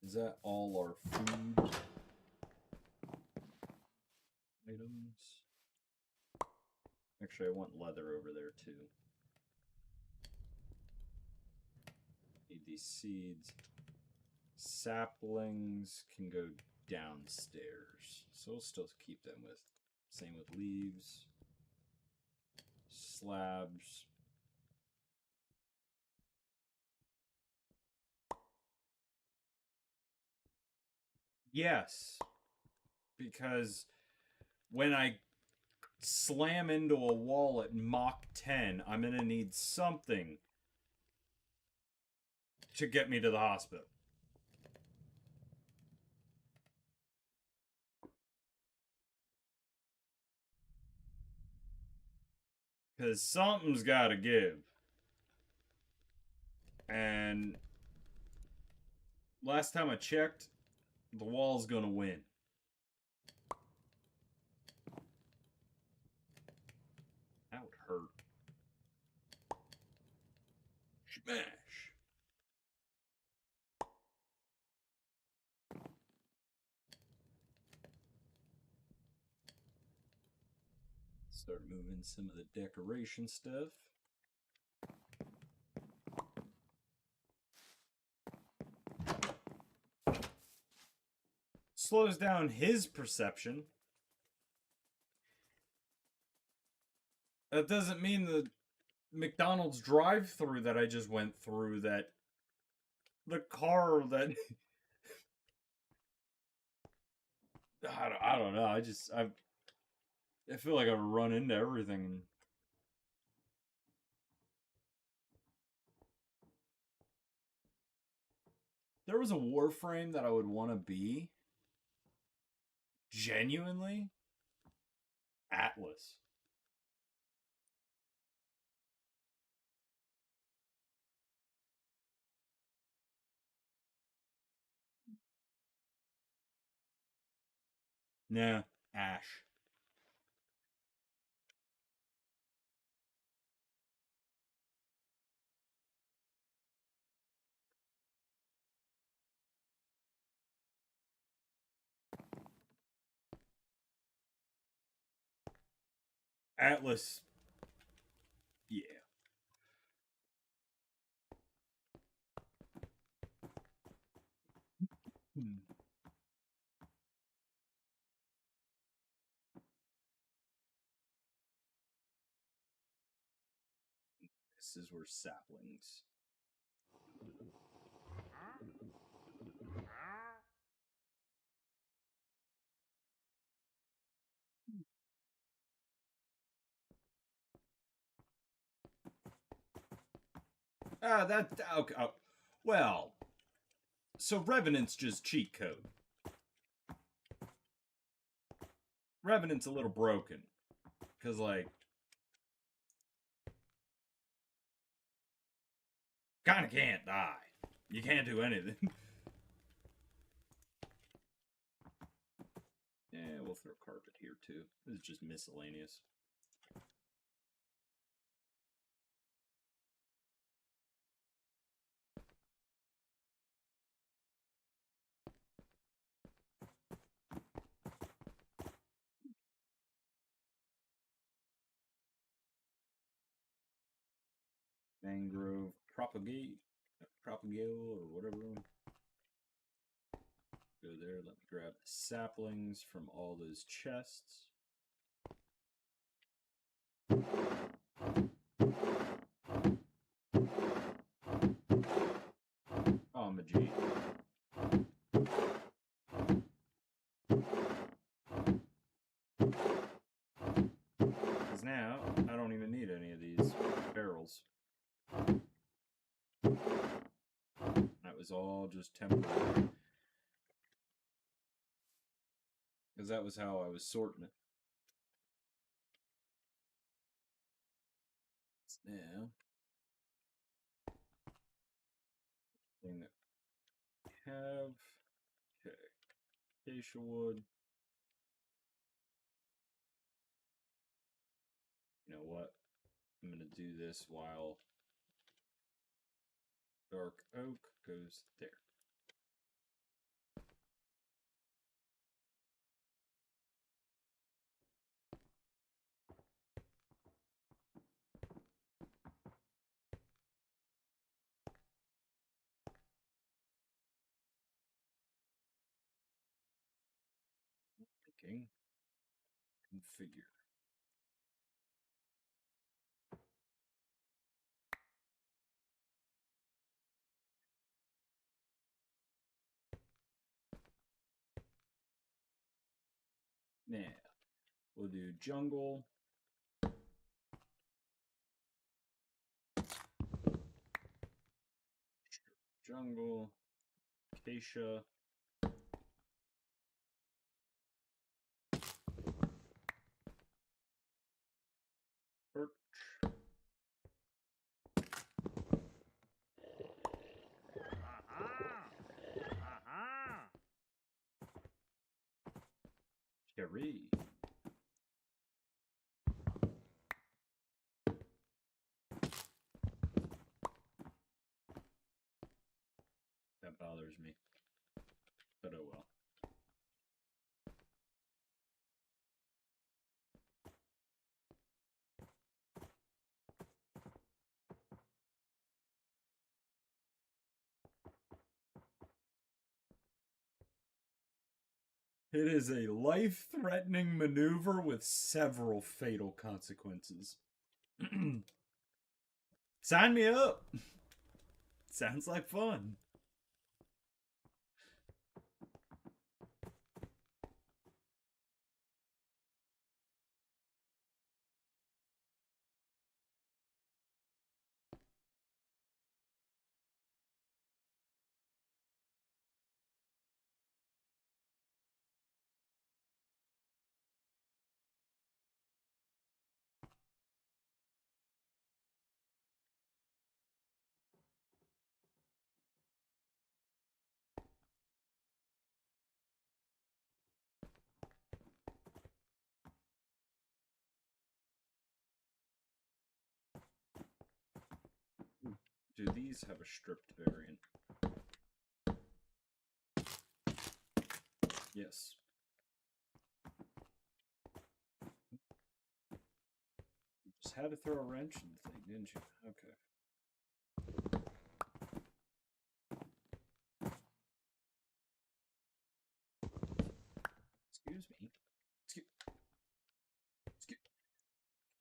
Is that all our food items? Actually, I want leather over there too. Need these seeds. Saplings can go downstairs, so we'll still keep them with. Same with leaves. Slabs. Yes, because when I slam into a wall at Mach 10, I'm going to need something to get me to the hospital. Because something's got to give. And last time I checked, the wall's going to win. That would hurt. Smash! Start moving some of the decoration stuff. Slows down his perception. That doesn't mean the McDonald's drive-through that I just went through that the car that I don't know. I feel like I've run into everything. There was a Warframe that I would want to be genuinely Atlas. Nah, Ash. Atlas This is where saplings. That okay. Well, so Revenant's just cheat code. Revenant's a little broken because, like, kind of can't die. You can't do anything. Yeah, we'll throw carpet here too. This is just miscellaneous. Mangrove propagate, or whatever. Go there. Let me grab the saplings from all those chests. Oh, Majid. Because now I don't even need any of these barrels. That was all just temporary. Because that was how I was sorting it. Now, thing that we have. Okay. Acacia wood. You know what? I'm going to do this while dark oak goes there. Thinking. Configure. Now, we'll do jungle. Jungle. Acacia. Birch. Cherry. That bothers me. But oh well. It is a life-threatening maneuver with several fatal consequences. Sign me up! Sounds like fun. Do these have a stripped variant? Yes. You just had to throw a wrench in the thing, didn't you? Okay.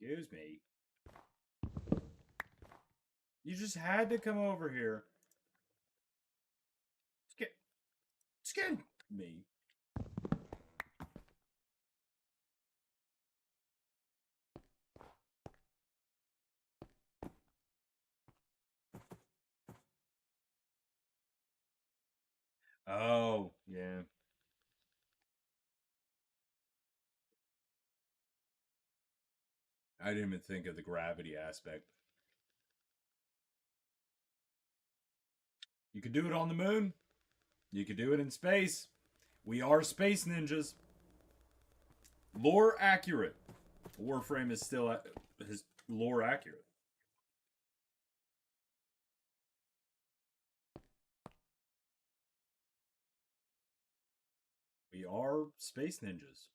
Excuse me. You just had to come over here. Skin me. Oh, yeah. I didn't even think of the gravity aspect. You could do it on the moon. You could do it in space. We are space ninjas. Lore accurate. Warframe is still his lore accurate. We are space ninjas.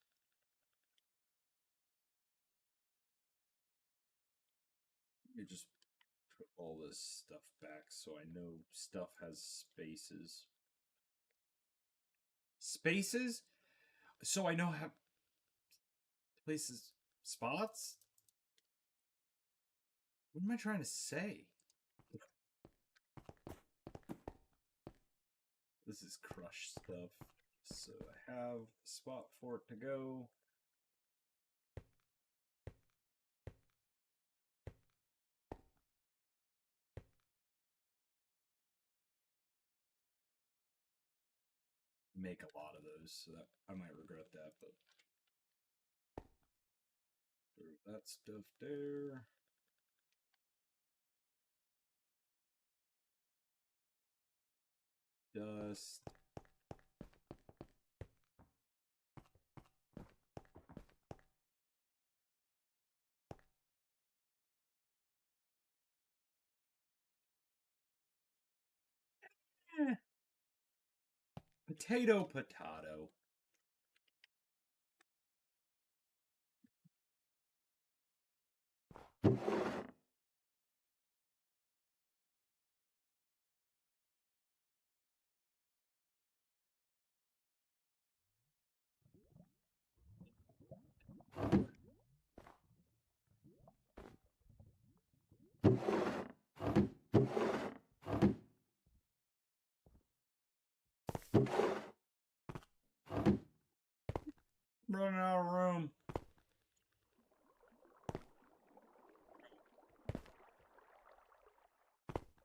Let me just put all this stuff back so I know stuff has spaces. Spaces? So I know how places spots? What am I trying to say? This is crush stuff. So I have a spot for it to go. Make a lot of those, so that I might regret that, but throw that stuff there. Dust. Potato, potato. Running out of room.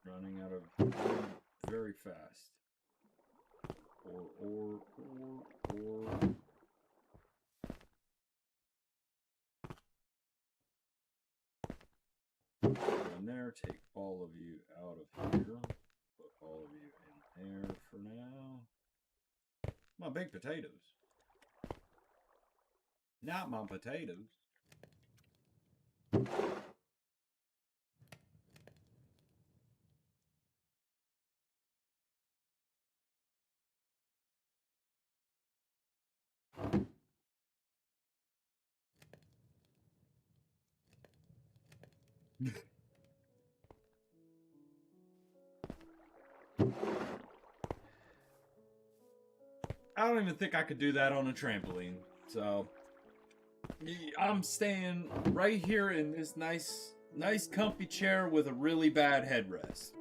Running out of room very fast. Or. Go in there, take all of you out of here. Put all of you in there for now. My big potatoes. Not my potatoes. I don't even think I could do that on a trampoline. So I'm staying right here in this nice comfy chair with a really bad headrest.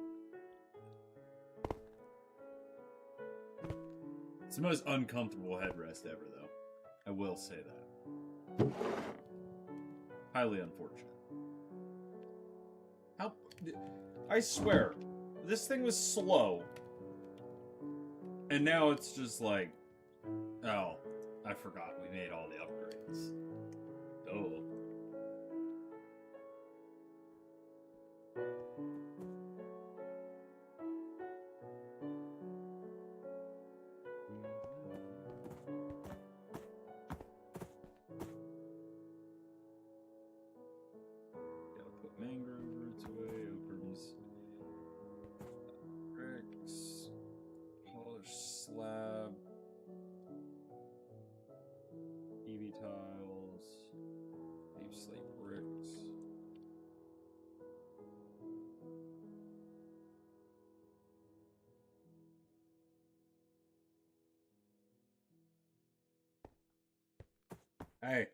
It's the most uncomfortable headrest ever, though. I will say that. Highly unfortunate. How? I swear, this thing was slow. And now it's just like, oh, I forgot we made all the upgrades. Oh. Gotta put mangrove roots away, oakums, bricks, polished slab, EV tiles, deep slate bricks. Hey.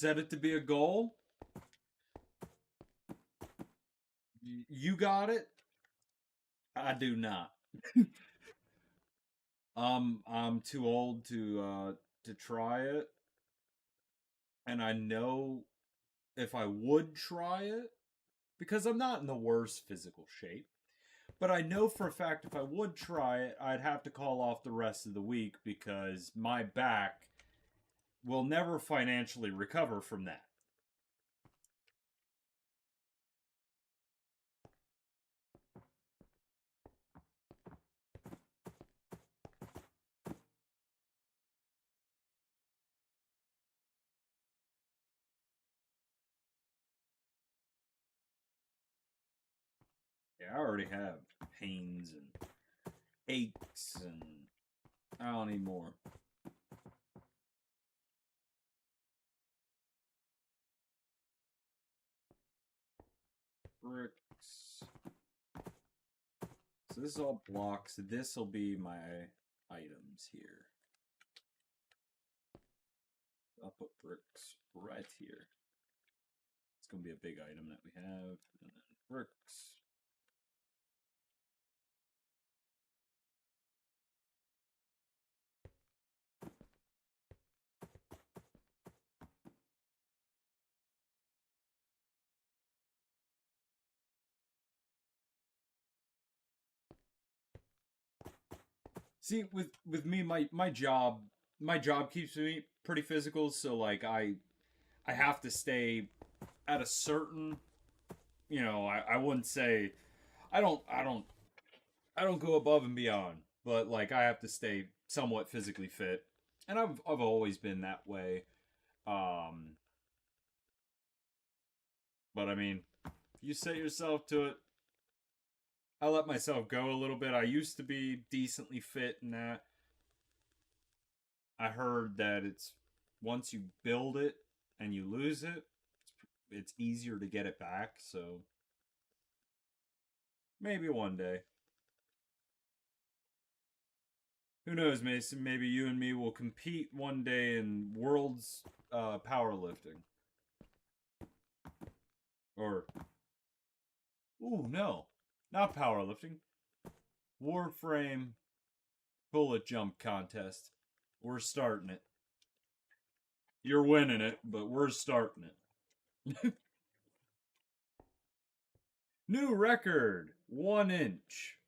set it to be a goal. You got it. I do not. I'm too old to try it, and I know if I would try it because I'm not in the worst physical shape. But I know for a fact if I would try it, I'd have to call off the rest of the week because my back will never financially recover from that. Yeah, I already have pains and aches, and I don't need more. Bricks. So this is all blocks. This will be my items here. I'll put bricks right here. It's going to be a big item that we have. And then bricks. See, with me, my job keeps me pretty physical. So like I have to stay at a certain, I wouldn't say I don't go above and beyond, but like I have to stay somewhat physically fit, and I've always been that way. Um, but I mean, you set yourself to it. I let myself go a little bit. I used to be decently fit in that. I heard that it's once you build it and you lose it, it's easier to get it back. So maybe one day. Who knows, Mason? Maybe you and me will compete one day in world's powerlifting. Or, ooh, no, not powerlifting. Warframe bullet jump contest. We're starting it. You're winning it, but we're starting it. New record, 1 inch.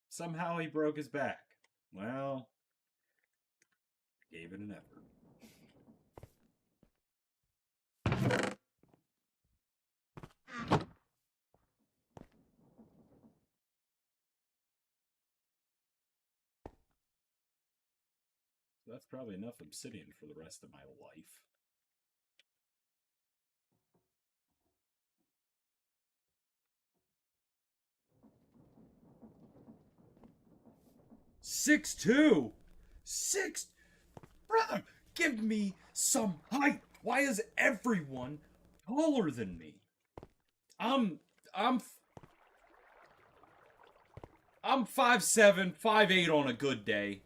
Somehow he broke his back. Well, gave it an effort. So that's probably enough obsidian for the rest of my life. Six two, six, brother. Give me some height. Why is everyone taller than me? I'm I'm I'm 5'7", 5'8" on a good day.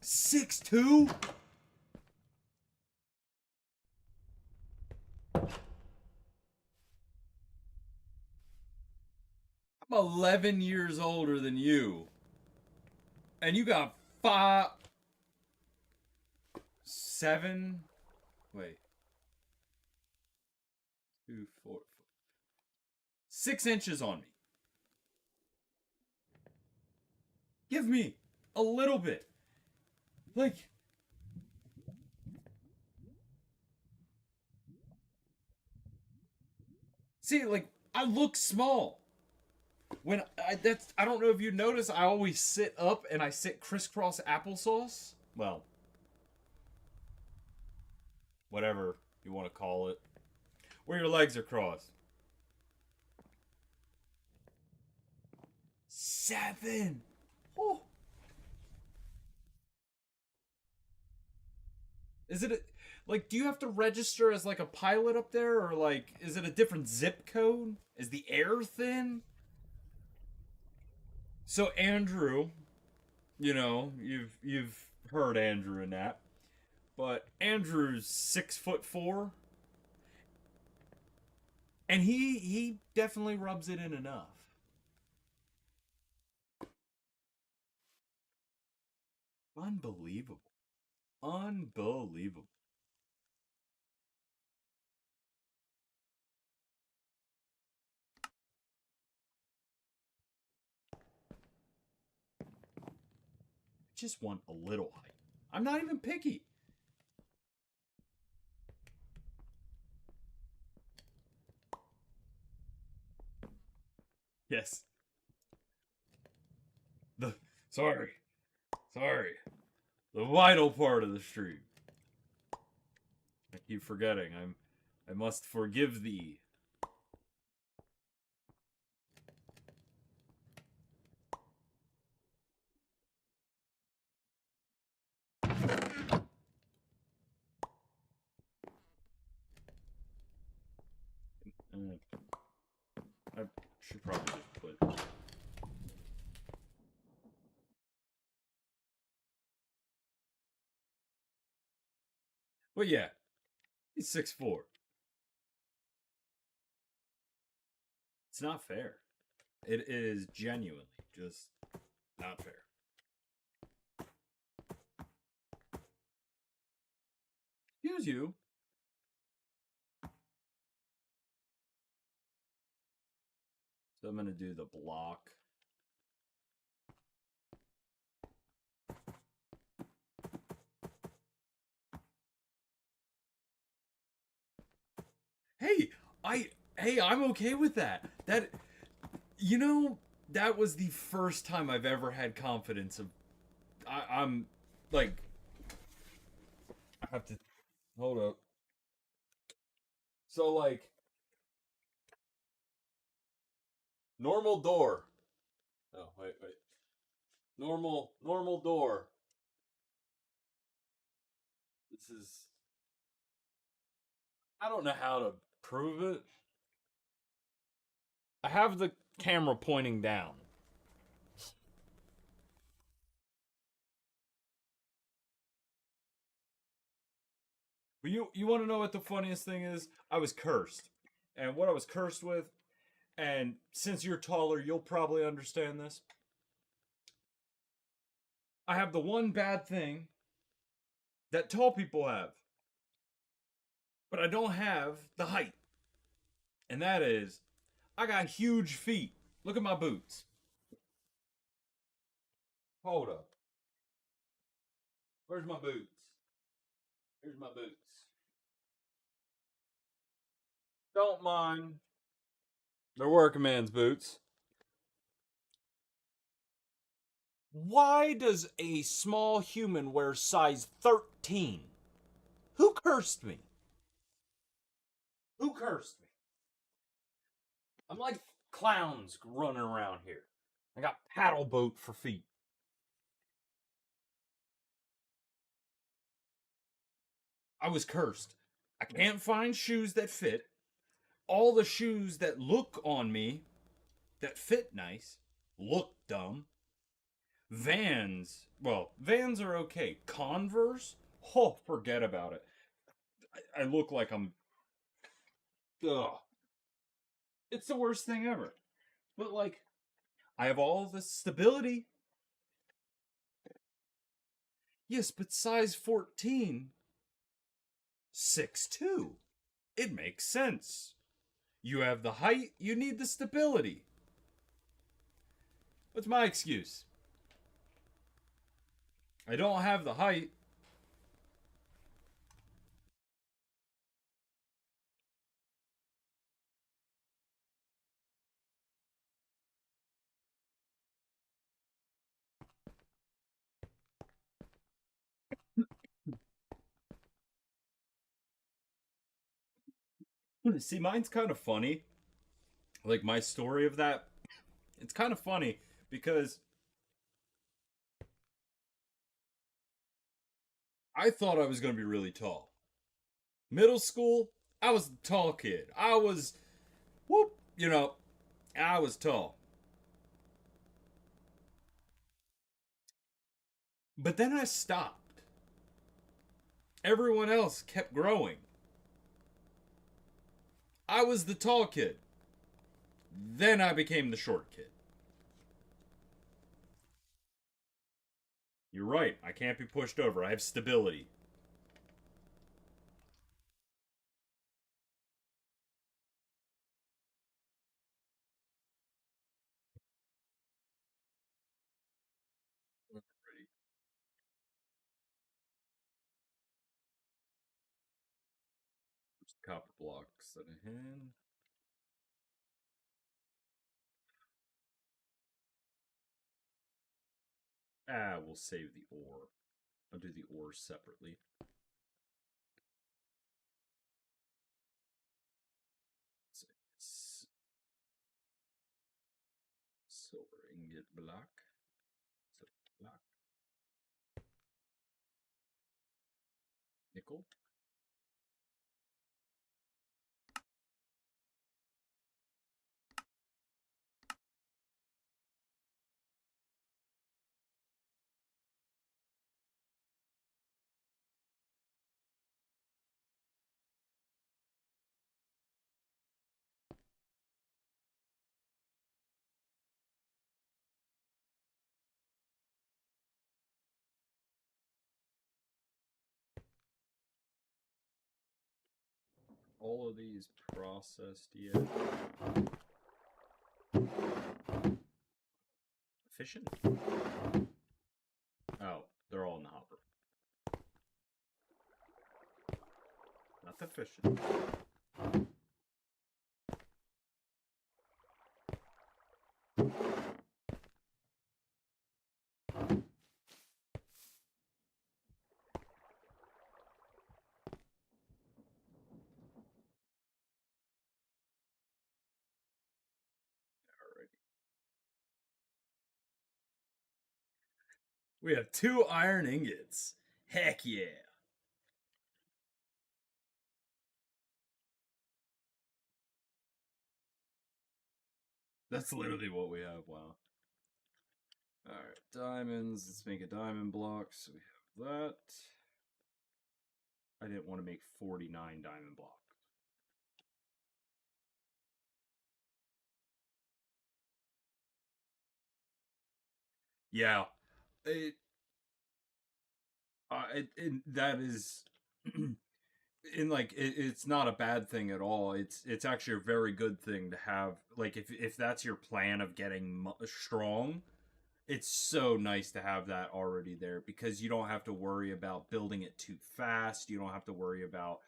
6'2"? I'm 11 years older than you. And you got 7, wait, 2, 4, 6 inches on me. Give me a little bit. Like, see, like, I look small. I don't know if you notice, I always sit up and I sit crisscross applesauce. Well, whatever you want to call it. Where your legs are crossed. 7. Oh. Is it like, do you have to register as like a pilot up there, or like is it a different zip code? Is the air thin? So Andrew, you've heard Andrew and that. but Andrew's 6'4", and he definitely rubs it in enough. Unbelievable. Unbelievable. I just want a little height. I'm not even picky. Yes. The sorry. Sorry. The vital part of the stream. I keep forgetting. I must forgive thee. I should probably just put. But yeah, he's 6'4". It's not fair. It is genuinely just not fair. Here's you. So I'm gonna do the block. Hey, I'm okay with that. You know, that was the first time I've ever had confidence of. I'm like, I have to hold up. So like, normal door. Oh wait. Normal door. This is. I don't know how to prove it. I have the camera pointing down. But you want to know what the funniest thing is? I was cursed. And what I was cursed with, and since you're taller, you'll probably understand this. I have the one bad thing that tall people have, but I don't have the height. And that is, I got huge feet. Look at my boots. Hold up. Where's my boots? Here's my boots. Don't mind. They're working man's boots. Why does a small human wear size 13? Who cursed me? Who cursed me? I'm like clowns running around here. I got paddle boat for feet. I was cursed. I can't find shoes that fit. All the shoes that look on me that fit nice look dumb. Vans are okay. Converse, oh, forget about it. I look like I'm. Ugh. It's the worst thing ever. But like, I have all this stability. Yes, but size 14, 6'2". It makes sense. You have the height, you need the stability. What's my excuse? I don't have the height. See, mine's kind of funny. Like my story of that, it's kind of funny because I thought I was going to be really tall. Middle school, I was a tall kid. I was, whoop, I was tall. But then I stopped. Everyone else kept growing. I was the tall kid. Then I became the short kid. You're right. I can't be pushed over. I have stability. Ready. Copper blocks that I hand. We'll save the ore. I'll do the ores separately. Silver ingot block. Silver block. Nickel. All of these processed yet? Efficient? Oh, they're all in the hopper. Not efficient. Alrighty. We have 2 iron ingots. Heck yeah. That's literally what we have. Wow. Alright, diamonds. Let's make a diamond block. So we have that. I didn't want to make 49 diamond blocks. Yeah. That is in like it's not a bad thing at all. It's actually a very good thing to have. Like if that's your plan of getting strong, it's so nice to have that already there because you don't have to worry about building it too fast. You don't have to worry about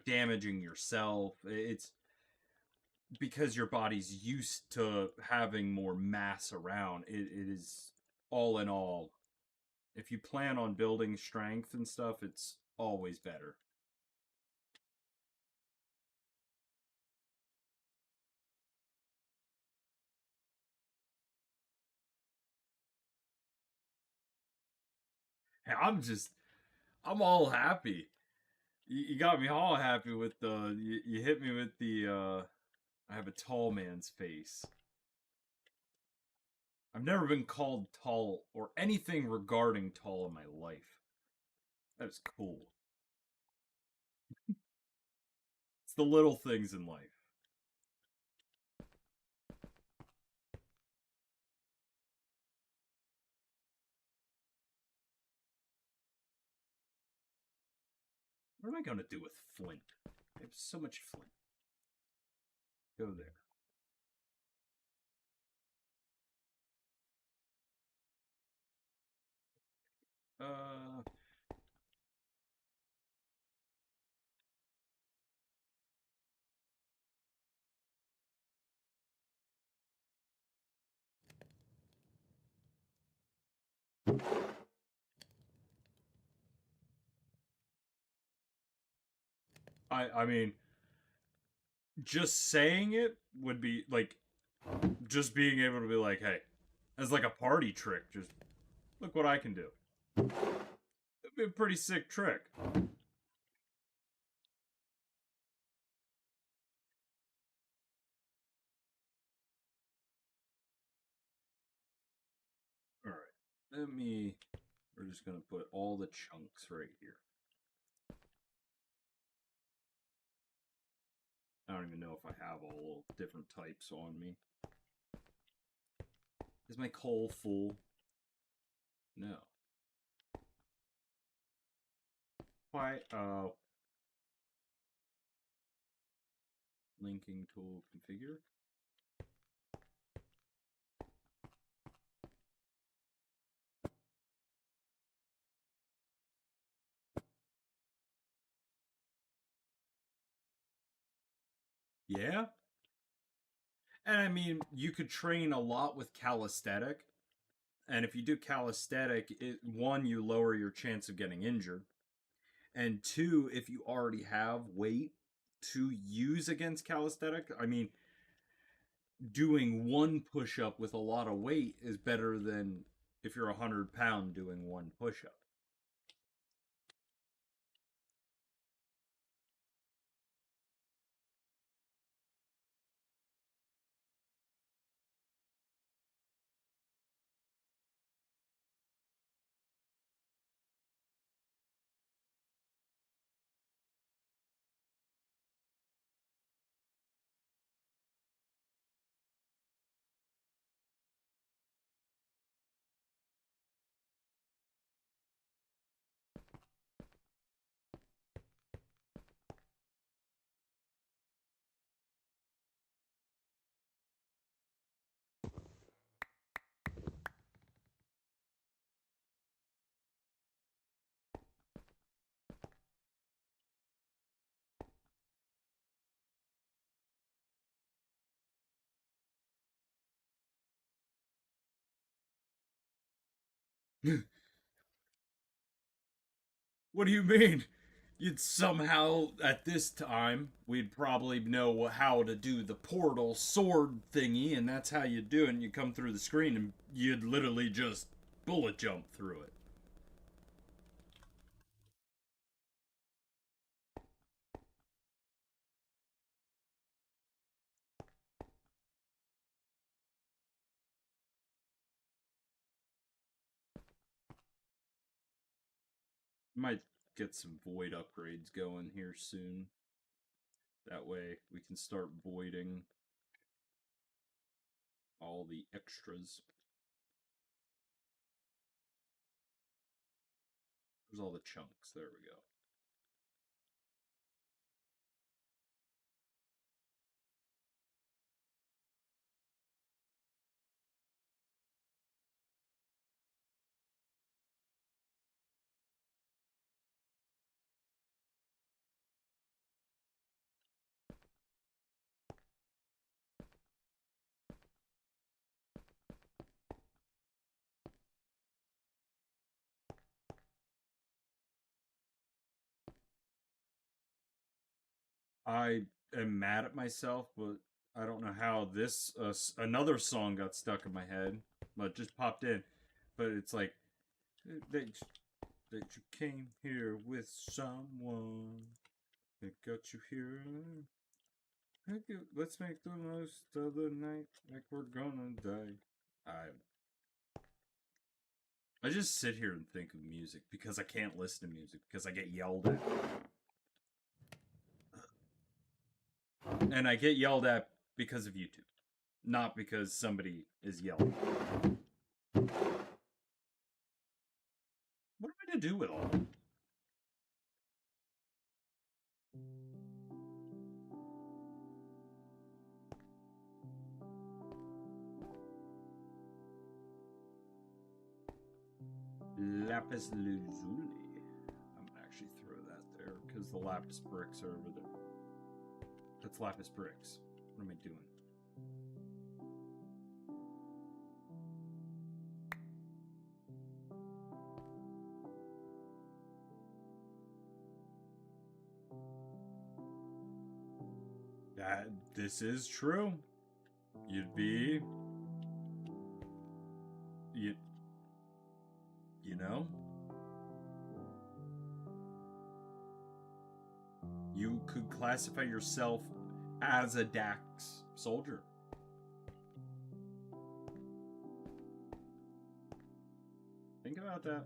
damaging yourself. It's because your body's used to having more mass around. It is all in all. If you plan on building strength and stuff, it's always better. Hey, I'm all happy. You got me all happy with the. You hit me with the. I have a tall man's face. I've never been called tall or anything regarding tall in my life. That's cool. It's the little things in life. What am I going to do with flint? I have so much flint. Go there. Uh, I mean, just saying it would be like, just being able to be like, hey, as like a party trick, just look what I can do. It'd be a pretty sick trick. All right, let me. We're just gonna put all the chunks right here. don't even know if I have all different types on me. Is my coal full? No. Why? Linking tool configure. Yeah? And I mean, you could train a lot with calisthenic. And if you do calisthenic, one, you lower your chance of getting injured. And two, if you already have weight to use against calisthenic, I mean, doing one push up with a lot of weight is better than if you're 100-pound doing one push up. What do you mean? You'd somehow, at this time, we'd probably know how to do the portal sword thingy, and that's how you do it. And you come through the screen, and you'd literally just bullet jump through it. Might get some void upgrades going here soon. That way we can start voiding all the extras. There's all the chunks. There we go. I am mad at myself, but I don't know how this another song got stuck in my head, but just popped in. But it's like that that you came here with someone that got you here. Let's make the most of the night like we're gonna die. I just sit here and think of music because I can't listen to music because I get yelled at. And I get yelled at because of YouTube, not because somebody is yelling. What am I to do with all that? Lapis lazuli. I'm gonna actually throw that there because the lapis bricks are over there. That's lapis bricks. What am I doing? This is true. You'd be you know, you could classify yourself as a Dax soldier. Think about that.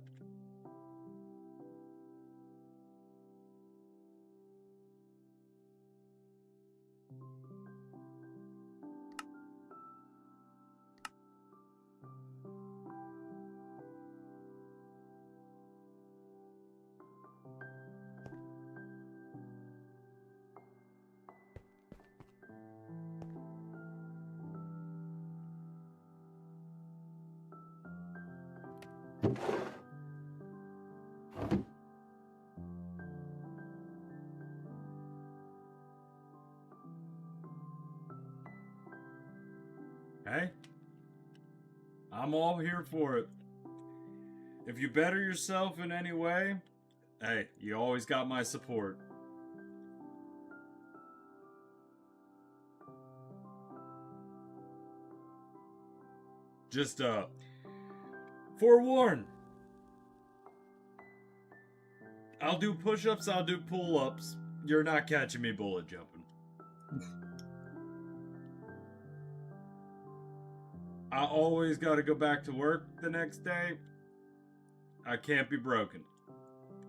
Hey, I'm all here for it. If you better yourself in any way, hey, you always got my support. Just, forewarn. I'll do push ups, I'll do pull ups. You're not catching me bullet jumping. I always gotta go back to work the next day. I can't be broken.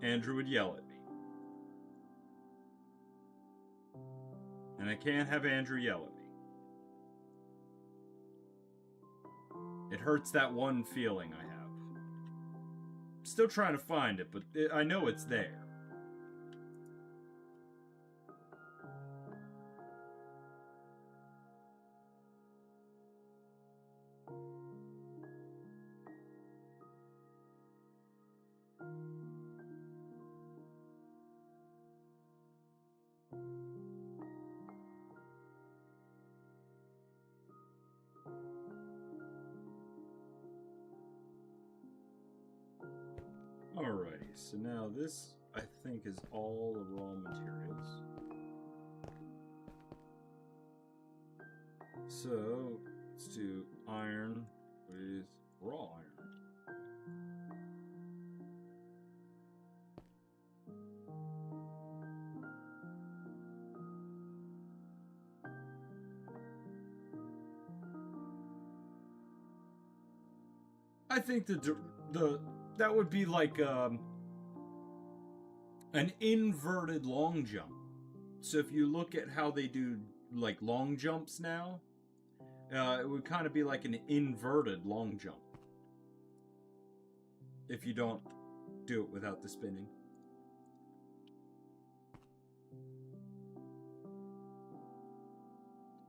Andrew would yell at me. And I can't have Andrew yell at me. It hurts that one feeling I have. Still trying to find it, but I know it's there. Alrighty, so now this, I think, is all the raw materials. So, let's do iron with raw iron. I think the that would be like an inverted long jump. So if you look at how they do like long jumps now, it would kind of be like an inverted long jump. If you don't do it without the spinning.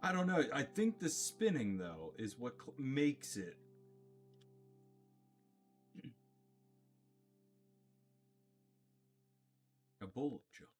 I don't know. I think the spinning though is what makes it a bullet jump.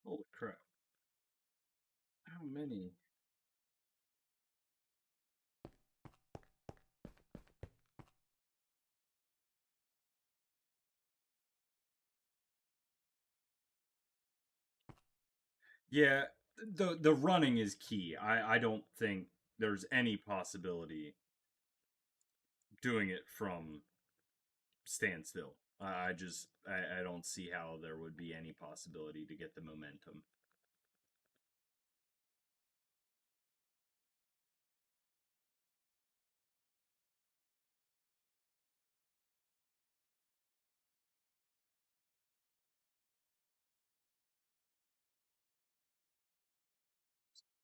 Holy crap. How many? Yeah, the running is key. I don't think there's any possibility doing it from standstill. I don't see how there would be any possibility to get the momentum.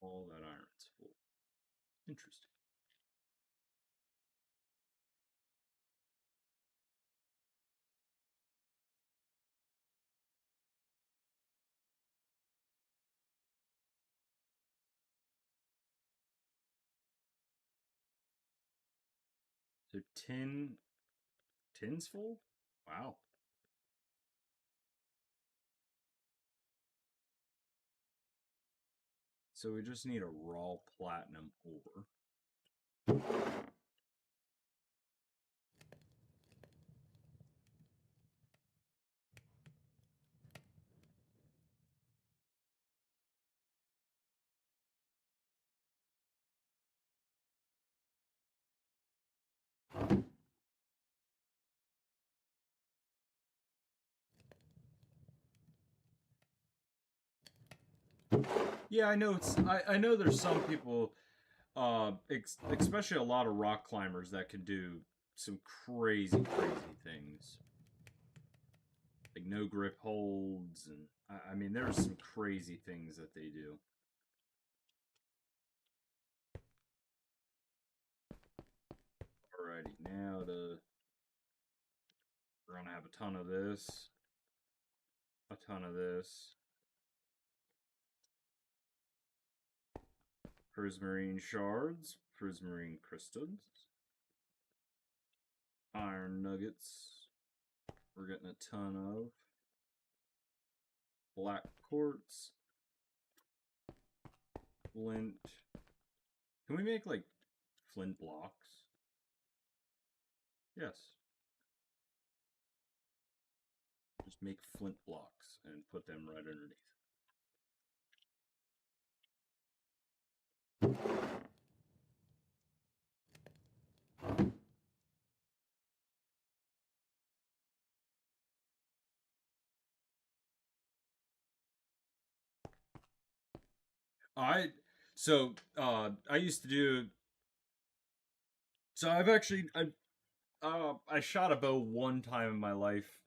All that iron's full. Interesting. So tins full? Wow. So we just need a raw platinum ore. Yeah, I know. I know. There's some people, especially a lot of rock climbers, that can do some crazy things, like no grip holds, and I mean, there's some crazy things that they do. Alrighty, now we're gonna have a ton of this, a ton of this. Prismarine shards, prismarine crystals, iron nuggets. We're getting a ton of black quartz, flint. Can we make like flint blocks? Yes. Just make flint blocks and put them right underneath. I I used to do so I've actually I shot a bow one time in my life.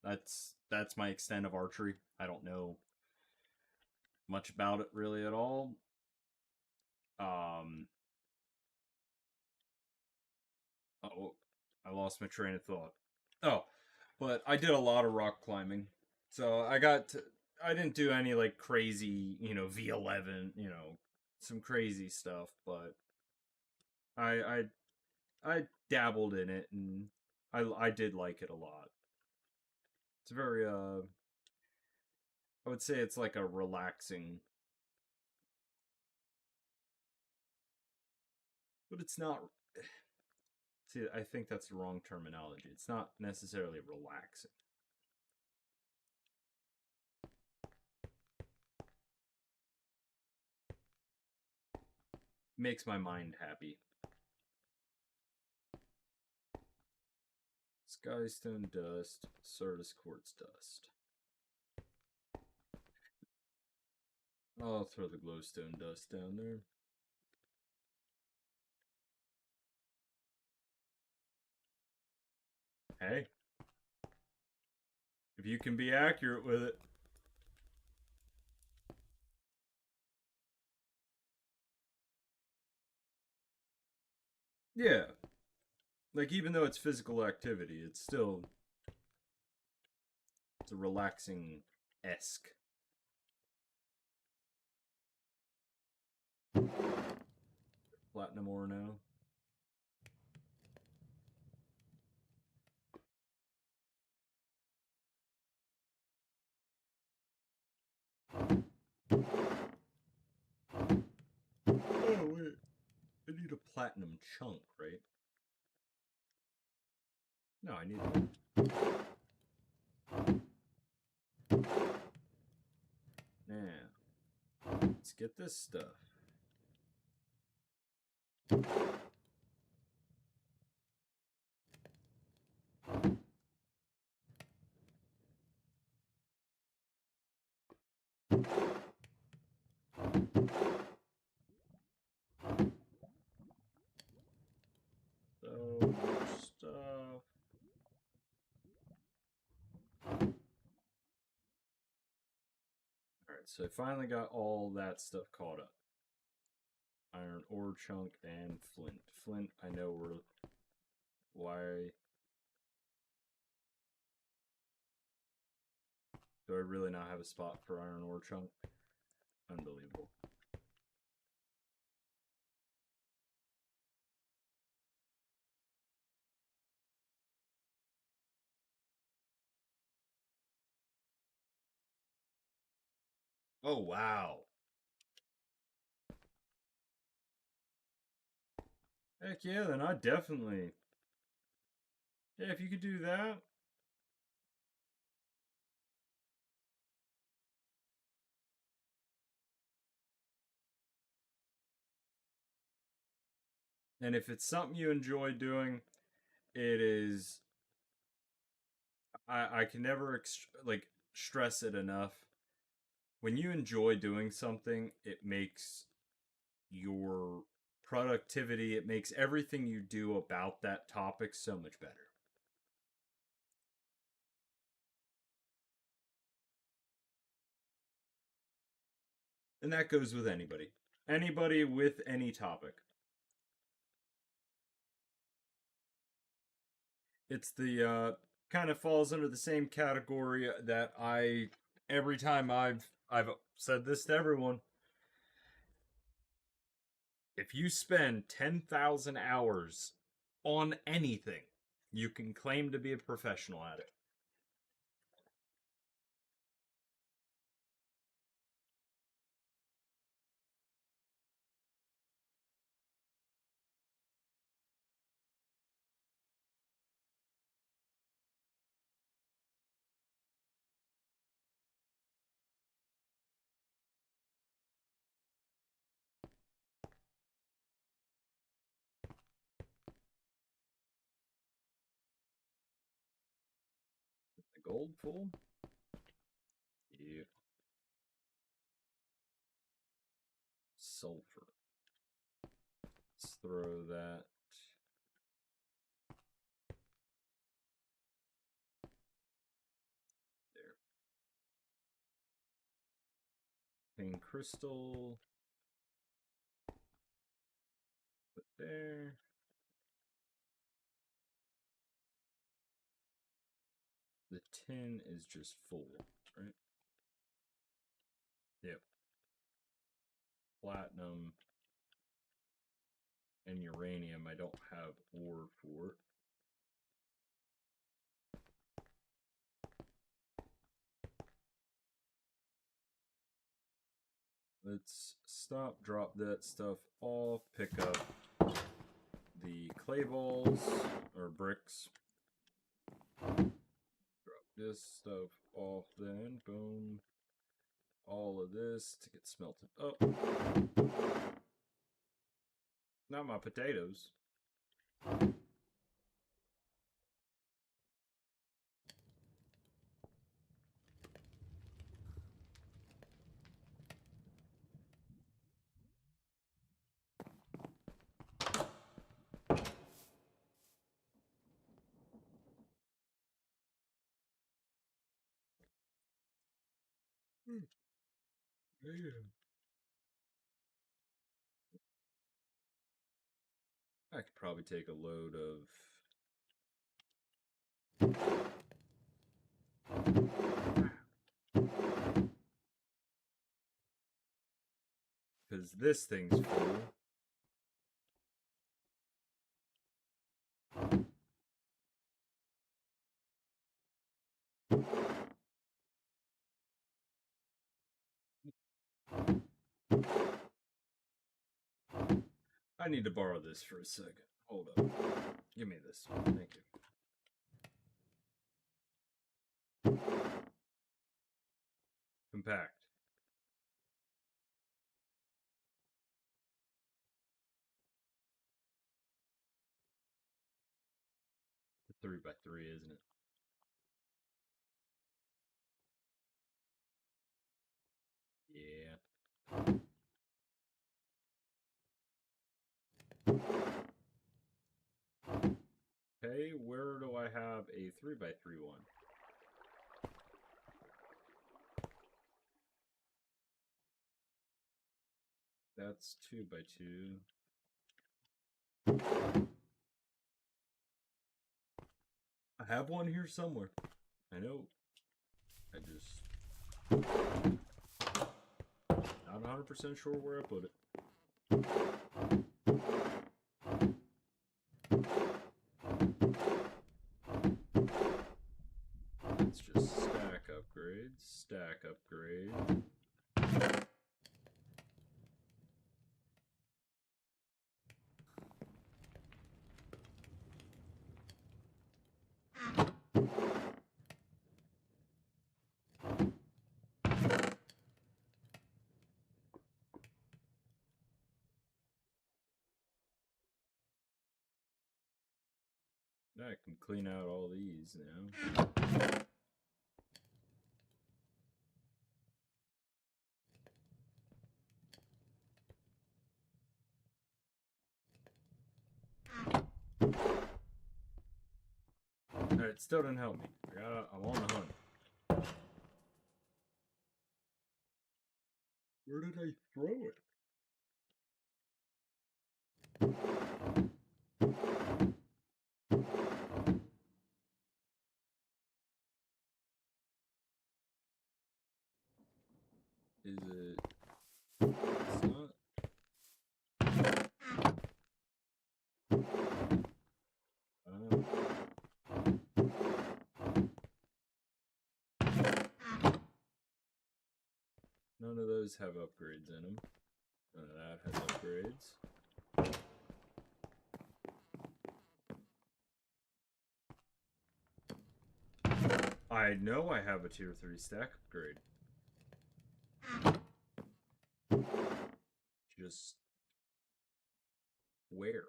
That's my extent of archery. I don't know much about it really at all. Um oh, I lost my train of thought. Oh, but I did a lot of rock climbing. So I didn't do any like crazy, V11, some crazy stuff, but I I dabbled in it and I did like it a lot. It's very I would say it's like a relaxing, but it's not. See, I think that's the wrong terminology. It's not necessarily relaxing. Makes my mind happy. Skystone dust, Certus quartz dust. I'll throw the glowstone dust down there. Hey, if you can be accurate with it. Yeah. Like, even though it's physical activity, it's a relaxing esque. Platinum ore now. Oh, wait. I need a platinum chunk, right? No, I need. Now, let's get this stuff. So much stuff. Alright, so I finally got all that stuff caught up. Iron ore chunk and flint. Flint, I know we're. Why. Do I really not have a spot for iron ore chunk? Unbelievable. Oh, wow. Heck yeah, then I definitely. Yeah, if you could do that. And if it's something you enjoy doing, it is. I can never stress it enough. When you enjoy doing something, it makes your productivity, it makes everything you do about that topic so much better. And that goes with anybody. Anybody with any topic. It's the kind of falls under the same category that I every time I've said this to everyone. If you spend 10,000 hours on anything, you can claim to be a professional at it. The gold full? Yeah. Sulfur. Let's throw that. There. Pink crystal. Put there. The tin is just full, right? Yep. Platinum and uranium. I don't have ore for it. Let's stop, drop that stuff off, pick up the clay balls or bricks. Drop this stuff off then, boom. All of this to get smelted up. Not my potatoes. Yeah. I could probably take a load of because this thing's full. I need to borrow this for a second. Hold up. Give me this. Thank you. Compact. The 3x3, isn't it? Yeah. Okay, where do I have a 3x3 one? That's 2x2. I have one here somewhere. I know. I just not 100% sure where I put it. Let's just stack upgrade, stack upgrade. I can clean out all these now. Alright, still didn't help me. I'm on the hunt. Where did I throw it? Is it? It's not. I don't know. None of those have upgrades in them. None of that has upgrades. I know I have a tier 3 stack upgrade. Just where?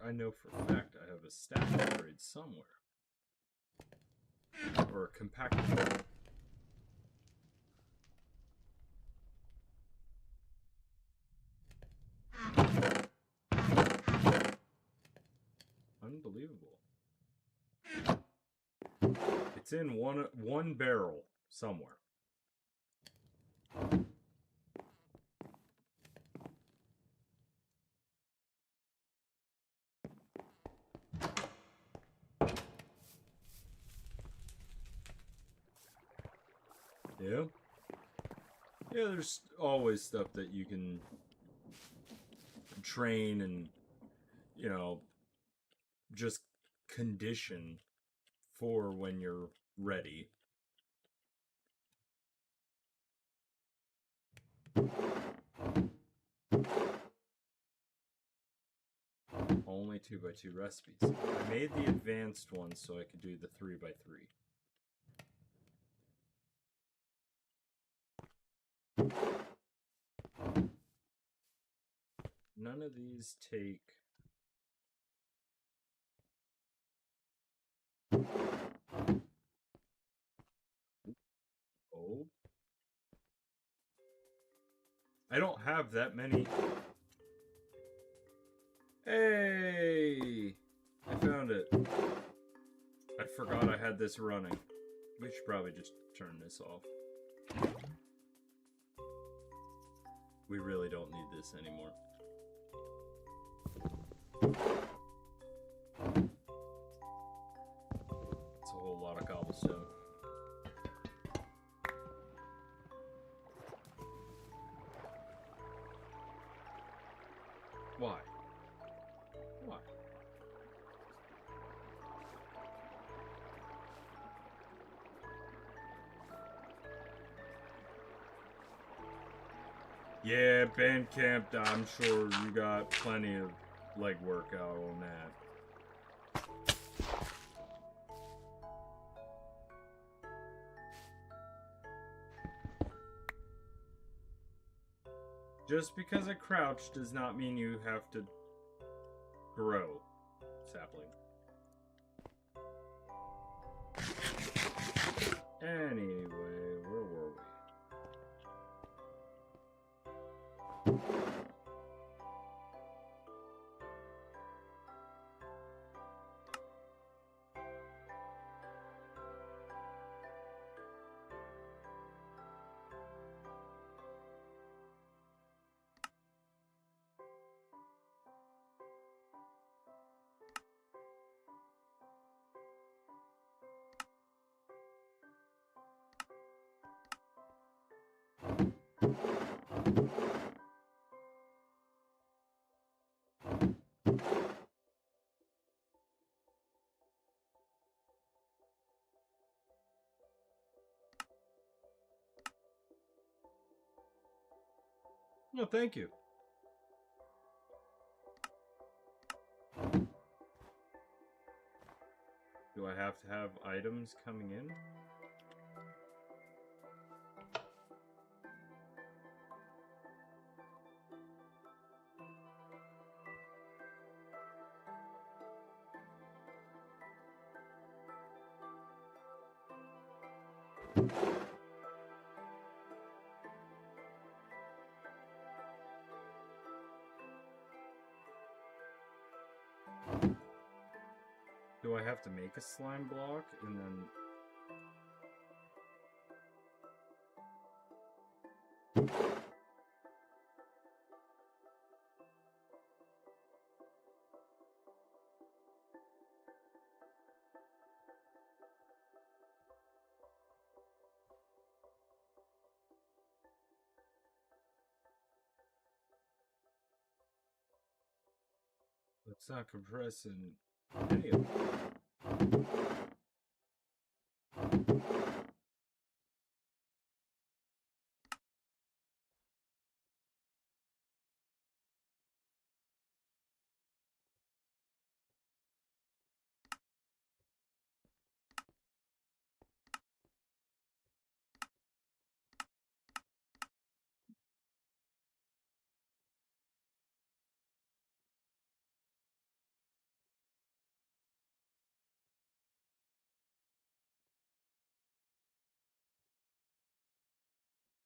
I know for a fact I have a stack upgrade somewhere. Or a compactor. Unbelievable. It's in one barrel somewhere. Yeah. Yeah, there's always stuff that you can train and, you know, just condition for when you're ready. Only 2x2 recipes. I made the advanced ones so I could do the 3x3. None of these take... Oh. I don't have that many... Hey! I found it. I forgot I had this running. We should probably just turn this off. We really don't need this anymore. It's a whole lot of cobblestone. Why? Why? Yeah, Bandcamp, I'm sure you got plenty of legwork out on that. Just because I crouch does not mean you have to grow, sapling. Anyway, where were we? No, thank you. Do I have to have items coming in? Do I have to make a slime block and then... It's not compressing any of them.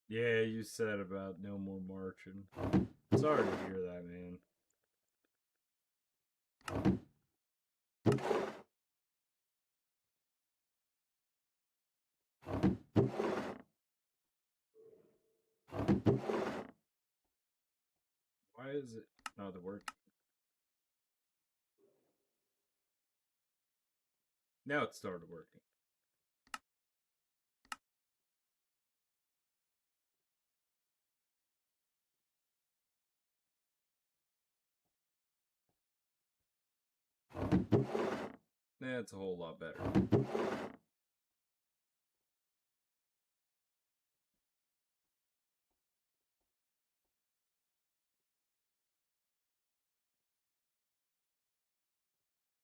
Yeah, you said about no more marching. Sorry to hear that, man. Why is it not working? Now it started working. That's a whole lot better.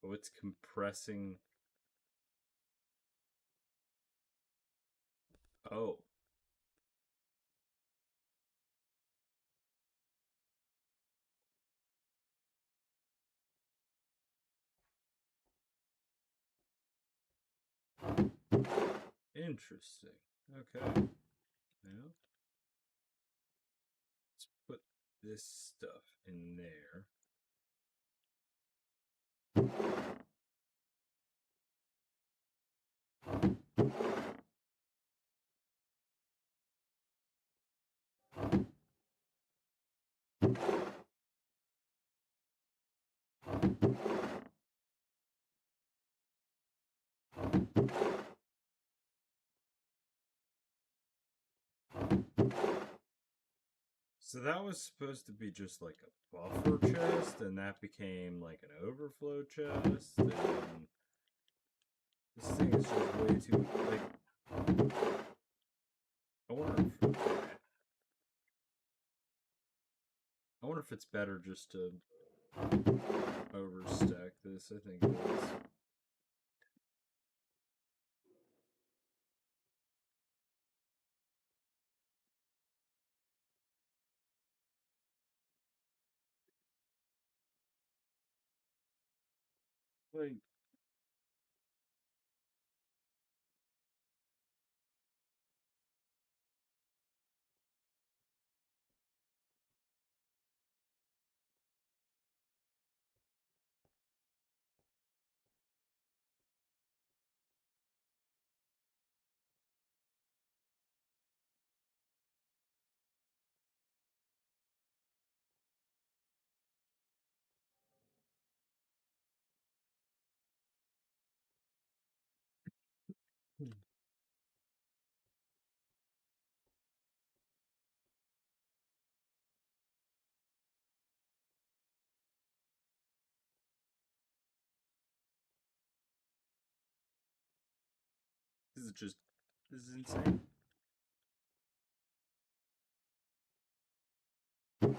Oh, it's compressing. Oh. Interesting. Okay. Now, let's put this stuff in there. So that was supposed to be just like a buffer chest, and that became like an overflow chest, and this thing is just way too, like, I wonder if it's better just to overstack this. I think it is. Like, this is just, this is insane. You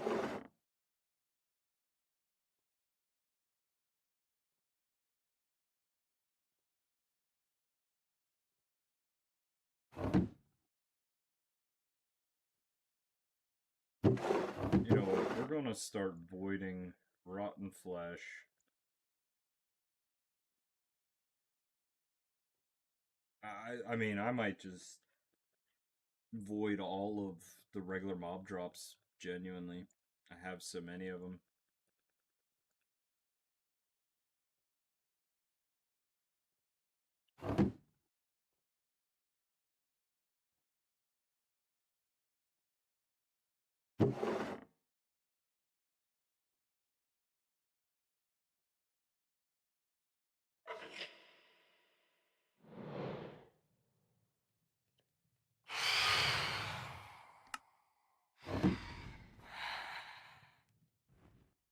know what? We're gonna start voiding rotten flesh. I mean, I might just void all of the regular mob drops. Genuinely, I have so many of them.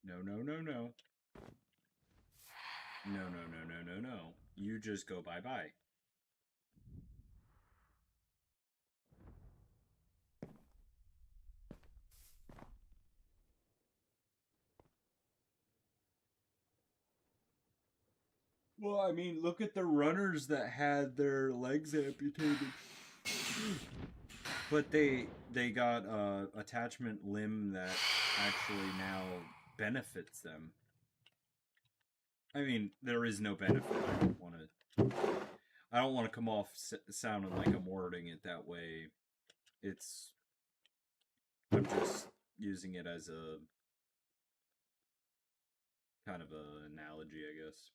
No, no, no, no. No, no, no, no, no, no. You just go bye bye. Well, I mean, look at the runners that had their legs amputated. But they got a attachment limb that actually now benefits them. I mean, there is no benefit. I don't want to come off sounding like I'm wording it that way. It's I'm just using it as a kind of a analogy, I guess.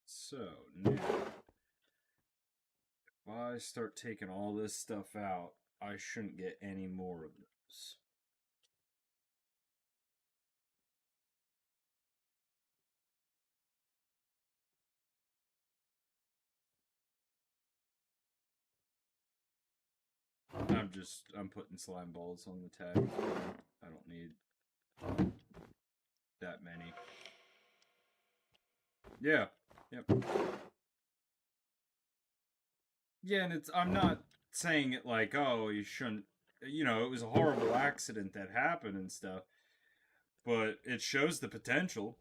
So now, if I start taking all this stuff out, I shouldn't get any more of those. I'm putting slime balls on the tag. I don't need that many. Yeah. Yep. Yeah, and I'm not saying it like, oh, you shouldn't, it was a horrible accident that happened and stuff, but it shows the potential.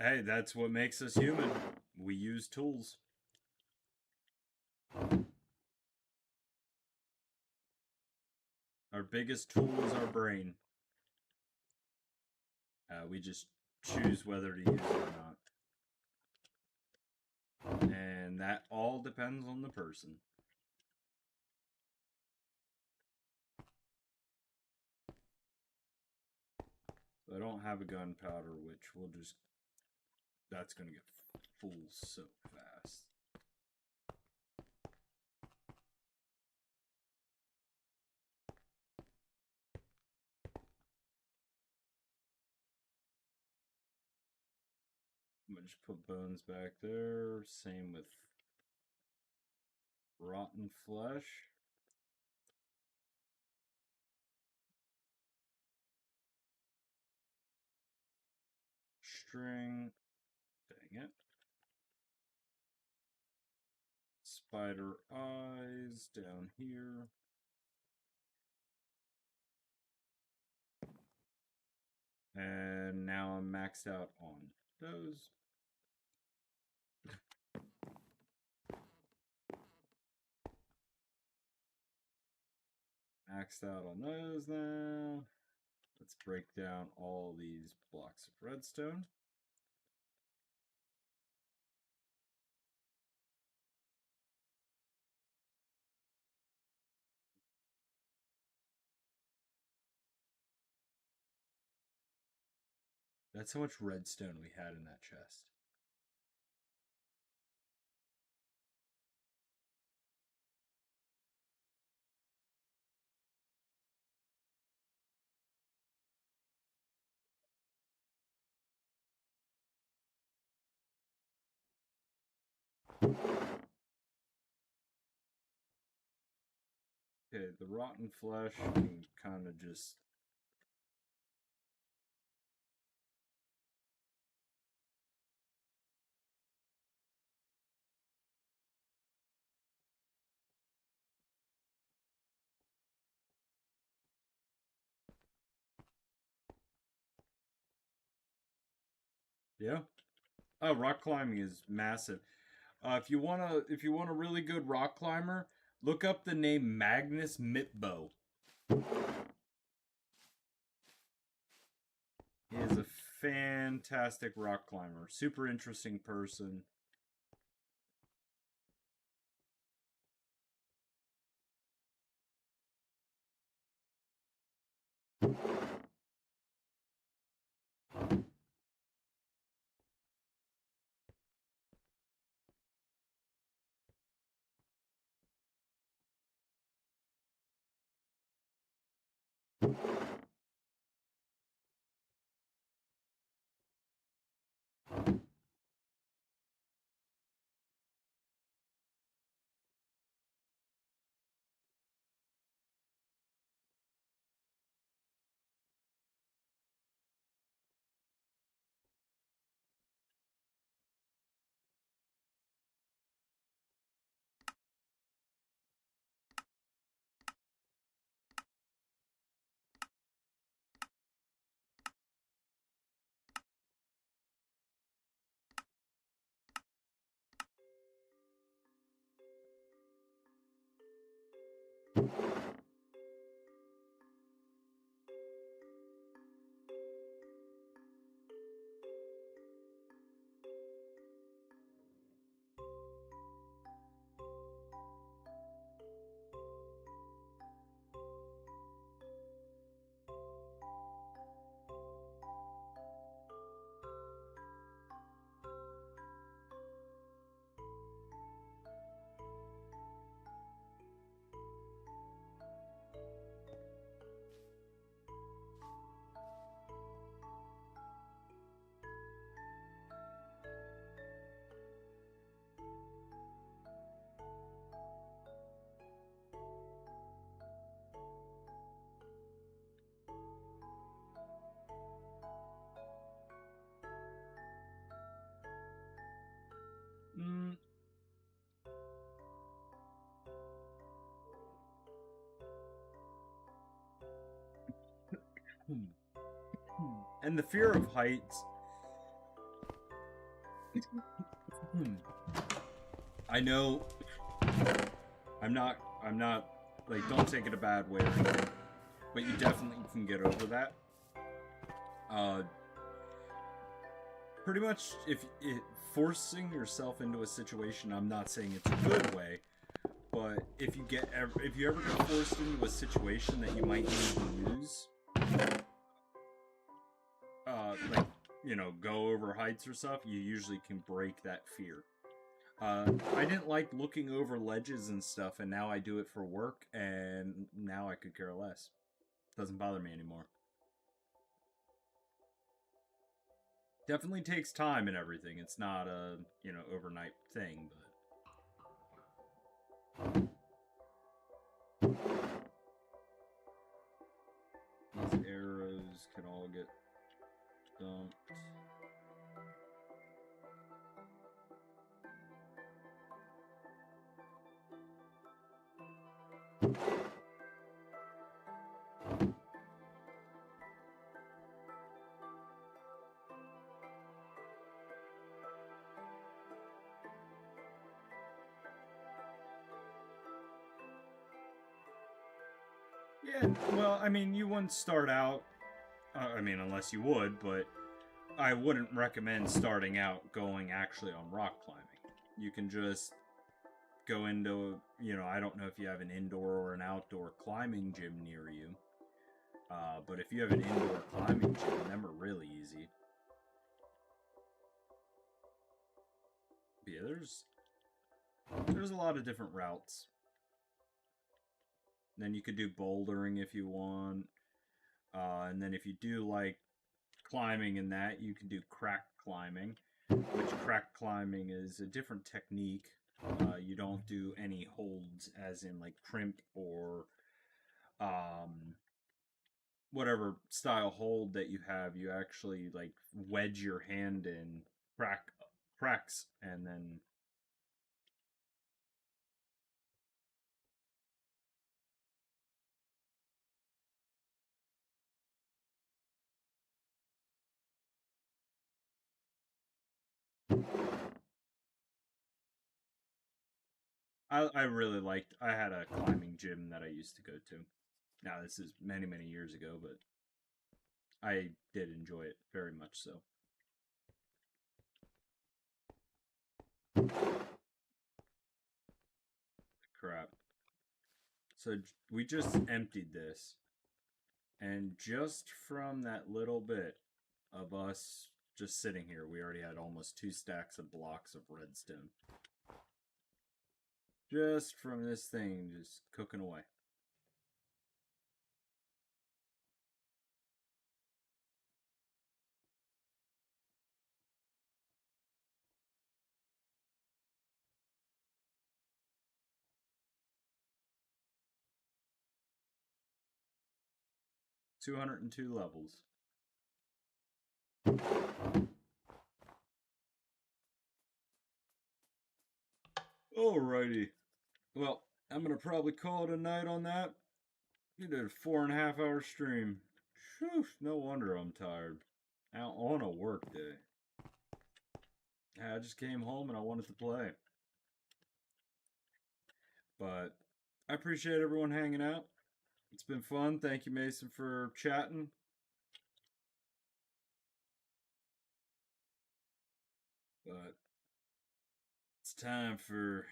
Hey, that's what makes us human. We use tools. Our biggest tool is our brain. We just choose whether to use it or not. And that all depends on the person. So I don't have a gunpowder, which will just. That's going to get full so fast. I'm going to just put bones back there. Same with rotten flesh. String. Dang it. Spider eyes down here. And now I'm maxed out on those. Maxed out on those now. Let's break down all these blocks of redstone. That's how much redstone we had in that chest. Okay, the rotten flesh can kind of just... Yeah. Oh, rock climbing is massive. If you want a really good rock climber, look up the name Magnus Mitbo. He is a fantastic rock climber. Super interesting person. Mm. And the fear of heights. I know I'm not like, don't take it a bad way or anything, but you definitely can get over that. Pretty much, if forcing yourself into a situation, I'm not saying it's a good way, but if you ever get forced into a situation that you might need to use, like, you know, go over heights or stuff, you usually can break that fear. I didn't like looking over ledges and stuff, and now I do it for work, and now I could care less. Doesn't bother me anymore. Definitely takes time and everything. It's not a, you know, overnight thing, but these arrows can all get dumped. Yeah, well, I mean, you wouldn't start out. I mean, unless you would, but I wouldn't recommend starting out going actually on rock climbing. You can just go into, I don't know if you have an indoor or an outdoor climbing gym near you. But if you have an indoor climbing gym, them are really easy. But yeah, there's a lot of different routes. Then you could do bouldering if you want. And then if you do like climbing and that, you can do crack climbing, which crack climbing is a different technique. You don't do any holds, as in like crimp or um, whatever style hold that you have. You actually like wedge your hand in cracks, and then I really liked. I had a climbing gym that I used to go to. Now this is many many years ago, but I did enjoy it very much so. Crap. So we just emptied this, and just from that little bit of us just sitting here, we already had almost 2 stacks of blocks of redstone. Just from this thing, just cooking away. – 202 levels. Alrighty. Well, I'm gonna probably call it a night on that. You did a 4.5 hour stream. Whew, no wonder I'm tired. Out on a work day. I just came home and I wanted to play. But I appreciate everyone hanging out. It's been fun. Thank you, Mason, for chatting. But it's time for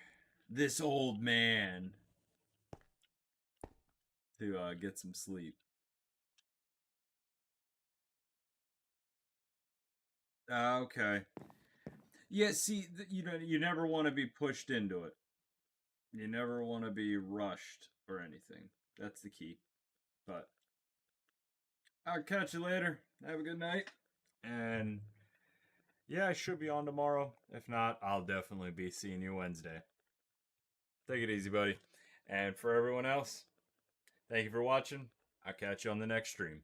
this old man to get some sleep. Okay. Yeah, see, you never want to be pushed into it. You never want to be rushed or anything. That's the key. But I'll catch you later. Have a good night. And yeah, I should be on tomorrow. If not, I'll definitely be seeing you Wednesday. Take it easy, buddy. And for everyone else, thank you for watching. I'll catch you on the next stream.